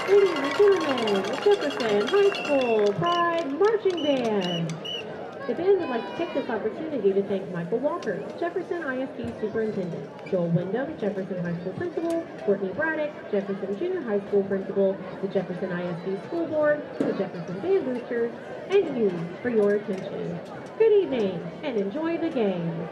Ladies and gentlemen, the Jefferson High School Pride Marching Band. The band would like to take this opportunity to thank Michael Walker, Jefferson ISD Superintendent, Joel Wyndham, Jefferson High School Principal, Courtney Braddock, Jefferson Junior High School Principal, the Jefferson ISD School Board, the Jefferson Band Boosters, and you for your attention. Good evening, and enjoy the game.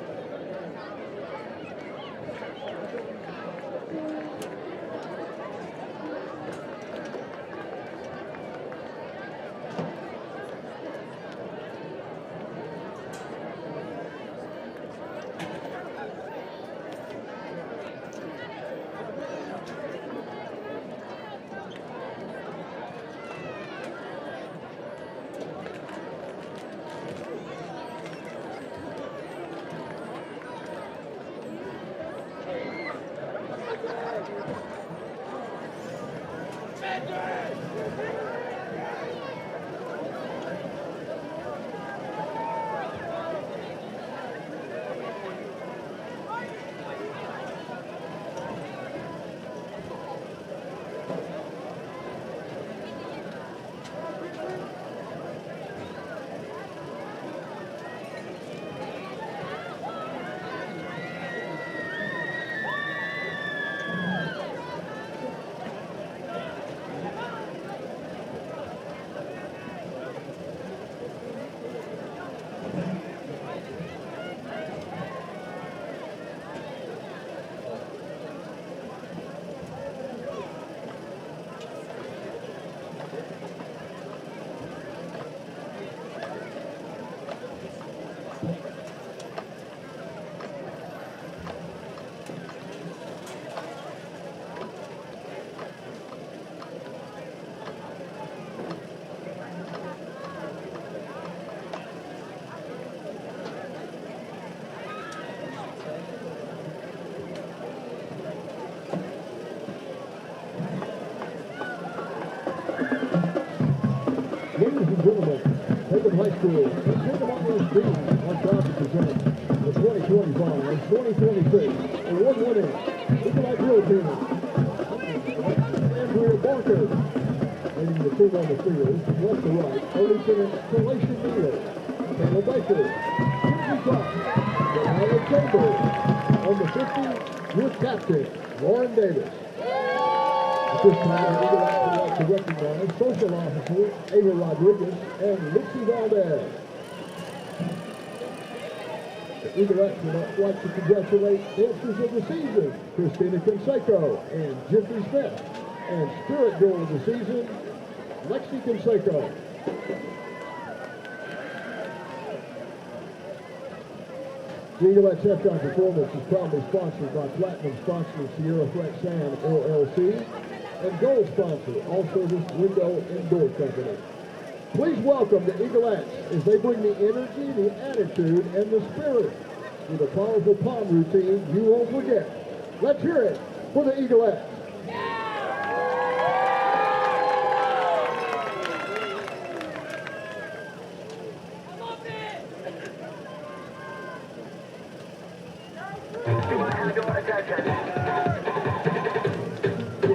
Ladies and gentlemen, Tatum High School is taking on their team on top to present the 2025-2026 award-winning Eagle-Eye Drill Team. Andrea Barker, leading the team on the field from left to right, Lieutenant Talation Neal, Taylor Baker, Jimmy Cox, Delilah Chambers, on the 50, your captain, Lauren Davis. At this time, we would like to recognize Social Officer Ava Rodriguez and Lixie Valdez. The Eaglettes would like to congratulate dancers of the season, Christina Canseco and Jiffy Smith, and Spirit Girl of the season, Lexi Canseco. The Eaglettes halftime performance is proudly sponsored by Platinum sponsor Sierra Flex Sand LLC and Gold sponsor All Service Window and Door Company. Please welcome the Eaglettes as they bring the energy, the attitude, and the spirit with a powerful palm routine you won't forget. Let's hear it for the Eaglettes.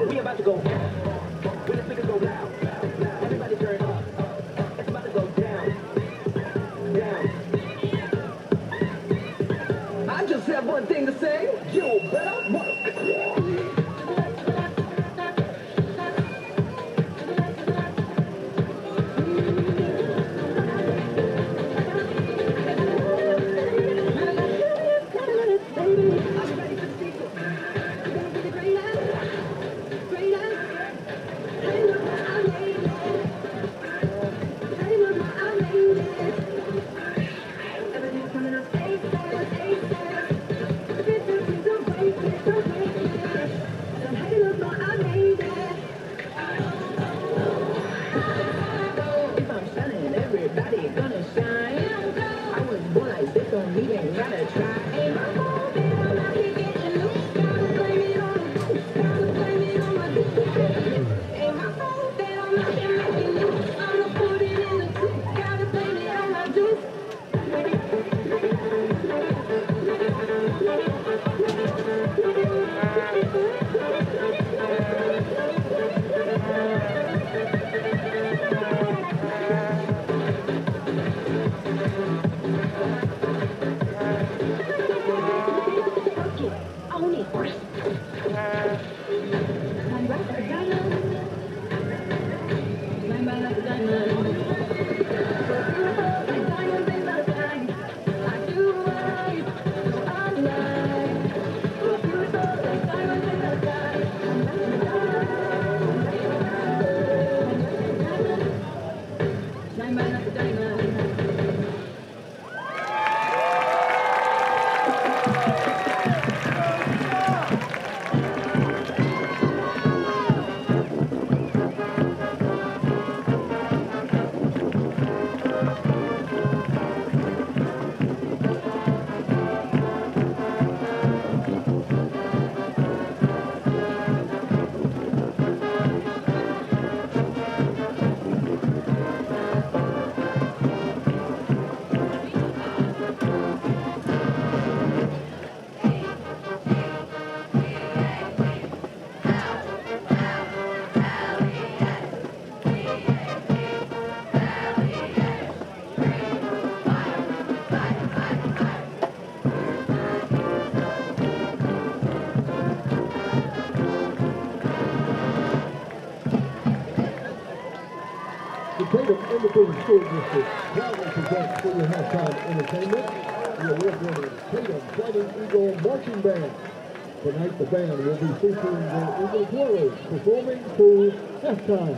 We about to go down. When the speakers go loud, everybody turn up. It's about to go down, down. I just have one thing to say. You better work. The Tatum Independent School District proudly presents for your halftime entertainment the award-winning Tatum Fighting Eagle Marching Band. Tonight the band will be featuring their Eagle Dwellers performing to halftime.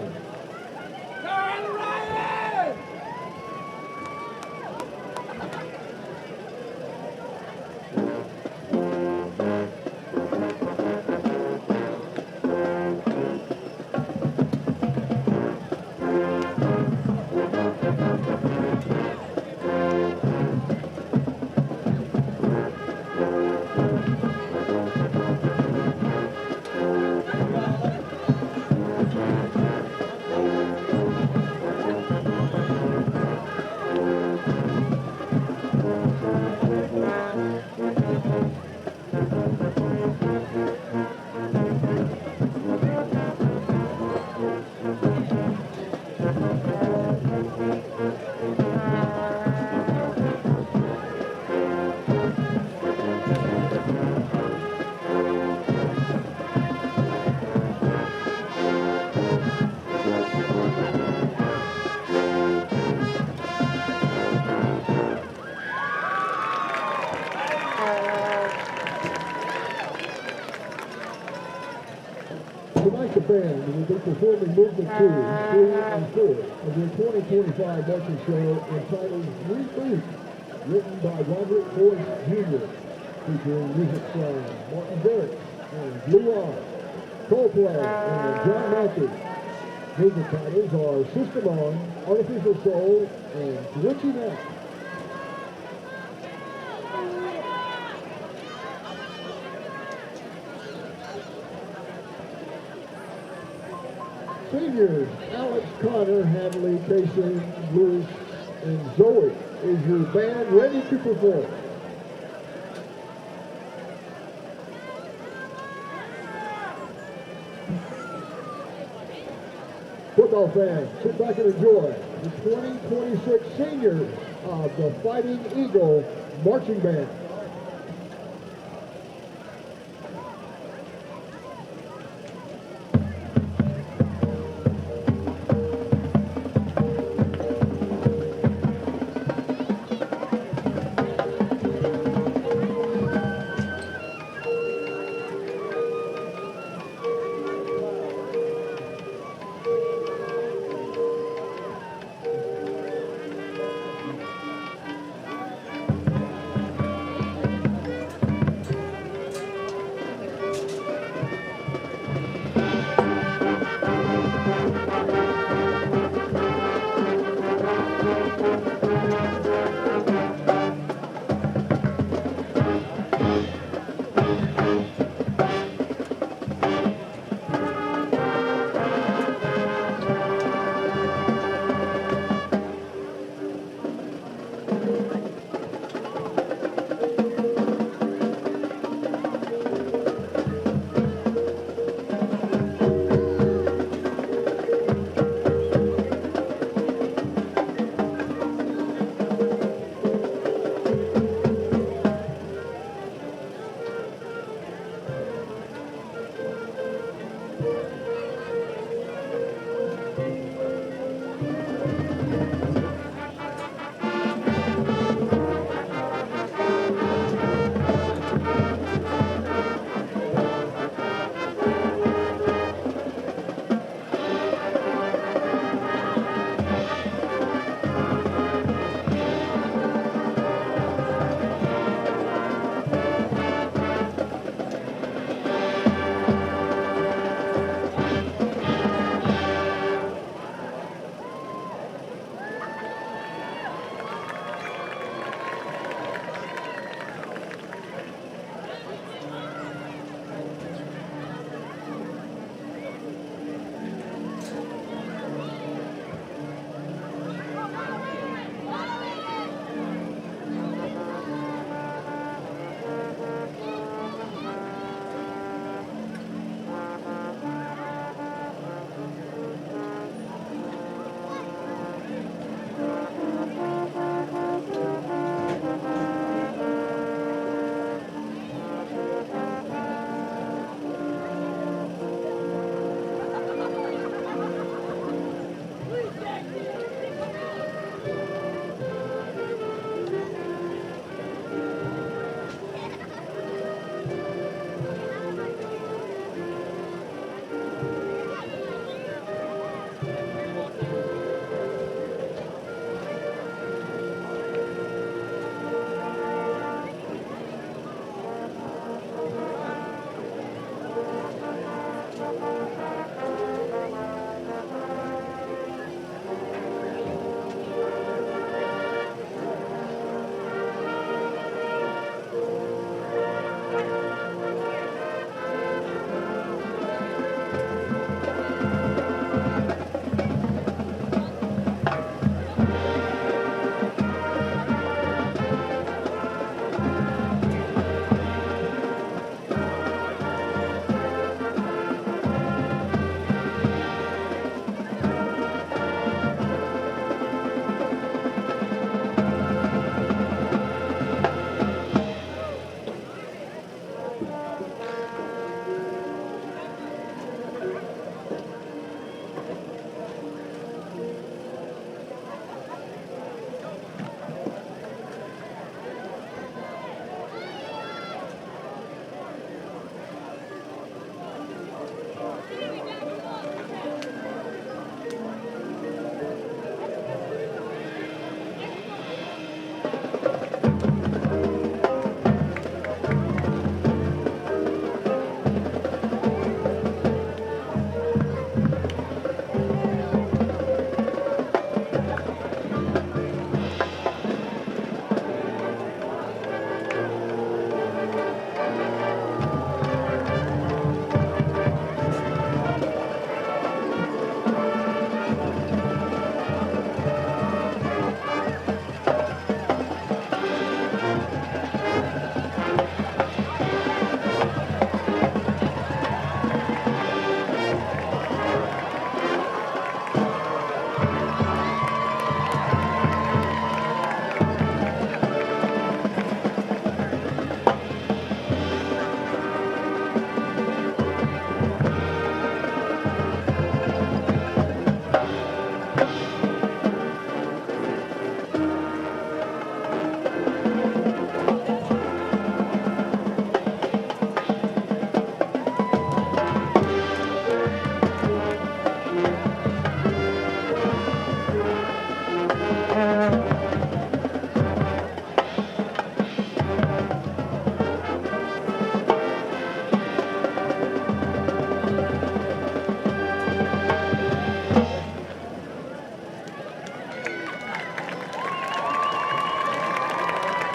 Tonight the band will be performing movement 2, 3, and 4 of their 2025 marching show entitled Reboot. written by Robert Boyce Jr., featuring music from Martin Garrix and Blue Eyes, Coldplay, and John Mackey. Movie titles are System On, Artificial Soul, and Glitching Out. Seniors, Alex Connor, Hadley, Casey, Lewis, and Zoe. Is your band ready to perform? Football fans, sit back and enjoy the 2026 seniors of the Fighting Eagle Marching Band.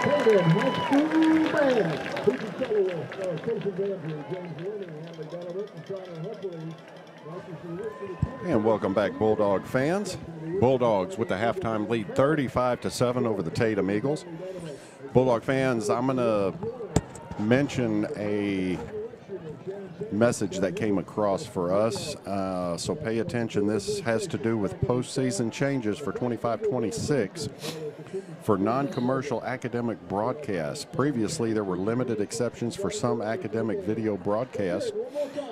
Tatum High School Band. Peter Keller with Casey Andrew, James Lennon, Hanley Donovan, and Connor Humphrey. And welcome back, Bulldog fans. Bulldogs with the halftime lead 35-7 over the Tatum Eagles. Bulldog fans, I'm going to mention a message that came across for us, so pay attention. This has to do with postseason changes for 25-26 for non-commercial academic broadcasts. Previously, there were limited exceptions for some academic video broadcasts.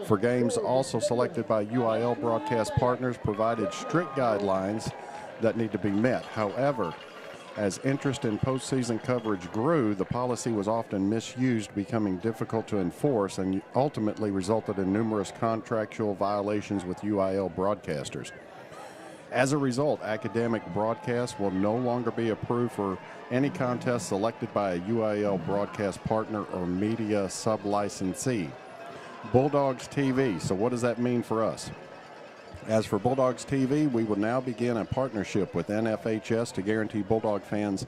For games also selected by UIL broadcast partners provided strict guidelines that need to be met. However, as interest in postseason coverage grew, the policy was often misused, becoming difficult to enforce, and ultimately resulted in numerous contractual violations with UIL broadcasters. As a result, academic broadcasts will no longer be approved for any contest selected by a UIL broadcast partner or media sub-licensee. Bulldogs TV, so what does that mean for us? As for Bulldogs TV, we will now begin a partnership with NFHS to guarantee Bulldog fans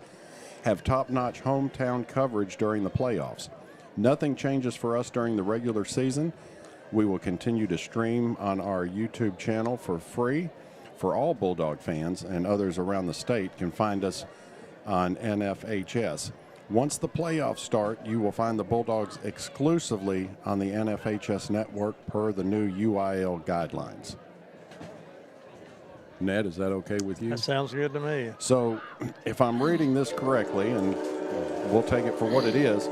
have top-notch hometown coverage during the playoffs. Nothing changes for us during the regular season. We will continue to stream on our YouTube channel for free for all Bulldog fans, and others around the state can find us on NFHS. Once the playoffs start, you will find the Bulldogs exclusively on the NFHS network per the new UIL guidelines. Ned, is that okay with you? That sounds good to me. So if I'm reading this correctly, and we'll take it for what it is,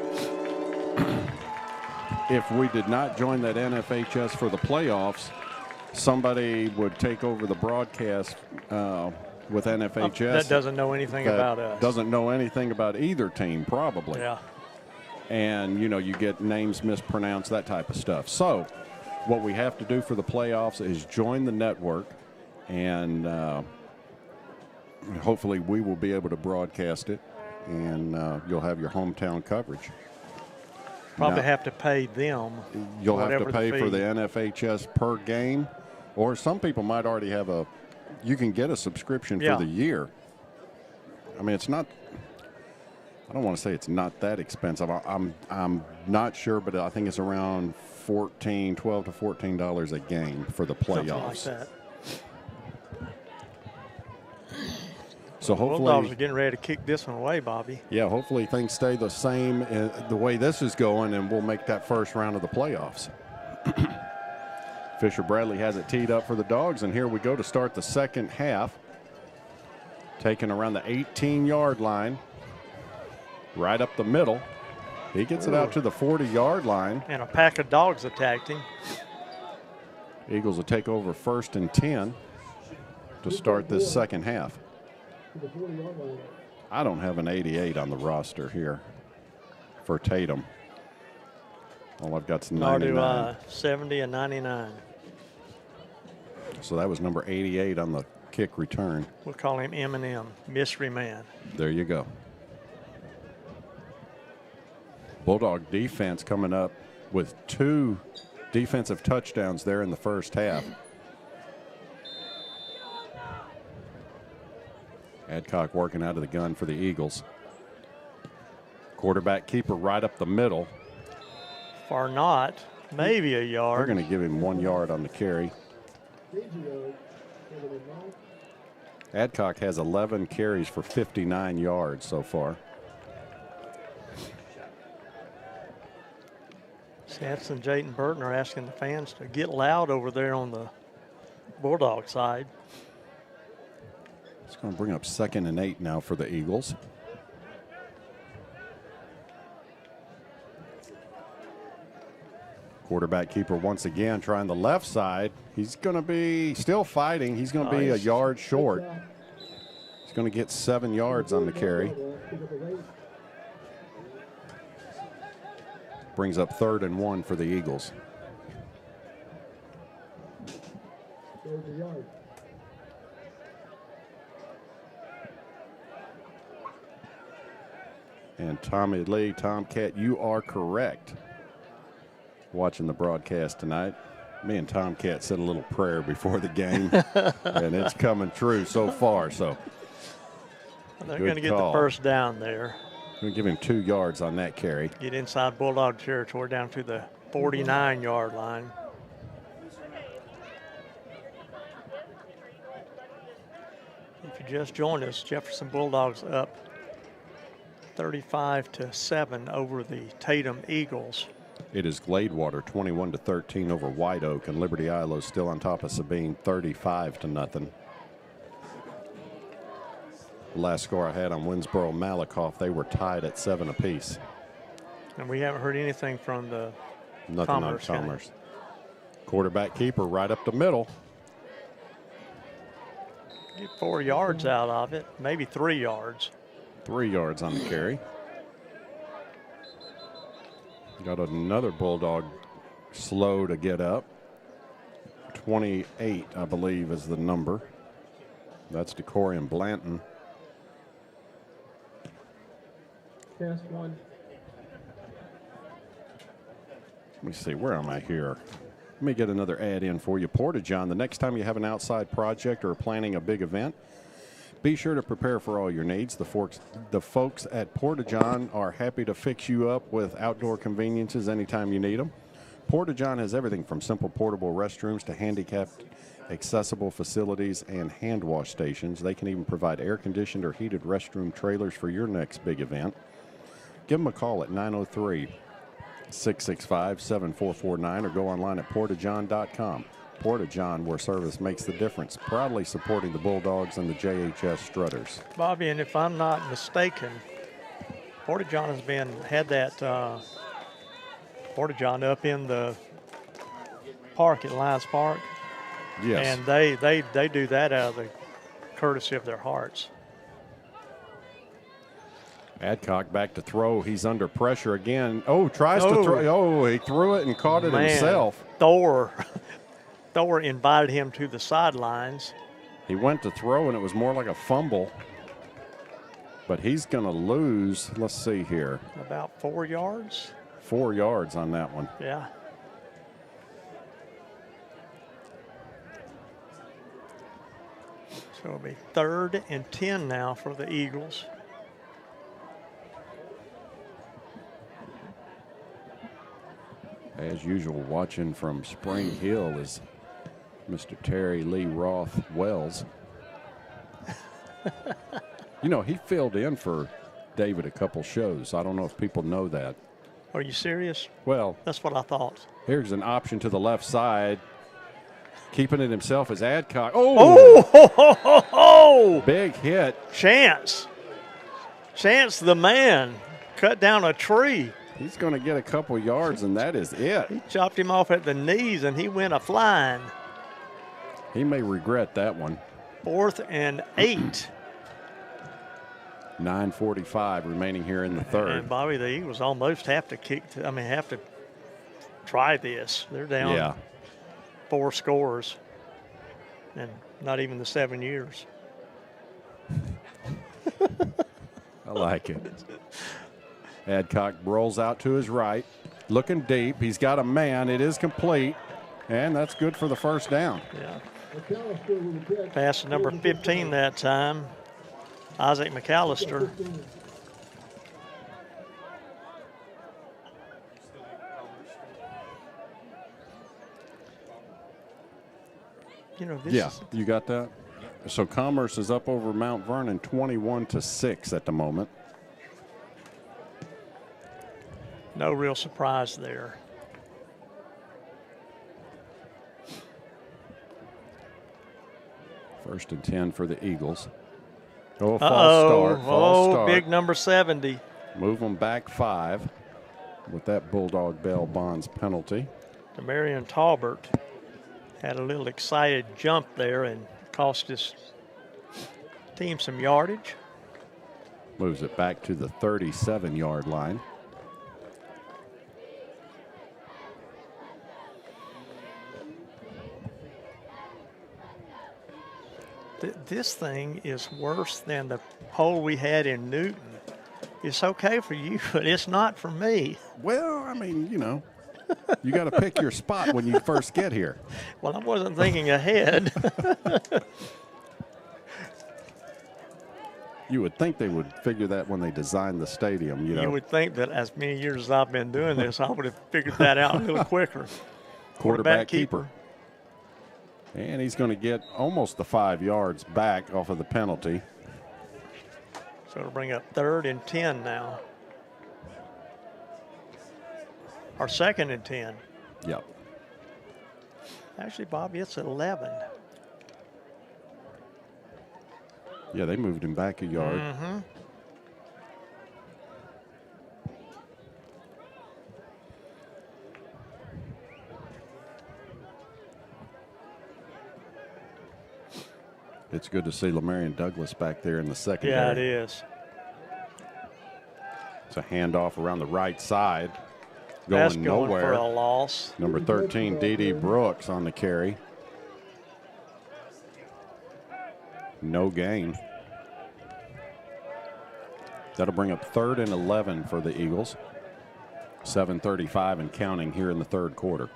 if we did not join that NFHS for the playoffs, somebody would take over the broadcast with NFHS. That doesn't know anything about us. Doesn't know anything about either team, probably. Yeah. And, you know, you get names mispronounced, that type of stuff. So what we have to do for the playoffs is join the network, and hopefully we will be able to broadcast it, and you'll have your hometown coverage. Probably Now, have to pay them. You'll have to pay for the NFHS per game, or some people might already have you can get a subscription for the year. I mean, it's not, I don't want to say it's not that expensive. I'm not sure, but I think it's around $12 to $14 a game for the playoffs. Something like that. So hopefully, Bulldogs are getting ready to kick this one away, Bobby. Yeah, hopefully things stay the same the way this is going, and we'll make that first round of the playoffs. Fisher Bradley has it teed up for the Dogs, and here we go to start the second half. Taken around the 18-yard line, right up the middle. He gets it out to the 40-yard line. And a pack of dogs attacked him. Eagles will take over 1st and 10 to start this second half. I don't have an 88 on the roster here for Tatum. All I've got is 99. I'll do 70 and 99. So that was number 88 on the kick return. We'll call him M&M, mystery man. There you go. Bulldog defense coming up with 2 defensive touchdowns there in the first half. Adcock working out of the gun for the Eagles. Quarterback keeper right up the middle. For not, maybe a yard. They're going to give him 1 yard on the carry. Adcock has 11 carries for 59 yards so far. Stats and Jayden Burton are asking the fans to get loud over there on the Bulldog side. It's going to bring up 2nd and 8 now for the Eagles. Quarterback keeper once again trying the left side. He's going to be still fighting. He's going to be a yard short. He's going to get 7 yards on the carry. Brings up 3rd and 1 for the Eagles. And Tommy Lee, Tomcat, you are correct. Watching the broadcast tonight. Me and Tomcat said a little prayer before the game, and it's coming true so far. So they're going to get the first down there. We'll give him 2 yards on that carry. Get inside Bulldog territory down to the 49-yard line. If you just joined us, Jefferson Bulldogs up 35-7 over the Tatum Eagles. It is Gladewater 21-13 over White Oak, and Liberty Ilo still on top of Sabine 35-0. Last score I had on Winsboro Malakoff, they were tied at 7 apiece. And we haven't heard anything from the Nothing Commerce on Commerce. Quarterback keeper right up the middle. Get 4 yards out of it, maybe 3 yards. 3 yards on the carry. Got another Bulldog slow to get up. 28, I believe, is the number. That's DeCorian Blanton. Test 1. Let me see, where am I here? Let me get another ad in for you. Porta-John, the next time you have an outside project or planning a big event, be sure to prepare for all your needs. The folks at Porta-John are happy to fix you up with outdoor conveniences anytime you need them. Porta-John has everything from simple portable restrooms to handicapped accessible facilities and hand wash stations. They can even provide air-conditioned or heated restroom trailers for your next big event. Give them a call at 903-665-7449 or go online at portajohn.com. Porta-John, where service makes the difference. Proudly supporting the Bulldogs and the JHS Strutters. Bobby, and if I'm not mistaken, Porta-John has had that Porta-John up in the park at Lions Park. Yes. And they do that out of the courtesy of their hearts. Adcock back to throw. He's under pressure again. Oh, tries to throw. Oh, he threw it and caught it himself. Thor invited him to the sidelines. He went to throw, and it was more like a fumble. But he's going to lose, let's see here. About 4 yards? 4 yards on that one. Yeah. So it'll be 3rd and 10 now for the Eagles. As usual, watching from Spring Hill is Mr. Terry Lee Roth Wells. You know, he filled in for David a couple shows. I don't know if people know that. Are you serious? Well, that's what I thought. Here's an option to the left side. Keeping it himself is Adcock. Oh! Big hit. Chance the man cut down a tree. He's going to get a couple yards, and that is it. He chopped him off at the knees, and he went a-flying. He may regret that one. 4th and 8. 9:45 remaining here in the third. And Bobby, the Eagles almost have to have to try this. They're down 4 scores, and not even the 7 years. I like it. Adcock rolls out to his right, looking deep. He's got a man. It is complete, and that's good for the first down. Yeah. Pass to number 15 that time, Isaac McAllister. You know, you got that? So Commerce is up over Mount Vernon 21-6 at the moment. No real surprise there. First and 10 for the Eagles. Oh, false start. Big number 70. Move them back 5 with that Bulldog Bell Bonds penalty. Demarion Talbert had a little excited jump there and cost his team some yardage. Moves it back to the 37-yard line. This thing is worse than the hole we had in Newton. It's okay for you, but it's not for me. Well, I mean, you know, you got to pick your spot when you first get here. Well, I wasn't thinking ahead. You would think they would figure that when they designed the stadium, you know. You would think that as many years as I've been doing this, I would have figured that out a little quicker. Quarterback keeper. And he's going to get almost the 5 yards back off of the penalty. So it'll bring up 3rd and 10 now. Or 2nd and 10. Yep. Actually, Bobby, it's 11. Yeah, they moved him back a yard. Mm-hmm. It's good to see Lamarion Douglas back there in the secondary. Yeah, it is. It's a handoff around the right side. That's Going going nowhere. for a loss. Number 13, D.D. Brooks on the carry. No gain. That'll bring up 3rd and 11 for the Eagles. 7:35 and counting here in the 3rd quarter.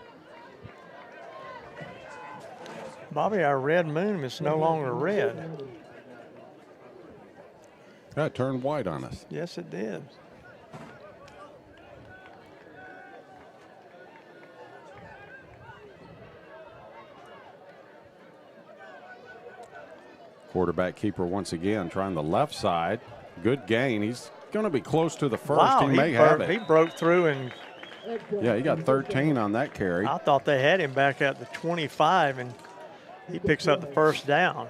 Bobby, our red moon is no longer red. That turned white on us. Yes, it did. Quarterback keeper once again trying the left side. Good gain. He's going to be close to the first. Wow, he may have it. He broke through and. Yeah, he got 13 on that carry. I thought they had him back at the 25, and he picks up the first down.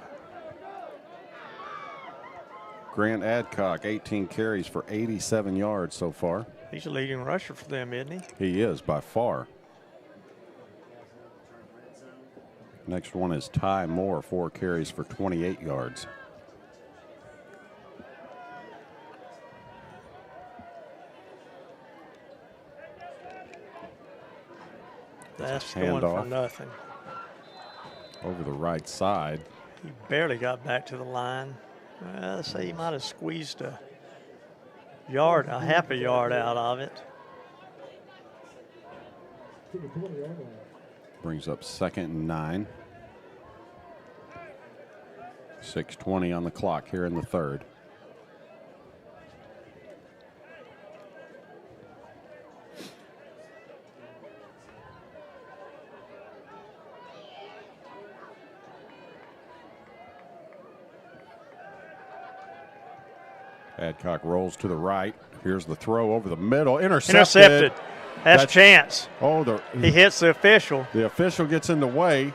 Grant Adcock, 18 carries for 87 yards so far. He's a leading rusher for them, isn't he? He is by far. Next one is Ty Moore, 4 carries for 28 yards. That's going for nothing. Over the right side. He barely got back to the line. Let's say he might have squeezed a half a yard out of it. Brings up 2nd and 9. 6:20 on the clock here in the 3rd. Adcock rolls to the right. Here's the throw over the middle. Intercepted. That's Chance. Oh, he hits the official. The official gets in the way.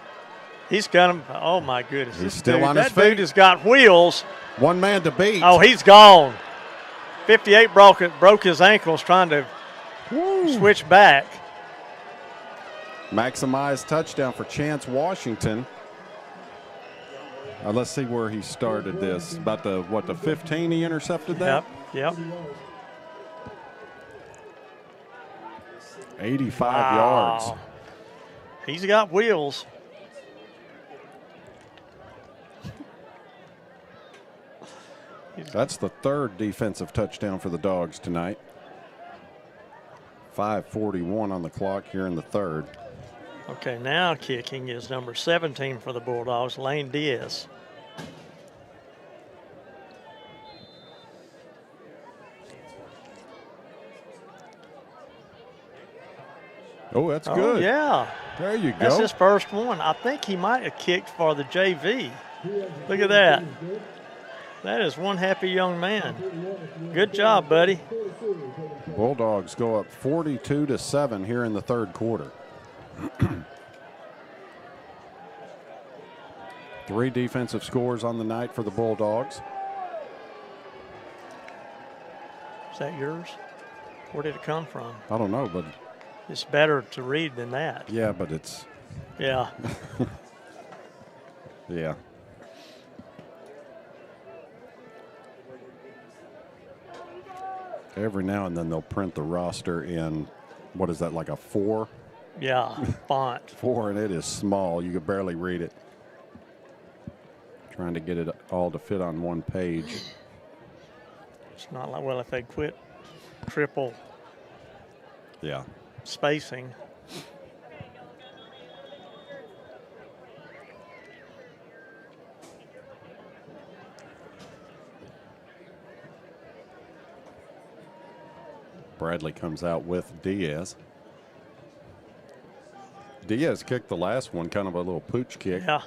He's got him. Oh, my goodness. He's still on his feet. That dude has got wheels. One man to beat. Oh, he's gone. 58 broke his ankles trying to switch back. Maximized touchdown for Chance Washington. Let's see where he started this. About the 15 he intercepted that? Yep. 85 yards. He's got wheels. That's the 3rd defensive touchdown for the Dogs tonight. 5:41 on the clock here in the 3rd. Okay, now kicking is number 17 for the Bulldogs, Lane Diaz. Oh, that's good. Yeah. There you go. That's his first one. I think he might have kicked for the JV. Look at that. That is one happy young man. Good job, buddy. Bulldogs go up 42-7 here in the 3rd quarter. 3 defensive scores on the night for the Bulldogs. Is that yours? Where did it come from? I don't know, but it's better to read than that. Yeah, but it's. Yeah. Yeah. Every now and then they'll print the roster in, what is that, like a 4? Yeah, font. 4, and it is small. You could barely read it. Trying to get it all to fit on one page. It's not like, well, if they quit triple spacing. Bradley comes out with Diaz. Diaz kicked the last one, kind of a little pooch kick. Yeah.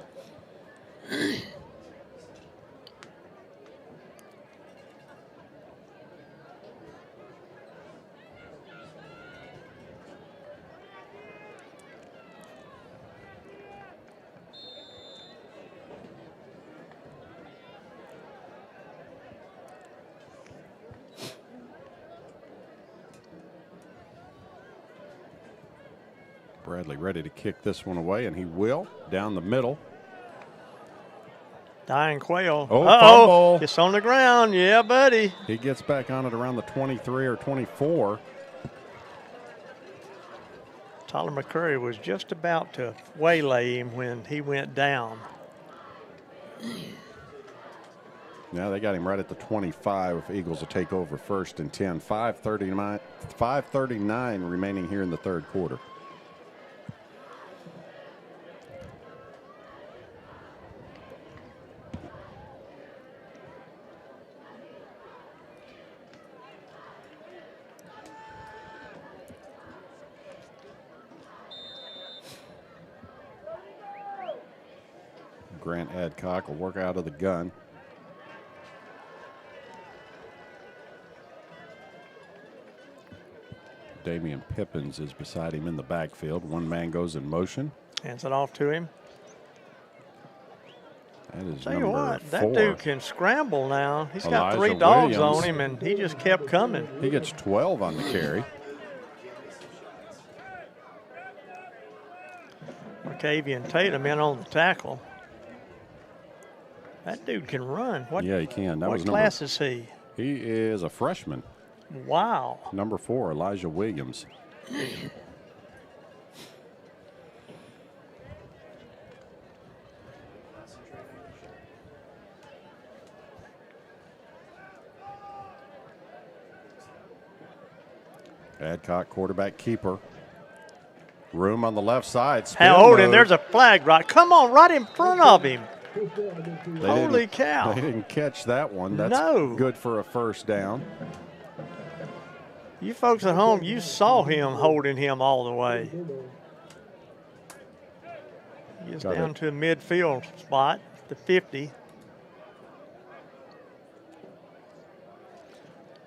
Bradley ready to kick this one away, and he will. Down the middle. Dying Quayle. Oh, Uh-oh. fumble. It's on the ground. Yeah, buddy. He gets back on it around the 23 or 24. Tyler McCurry was just about to waylay him when he went down. Now they got him right at the 25. Eagles will take over 1st and 10. 5:39 remaining here in the third quarter. Grant Adcock will work out of the gun. Damian Pippins is beside him in the backfield. One man goes in motion. Hands it off to him. That is Tell you number what, 4. that dude can scramble now. He's got Elijah 3 dogs Williams. on him, and he just kept coming. He gets 12 on the carry. Marcavian Tatum in on the tackle. That dude can run. What? Yeah, he can. That what was class is he? He is a freshman. Wow. Number 4, Elijah Williams. Adcock, quarterback keeper. Room on the left side. How old? And there's a flag right. Come on, right in front of him. Holy cow. They didn't catch that one. That's No. good for a first down. You folks at home, you saw him holding him all the way. He is Got down it. to a midfield spot, the 50.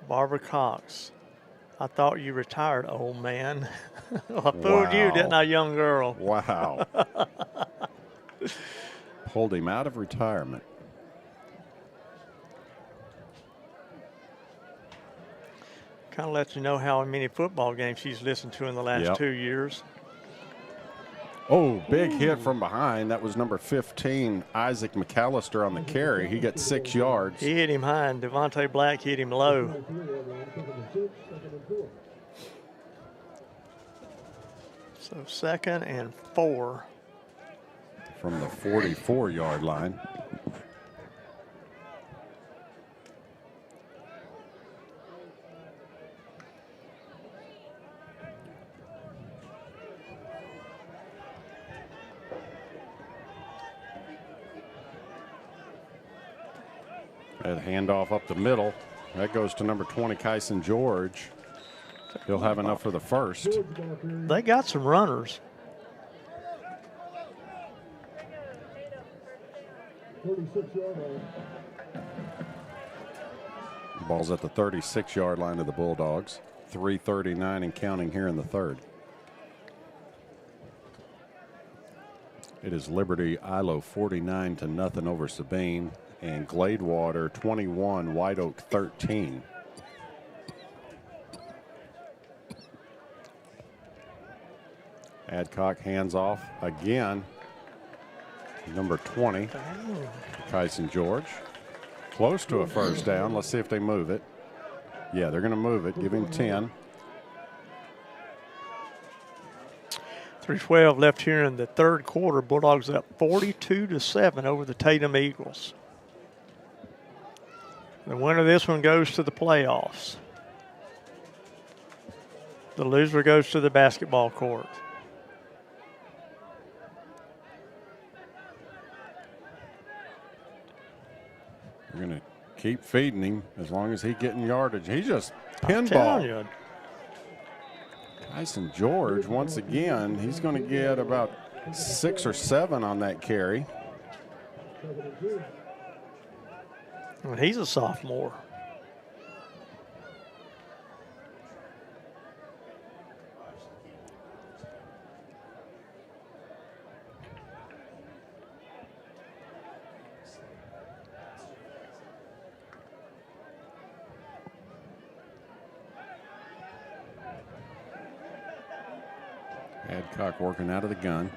Barbara Cox. I thought you retired, old man. I fooled you, didn't I, young girl? Wow. Pulled him out of retirement. Kind of lets you know how many football games she's listened to in the last Yep. 2 years. Oh, big hit from behind. That was number 15, Isaac McAllister on the carry. He got 6 yards. He hit him high, and Devontae Black hit him low. So 2nd and 4. From the 44-yard line. That handoff up the middle. That goes to number 20, Kyson George. He'll have enough for the first. They got some runners. Ball's at the 36-yard line of the Bulldogs. 3:39 and counting here in the third. It is Liberty Ilo 49-0 over Sabine, and Gladewater 21, White Oak 13. Adcock hands off again. Number 20, Kyson George. Close to a first down. Let's see if they move it. Yeah, they're going to move it. Give him 10. 3:12 left here in the third quarter. Bulldogs up 42-7 over the Tatum Eagles. The winner of this one goes to the playoffs. The loser goes to the basketball court. We're going to keep feeding him as long as he's getting yardage. He just I'm telling pinball. you, Tyson George, once again, he's going to get about 6 or 7 on that carry. Well, he's a sophomore. Adcock working out of the gun.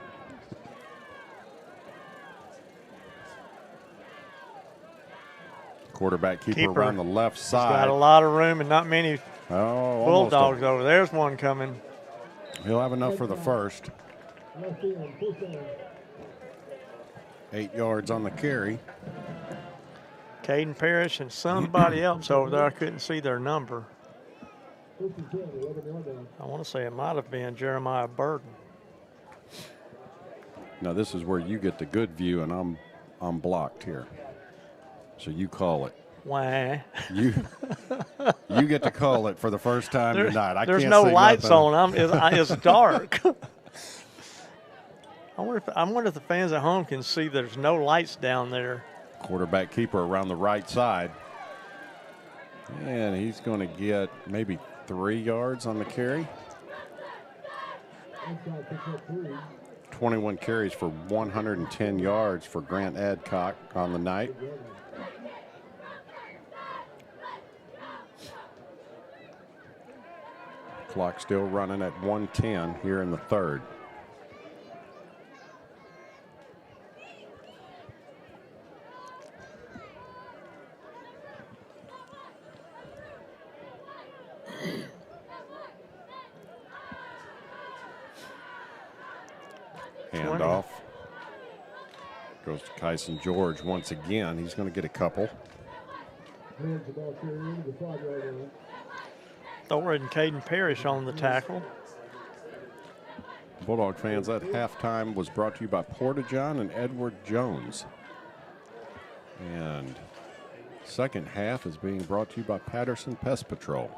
Quarterback keeper around the left side. He's got a lot of room and not many Bulldogs over. There's one coming. He'll have enough for the first. 8 yards on the carry. Caden Parrish and somebody else over there. I couldn't see their number. I want to say it might have been Jeremiah Burden. Now this is where you get the good view, and I'm blocked here. So you call it. Wah. You get to call it for the first time tonight. There's no lights on. It's dark. I wonder if the fans at home can see there's no lights down there. Quarterback keeper around the right side. And he's going to get maybe 3 yards on the carry. 21 carries for 110 yards for Grant Adcock on the night. Clock still running at 1:10 here in the third. Handoff. Goes to Kyson George once again. He's going to get a couple. Thornton and Caden Parrish on the tackle. Bulldog fans, that halftime was brought to you by Porta-John and Edward Jones. And second half is being brought to you by Patterson Pest Patrol.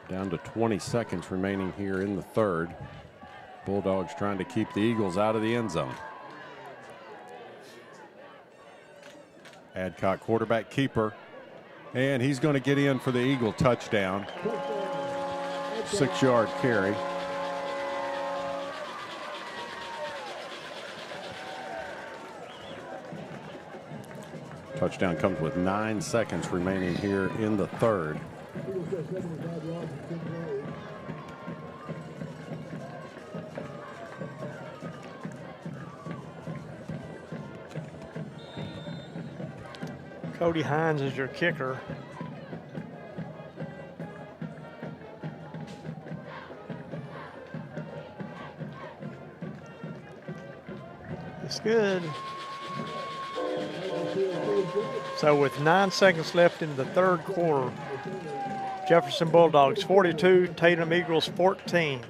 Down to 20 seconds remaining here in the third. Bulldogs trying to keep the Eagles out of the end zone. Adcock quarterback keeper. And he's going to get in for the Eagle touchdown. 6-yard carry. Touchdown comes with 9 seconds remaining here in the third. Cody Hines is your kicker. It's good. So with 9 seconds left in the third quarter, Jefferson Bulldogs 42, Tatum Eagles 14.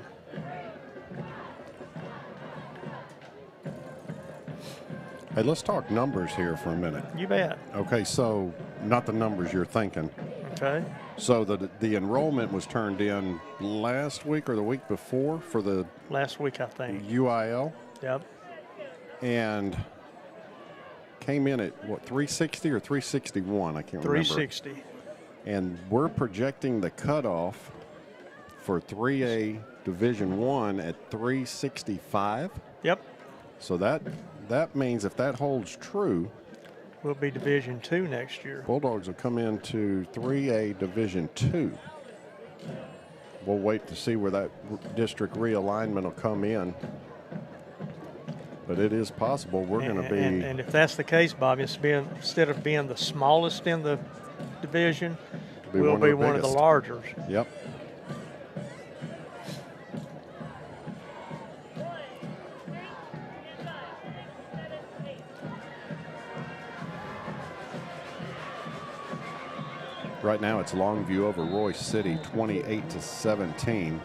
Hey, let's talk numbers here for a minute. You bet. Okay, so not the numbers you're thinking. Okay. So the enrollment was turned in last week or the week before for the last week, I think. UIL. Yep. And came in at what, 360 or 361? I can't remember. 360. And we're projecting the cutoff for 3A Division I at 365. Yep. So that means if that holds true, we'll be Division II next year. Bulldogs will come into 3A Division II. We'll wait to see where that district realignment will come in. But it is possible we're going to be. And if that's the case, Bobby, instead of being the smallest in the division, we'll be one of the largest. Yep. Right now it's Longview over Royce City, 28-17.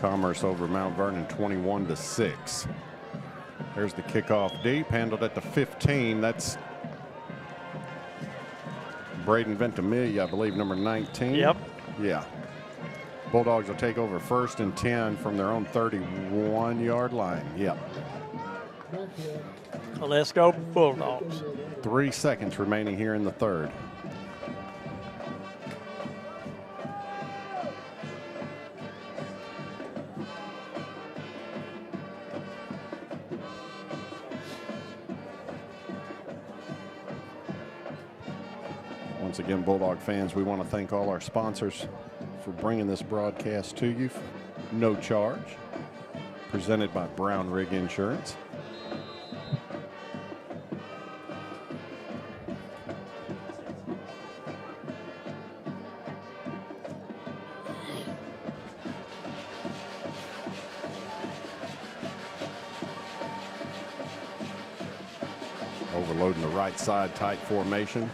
Commerce over Mount Vernon, 21-6. There's the kickoff deep, handled at the 15. That's Braden Ventimiglia, I believe, number 19. Yep. Yeah. Bulldogs will take over 1st and 10 from their own 31-yard line. Yep. So let's go Bulldogs. 3 seconds remaining here in the third. Once again, Bulldog fans, we want to thank all our sponsors for bringing this broadcast to you. No charge. Presented by Brown Rig Insurance. Overloading the right side, tight formation.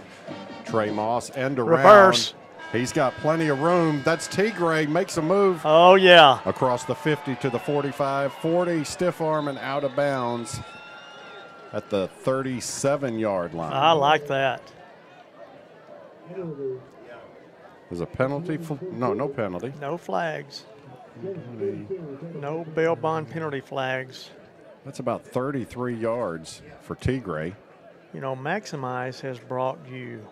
Trey Moss end around. Reverse. He's got plenty of room. That's Tigre, makes a move. Oh, yeah. Across the 50 to the 45, 40, stiff arm and out of bounds at the 37-yard line. I like that. There's a penalty? No penalty. No flags. No bail bond penalty flags. That's about 33 yards for Tigre. You know, Maximize has brought you,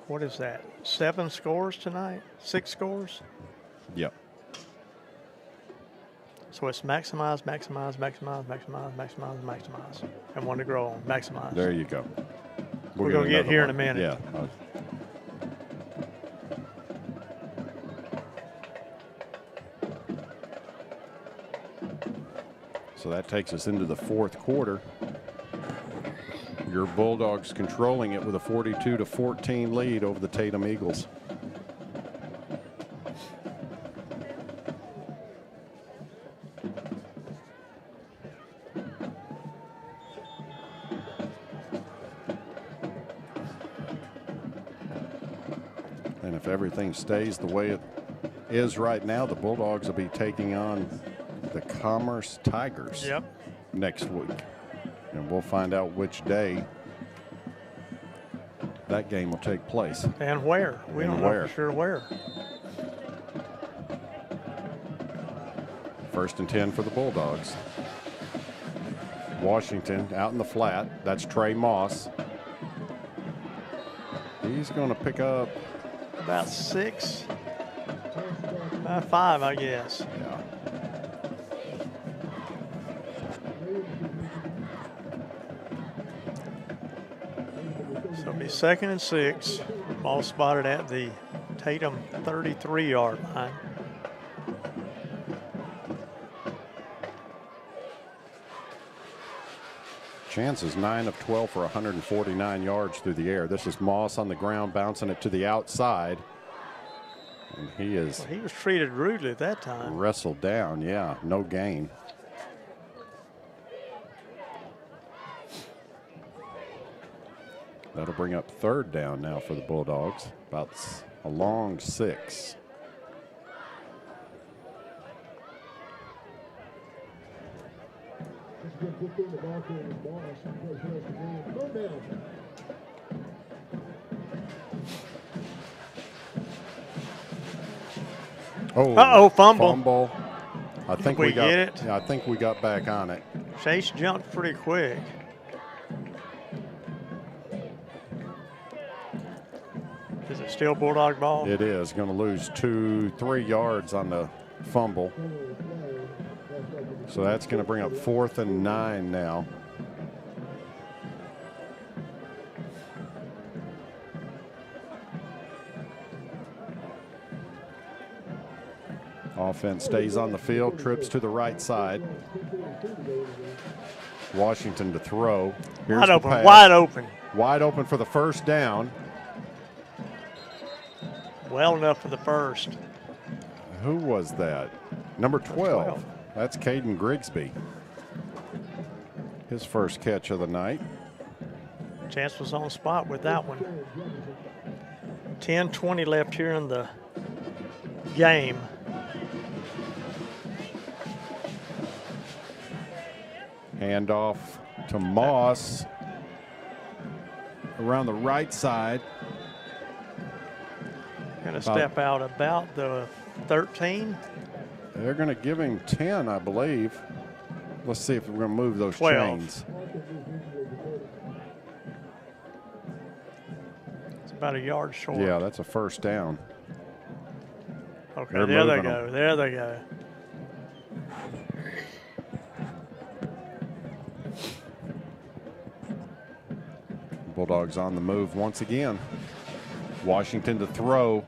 what is that, 7 scores tonight? 6 scores? Yep. So it's maximize, maximize, maximize, maximize, maximize, maximize. And one to grow on, maximize. There you go. We're going to get here in a minute. Yeah. So that takes us into the fourth quarter. Your Bulldogs controlling it with a 42-14 lead over the Tatum Eagles. And if everything stays the way it is right now, the Bulldogs will be taking on the Commerce Tigers next week. And we'll find out which day that game will take place. And where. We don't know for sure where. 1st and 10 for the Bulldogs. Washington out in the flat. That's Trey Moss. He's going to pick up about 6. About 5, I guess. Yeah. So it'll be 2nd and 6. Ball spotted at the Tatum 33-yard line. Chances 9 of 12 for 149 yards through the air. This is Moss on the ground, bouncing it to the outside. And he is. Well, he was treated rudely at that time. Wrestled down, yeah, no gain. That'll bring up 3rd down now for the Bulldogs. About a long 6. Uh-oh, fumble. Fumble. I think we got get it. Yeah, I think we got back on it. Chase jumped pretty quick. Is it still Bulldog ball? It is. Going to lose 2-3 yards on the fumble. So that's going to bring up 4th and 9 now. Offense stays on the field, trips to the right side. Washington to throw. Here's Wide the open, pass. wide open. Wide open for the first down. Well enough for the first. Who was that? Number 12. That's Caden Grigsby. His first catch of the night. Chance was on spot with that one. 10:20 left here in the game. Handoff to Moss around the right side. Going to step out about the 13. They're going to give him 10, I believe. Let's see if we're going to move those 12. chains. It's about a yard short. Yeah, that's a first down. Okay, They're there they moving go. them. There they go. Bulldogs on the move once again. Washington to throw.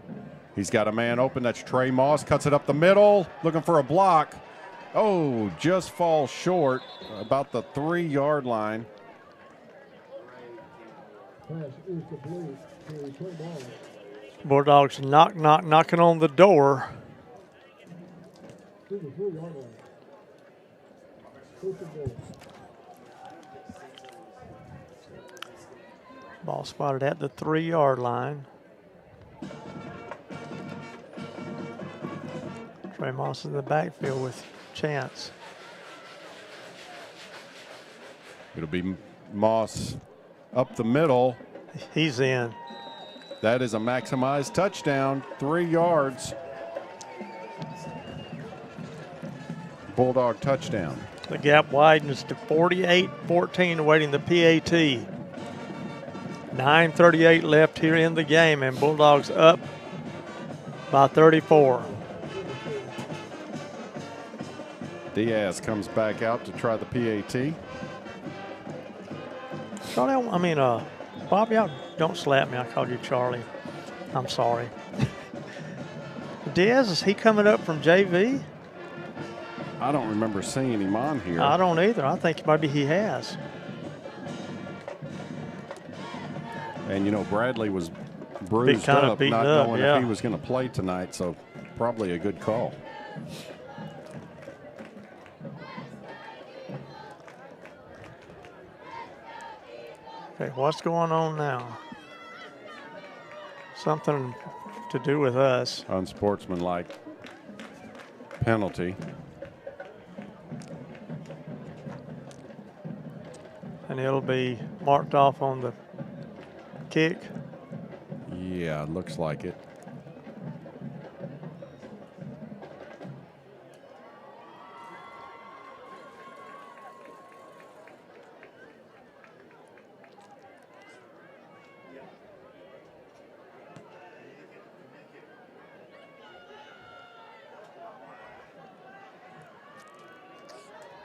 He's got a man open. That's Trey Moss. Cuts it up the middle. Looking for a block. Oh, just falls short. About the 3-yard line. Pass is complete to Trey Moss. Bulldogs knocking on the door. To the 3-yard line. First and goal. Ball spotted at the 3-yard line. Trey Moss in the backfield with Chance. It'll be Moss up the middle. He's in. That is a maximized touchdown. 3 yards. Bulldog touchdown. The gap widens to 48-14, awaiting the PAT. 9:38 left here in the game, and Bulldogs up by 34. Diaz comes back out to try the PAT. Charlie, Bobby, don't slap me. I called you Charlie. I'm sorry. Diaz, is he coming up from JV? I don't remember seeing him on here. I don't either. I think maybe he has. And, you know, Bradley was bruised kinda up, beaten not up, knowing yeah. if he was going to play tonight, so probably a good call. Okay, what's going on now? Something to do with us. Unsportsmanlike penalty. And it'll be marked off on the kick. Yeah, it looks like it.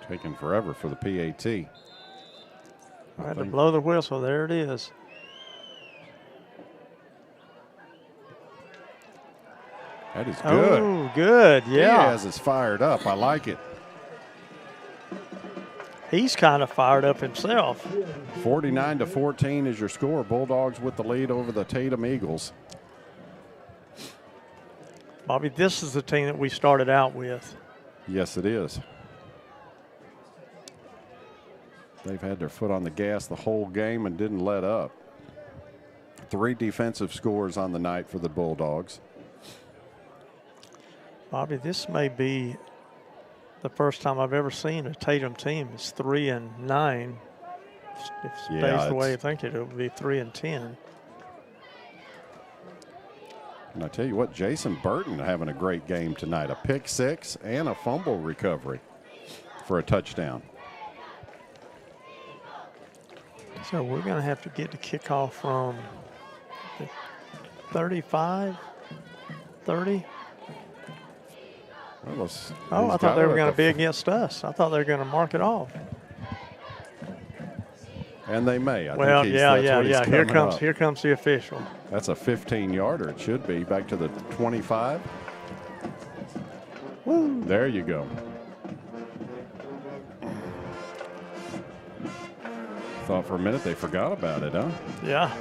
Taking forever for the PAT. I had to blow the whistle. There it is. That is good. Oh, good. Yeah. Diaz is fired up. I like it. He's kind of fired up himself. 49-14 is your score. Bulldogs with the lead over the Tatum Eagles. Bobby, this is the team that we started out with. Yes, it is. They've had their foot on the gas the whole game and didn't let up. 3 defensive scores on the night for the Bulldogs. Bobby, this may be the first time I've ever seen a Tatum team. It's 3-9. If it stays the way I think it'll be 3-10. And I tell you what, Jason Burton having a great game tonight. A pick 6 and a fumble recovery for a touchdown. So we're going to have to get the kickoff from the 35, 30. Well, I thought they were going to be against us. I thought they were going to mark it off. And they may. Well, yeah. Here comes the official. That's a 15-yarder. It should be back to the 25. Woo. There you go. Thought for a minute they forgot about it, huh? Yeah.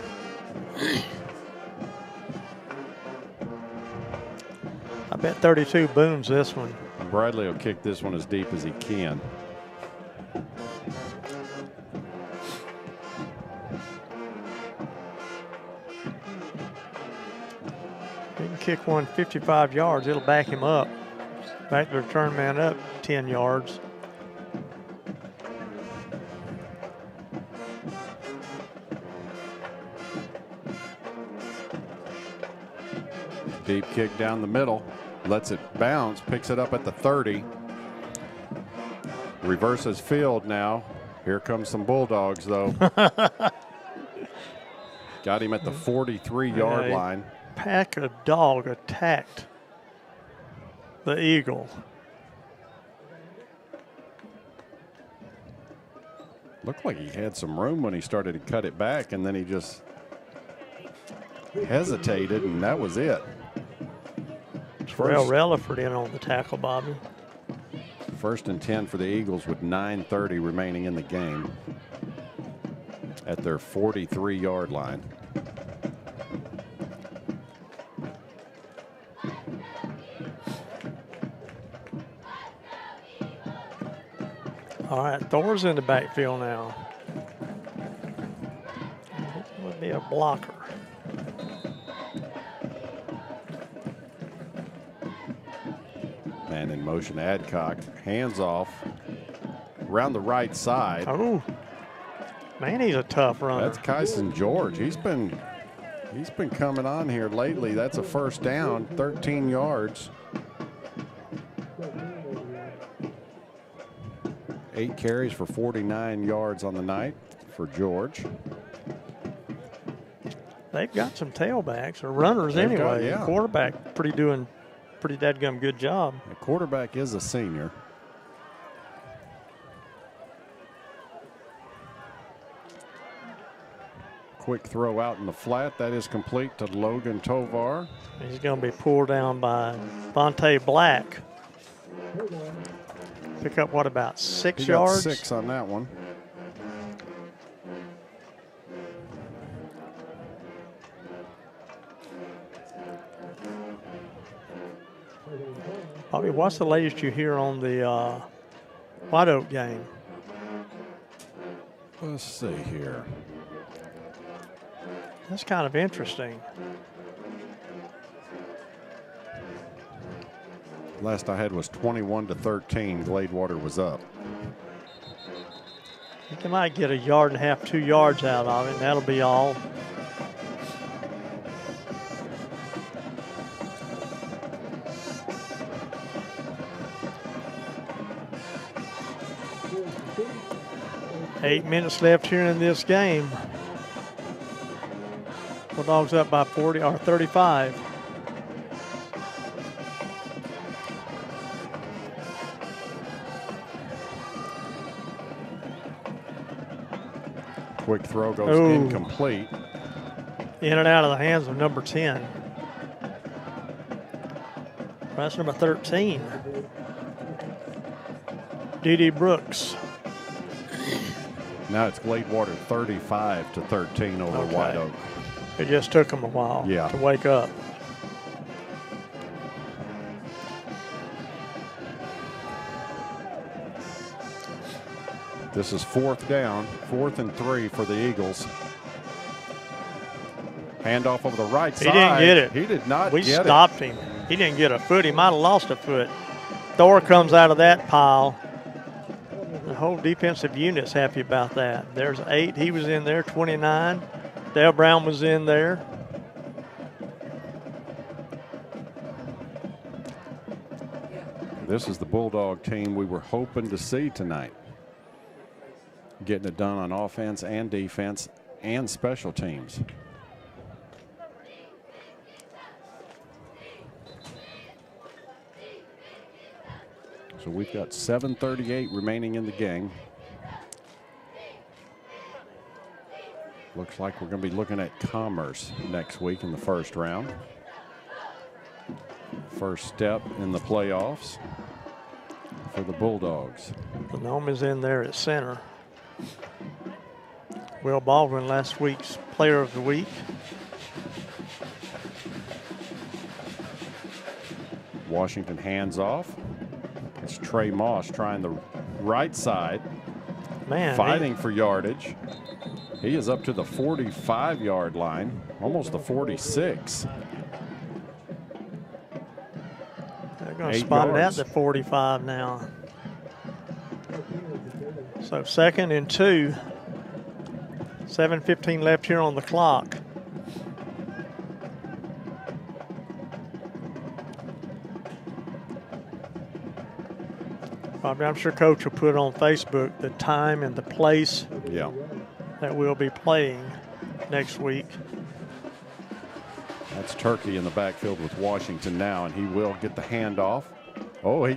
I bet 32 booms this one. Bradley will kick this one as deep as he can. He can kick one 55 yards. It'll back him up. Back the return man up 10 yards. Deep kick down the middle. Lets it bounce. Picks it up at the 30. Reverses field now. Here comes some Bulldogs, though. Got him at the 43-yard line. Pack of dog attacked the Eagle. Looked like he had some room when he started to cut it back, and then he just hesitated, and that was it. Terrell Relaford in on the tackle, Bobby. 1st and 10 for the Eagles with 9:30 remaining in the game at their 43-yard line. All right, Thor's in the backfield now. It would be a blocker. Man in motion, Adcock. Hands off. Around the right side. Oh, man, he's a tough runner. That's Kyson George. He's been coming on here lately. That's a first down, 13 yards. 8 carries for 49 yards on the night for George. They've got some tailbacks or runners They've anyway. got, yeah. The quarterback pretty dadgum good job. The quarterback is a senior. Quick throw out in the flat. That is complete to Logan Tovar. He's going to be pulled down by Vontae Black. Pick up, what, about 6 He got yards? 6 on that one. Bobby, what's the latest you hear on the White Oak game? Let's see here. That's kind of interesting. Last I had was 21-13. Gladewater was up. I think they might get 1.5 yards, 2 yards out of it, and that'll be all. Eight minutes left here in this game. Bulldogs up by 40 or 35. Quick throw goes incomplete. In and out of the hands of number 10. That's number 13. D.D. Brooks. Now it's Gladewater 35-13 over White Oak. It just took them a while to wake up. This is 4th down, 4th and 3 for the Eagles. Handoff over the right side. He didn't get it. He did not We get it. stopped him. He didn't get a foot. He might have lost a foot. Thor comes out of that pile. The whole defensive unit's happy about that. There's 8. He was in there. 29. Dale Brown was in there. This is the Bulldog team we were hoping to see tonight. Getting it done on offense and defense and special teams. So we've got 7:38 remaining in the game. Looks like we're going to be looking at Commerce next week in the first round. First step in the playoffs for the Bulldogs. The Gnome is in there at center. Will Baldwin, last week's player of the week. Washington hands off. It's Trey Moss trying the right side. Man, fighting for yardage. He is up to the 45-yard line, almost the 46. They're going to spot it at the 45 now. So 2nd and 2. 7:15 left here on the clock. I'm sure Coach will put on Facebook the time and the place Yeah. that we'll be playing next week. That's Turkey in the backfield with Washington now, and he will get the handoff. Oh,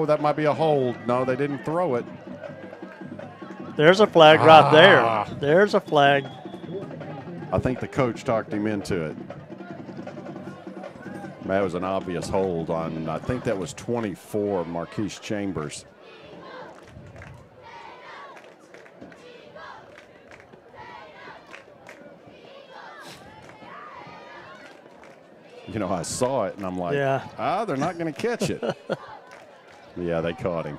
that might be a hold. No, they didn't throw it. There's a flag right there. There's a flag. I think the coach talked him into it. That was an obvious hold on, I think that was 24, Marquise Chambers. You know, I saw it and I'm like, they're not going to catch it. Yeah, they caught him.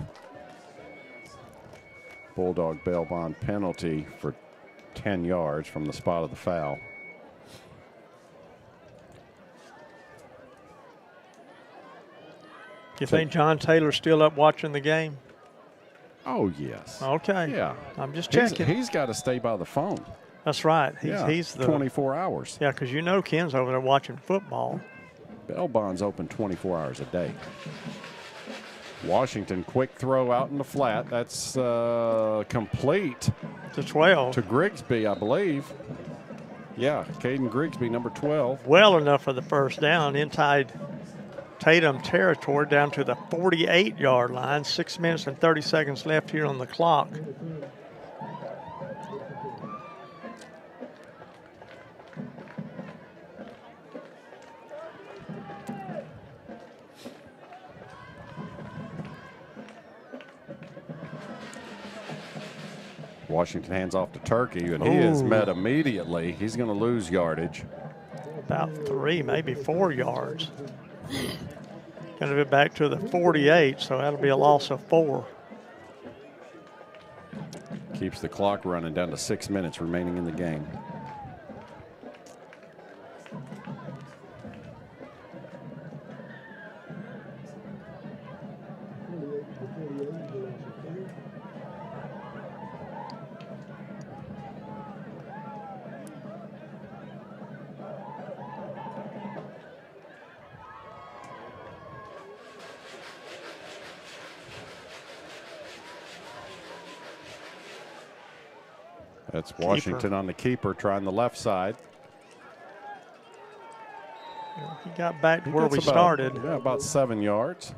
Bulldog bail bond penalty for 10 yards from the spot of the foul. You think John Taylor's still up watching the game? Oh, yes. Okay. Yeah. I'm just checking. He's got to stay by the phone. That's right. He's the 24 hours. Yeah, because you know Ken's over there watching football. Bail bond's open 24 hours a day. Washington, quick throw out in the flat. That's complete. To 12. To Grigsby, I believe. Yeah, Caden Grigsby, number 12. Well enough for the first down inside Tatum territory down to the 48-yard line. 6 minutes and 30 seconds left here on the clock. Washington hands off to Turkey, and he is met immediately. He's going to lose yardage. About 3, maybe 4 yards. Going to be back to the 48, so that'll be a loss of 4. Keeps the clock running down to 6 minutes remaining in the game. That's Washington on the keeper, trying the left side. He got back to where we started. Yeah, about 7 yards.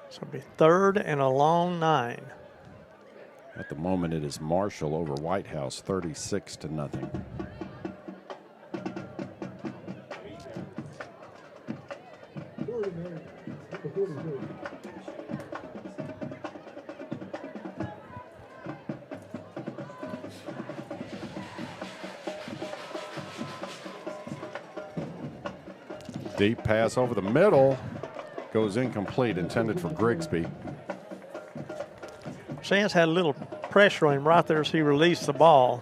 So it'll be 3rd and a long 9. At the moment, it is Marshall over White House, 36-0. Deep pass over the middle goes incomplete, intended for Grigsby. Sands had a little pressure on him right there as he released the ball.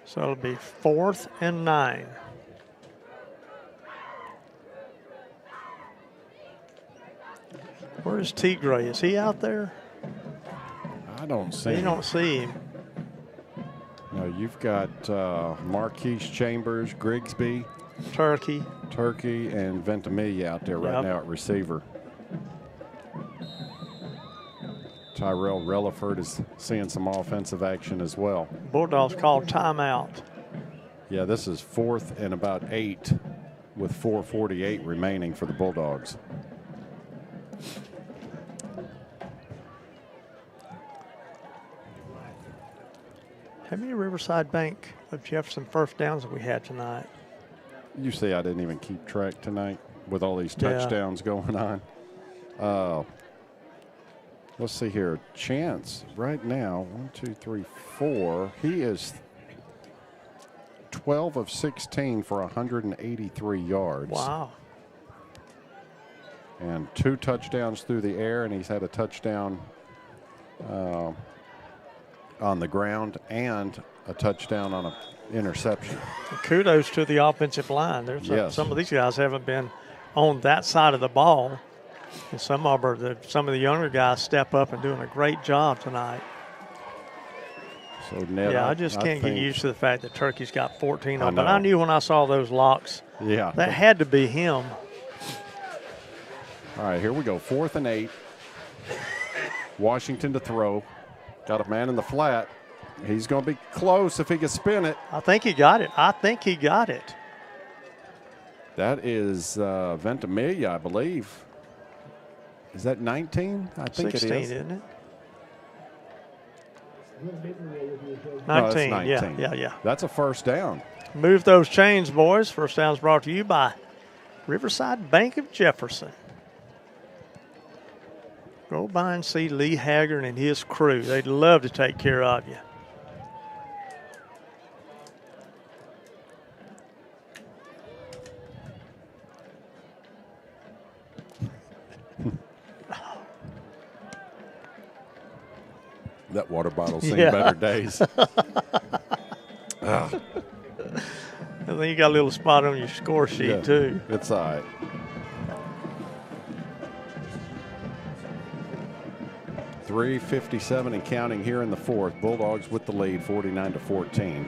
So it'll be 4th and 9. Where's Tigray? Is he out there? I don't see him. You don't see him. No, you've got Marquise Chambers, Grigsby, Turkey, and Ventimiglia out there right now at receiver. Tyrell Relaford is seeing some offensive action as well. Bulldogs called timeout. Yeah, this is 4th and about 8 with 4:48 remaining for the Bulldogs. How many Riverside Bank of Jefferson first downs have we had tonight? You see, I didn't even keep track tonight with all these touchdowns going on. Let's see here. Chance right now, 1, 2, 3, 4. He is 12 of 16 for 183 yards. Wow. And 2 touchdowns through the air, and he's had a touchdown on the ground and a touchdown on an interception. Kudos to the offensive line. There's Yes. some of these guys haven't been on that side of the ball. And some of the younger guys step up and doing a great job tonight. So Ned, I just can't get think- used to the fact that Turkey's got 14 I on. But know. I knew when I saw those locks, Yeah. that had to be him. All right, here we go. 4th and 8. Washington to throw. Got a man in the flat. He's going to be close if he can spin it. I think he got it. That is Ventimiglia, I believe. Is that 19? I think 16, it is. isn't it? No, that's 19, 19. yeah. That's a first down. Move those chains, boys. First down's brought to you by Riverside Bank of Jefferson. Go by and see Lee Haggard and his crew. They'd love to take care of you. That water bottle's seen Yeah. better days. I think you got a little spot on your score sheet, Yeah, too. It's all right. .357 and counting here in the 4th. Bulldogs with the lead, 49-14.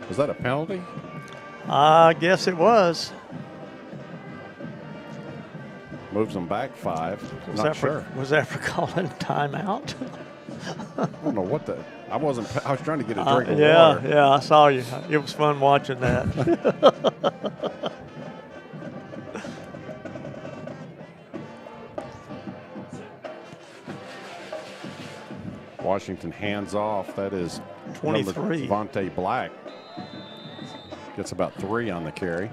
Was that a penalty? I guess it was. Moves them back 5. Was Not that sure. was that for calling timeout? I don't know what the. I was trying to get a drink of yeah, water. yeah, I saw you. It was fun watching that. Washington hands off. That is 23. Vontae Black. Gets about 3 on the carry.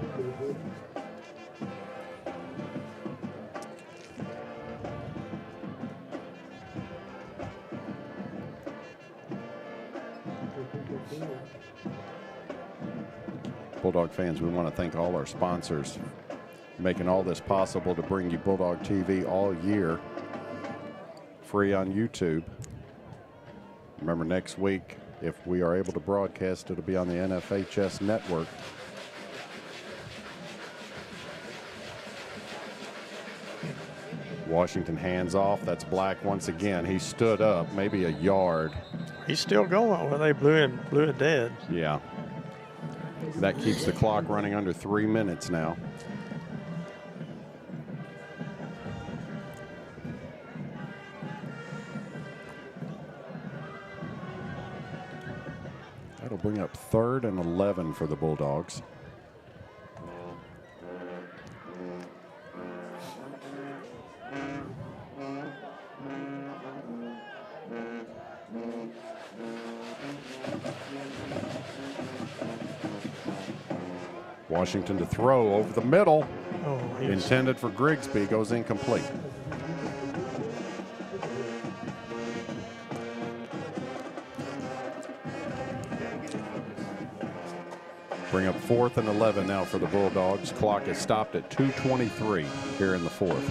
Bulldog fans, we want to thank all our sponsors making all this possible to bring you Bulldog TV all year, free on YouTube. Remember, next week, if we are able to broadcast, it'll be on the NFHS network. Washington hands off. That's Black once again. He stood up, maybe a yard. He's still going. Well, they blew it dead. Yeah. That keeps the clock running under 3 minutes now. That'll bring up 3rd and 11 for the Bulldogs. Washington to throw over the middle. Intended for Grigsby, goes incomplete. Bring up 4th and 11 now for the Bulldogs. Clock is stopped at 2:23 here in the 4th.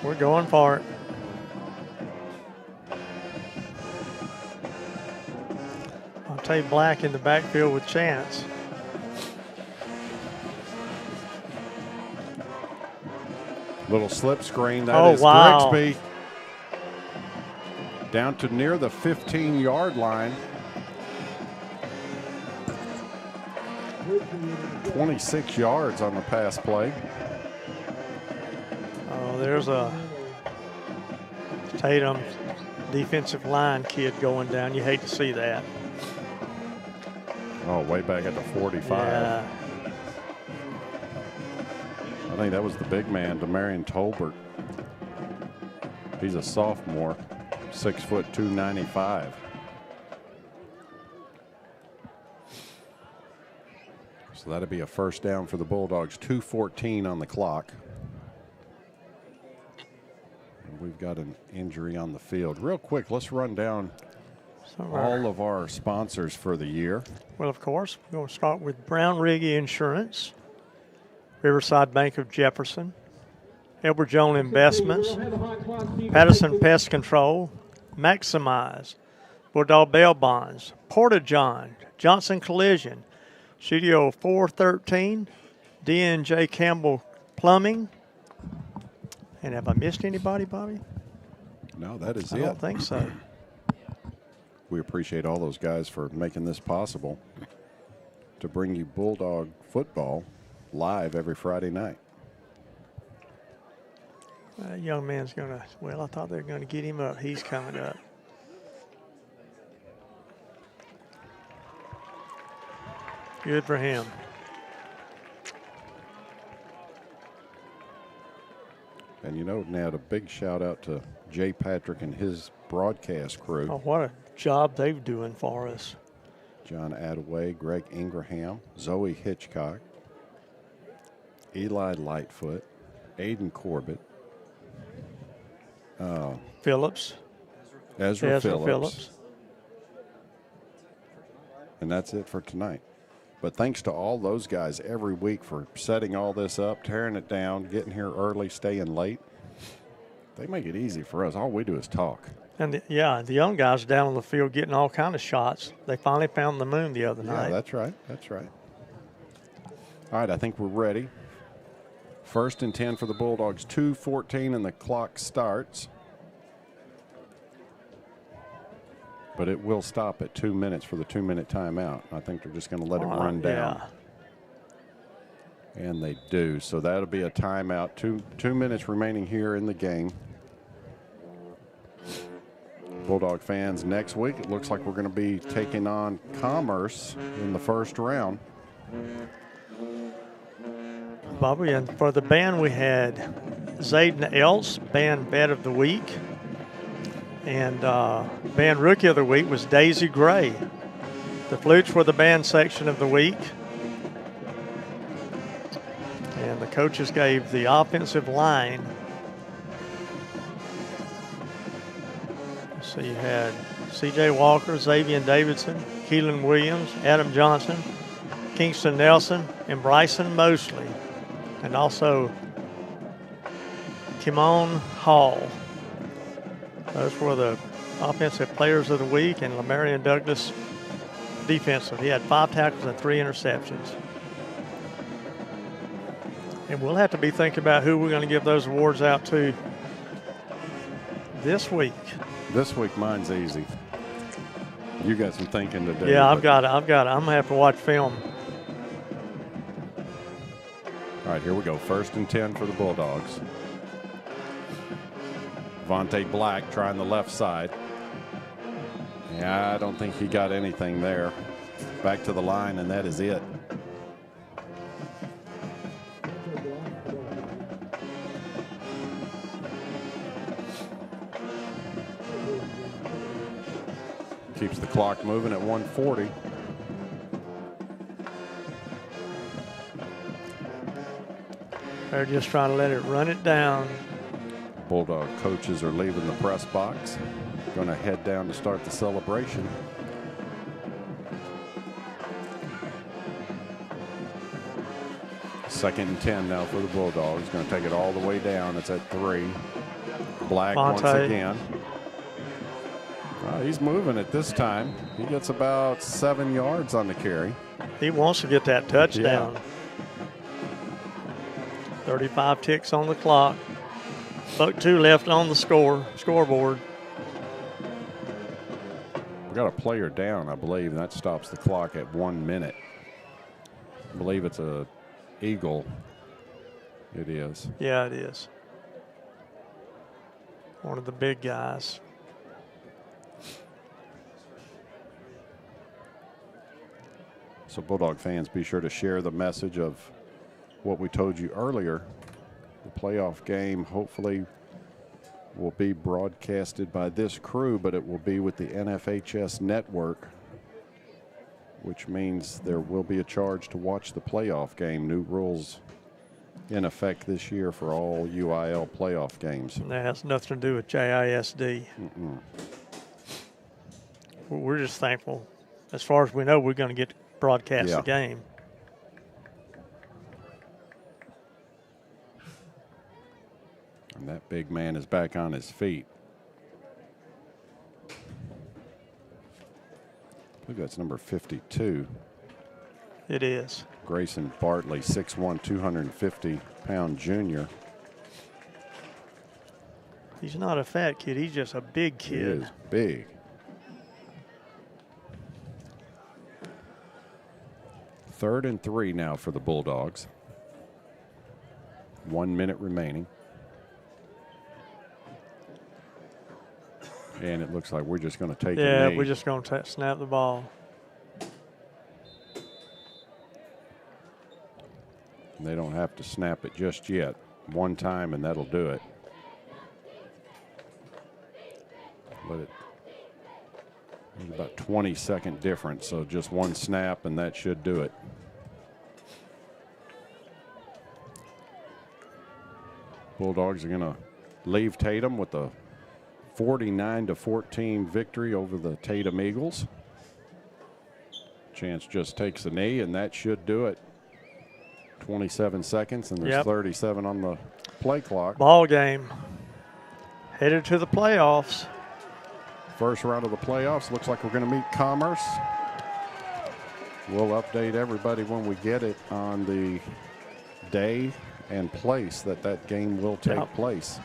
We're going for it. I'll take Black in the backfield with chance. Little slip screen. That is wow. Grigsby. Down to near the 15-yard line. 26 yards on the pass play. Oh, there's a Tatum defensive line kid going down. You hate to see that. Oh, way back at the 45. Yeah. I think that was the big man, Demarion Tolbert. He's a sophomore, 6', 295. So that'd be a first down for the Bulldogs. 2:14 on the clock. And we've got an injury on the field. Real quick, let's run down all of our sponsors for the year. Well, of course, we're going to start with Brown Riggy Insurance, Riverside Bank of Jefferson, Edward Jones Investments, Patterson Pest Control, Maximize, Bulldog Bail Bonds, Porta John, Johnson Collision, Studio 413, D&J Campbell Plumbing. And have I missed anybody, Bobby? No, that is I it. don't think so. We appreciate all those guys for making this possible to bring you Bulldog football live every Friday night. That young man's going to, well, I thought they were going to get him up. He's coming up. Good for him. And, you know, now a big shout out to Jay Patrick and his broadcast crew. Oh, what a job they're doing for us. John Attaway, Greg Ingraham, Zoe Hitchcock, Eli Lightfoot, Aiden Corbett, Phillips. Ezra Phillips. And that's it for tonight. But thanks to all those guys every week for setting all this up, tearing it down, getting here early, staying late. They make it easy for us. All we do is talk. And the young guys down on the field getting all kind of shots. They finally found the moon the other night. Yeah, that's right. That's right. All right, I think we're ready. 1st and 10 for the Bulldogs, 2:14, and the clock starts. But it will stop at 2 minutes for the 2-minute timeout. I think they're just going to let it run down. Yeah. And they do. So that'll be a timeout. Two minutes remaining here in the game. Bulldog fans, next week it looks like we're going to be taking on Commerce in the first round. Bobby, and for the band we had Zayden Elts, band vet of the week. And band rookie of the week was Daisy Gray. The flutes were the band section of the week. And the coaches gave the offensive line. So you had C.J. Walker, Xavier Davidson, Keelan Williams, Adam Johnson, Kingston Nelson, and Bryson Mosley. And also Kimon Hall. Those were the offensive players of the week, and Lamarion Douglas defensive. He had 5 tackles and 3 interceptions. And we'll have to be thinking about who we're going to give those awards out to this week. This week, mine's easy. You got some thinking to do. Yeah, I've got it. I'm going to have to watch film. All right, here we go. 1st and 10 for the Bulldogs. Vontae Black trying the left side. Yeah, I don't think he got anything there. Back to the line, and that is it. Keeps the clock moving at 1:40. They're just trying to let it run it down. Bulldog coaches are leaving the press box. Going to head down to start the celebration. Second and 10 now for the Bulldogs. Going to take it all the way down. It's at 3. Black once again. He's moving it this time. He gets about 7 yards on the carry. He wants to get that touchdown. Yeah. 35 ticks on the clock. Buck 2 left on the scoreboard. We got a player down, I believe, and that stops the clock at 1 minute. I believe it's a Eagle. It is. Yeah, it is. One of the big guys. So Bulldog fans, be sure to share the message of what we told you earlier. The playoff game hopefully will be broadcasted by this crew, but it will be with the NFHS network, which means there will be a charge to watch the playoff game. New rules in effect this year for all UIL playoff games. And that has nothing to do with JISD. We're just thankful. As far as we know, we're going to get to broadcast the game. And that big man is back on his feet. I believe that's number 52. It is. Grayson Bartley, 6'1", 250-pound junior. He's not a fat kid. He's just a big He kid. is big. 3rd and 3 now for the Bulldogs. 1 minute remaining. And it looks like we're just going to take a Yeah, knee. we're just going to snap the ball. They don't have to snap it just yet. One time and that'll do it. But it's about 20-second difference, so just one snap and that should do it. Bulldogs are going to leave Tatum with a 49-14 victory over the Tatum Eagles. Chance just takes a knee, and that should do it. 27 seconds, and there's 37 on the play clock. Ball game. Headed to the playoffs. First round of the playoffs. Looks like we're going to meet Commerce. We'll update everybody when we get it on the day and place that game will take place.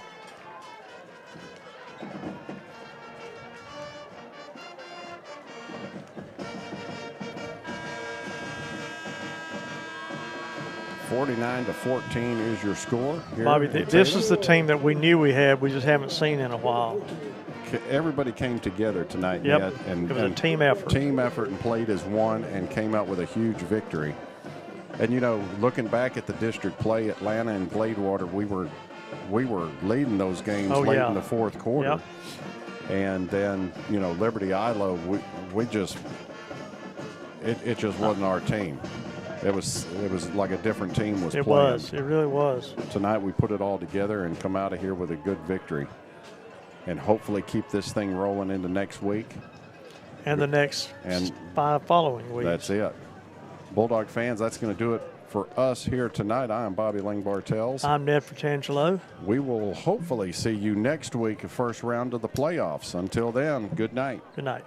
(49-14) is your score. Bobby, this is the team that we knew we had. We just haven't seen in a while. Everybody came together tonight. Yep. And it was a team effort. Team effort and played as one and came out with a huge victory. And, you know, looking back at the district play, Atlanta and Gladewater, we were leading those games late in the fourth quarter. Yep. And then, you know, Liberty Ilo, we just it just wasn't our team. It was like a different team was playing. It really was. Tonight we put it all together and come out of here with a good victory. And hopefully keep this thing rolling into next week. And the next 5 following weeks. That's it. Bulldog fans, that's going to do it for us here tonight. I am Bobby Lang-Bartels. I'm Ned Fratangelo. We will hopefully see you next week, first round of the playoffs. Until then, good night. Good night.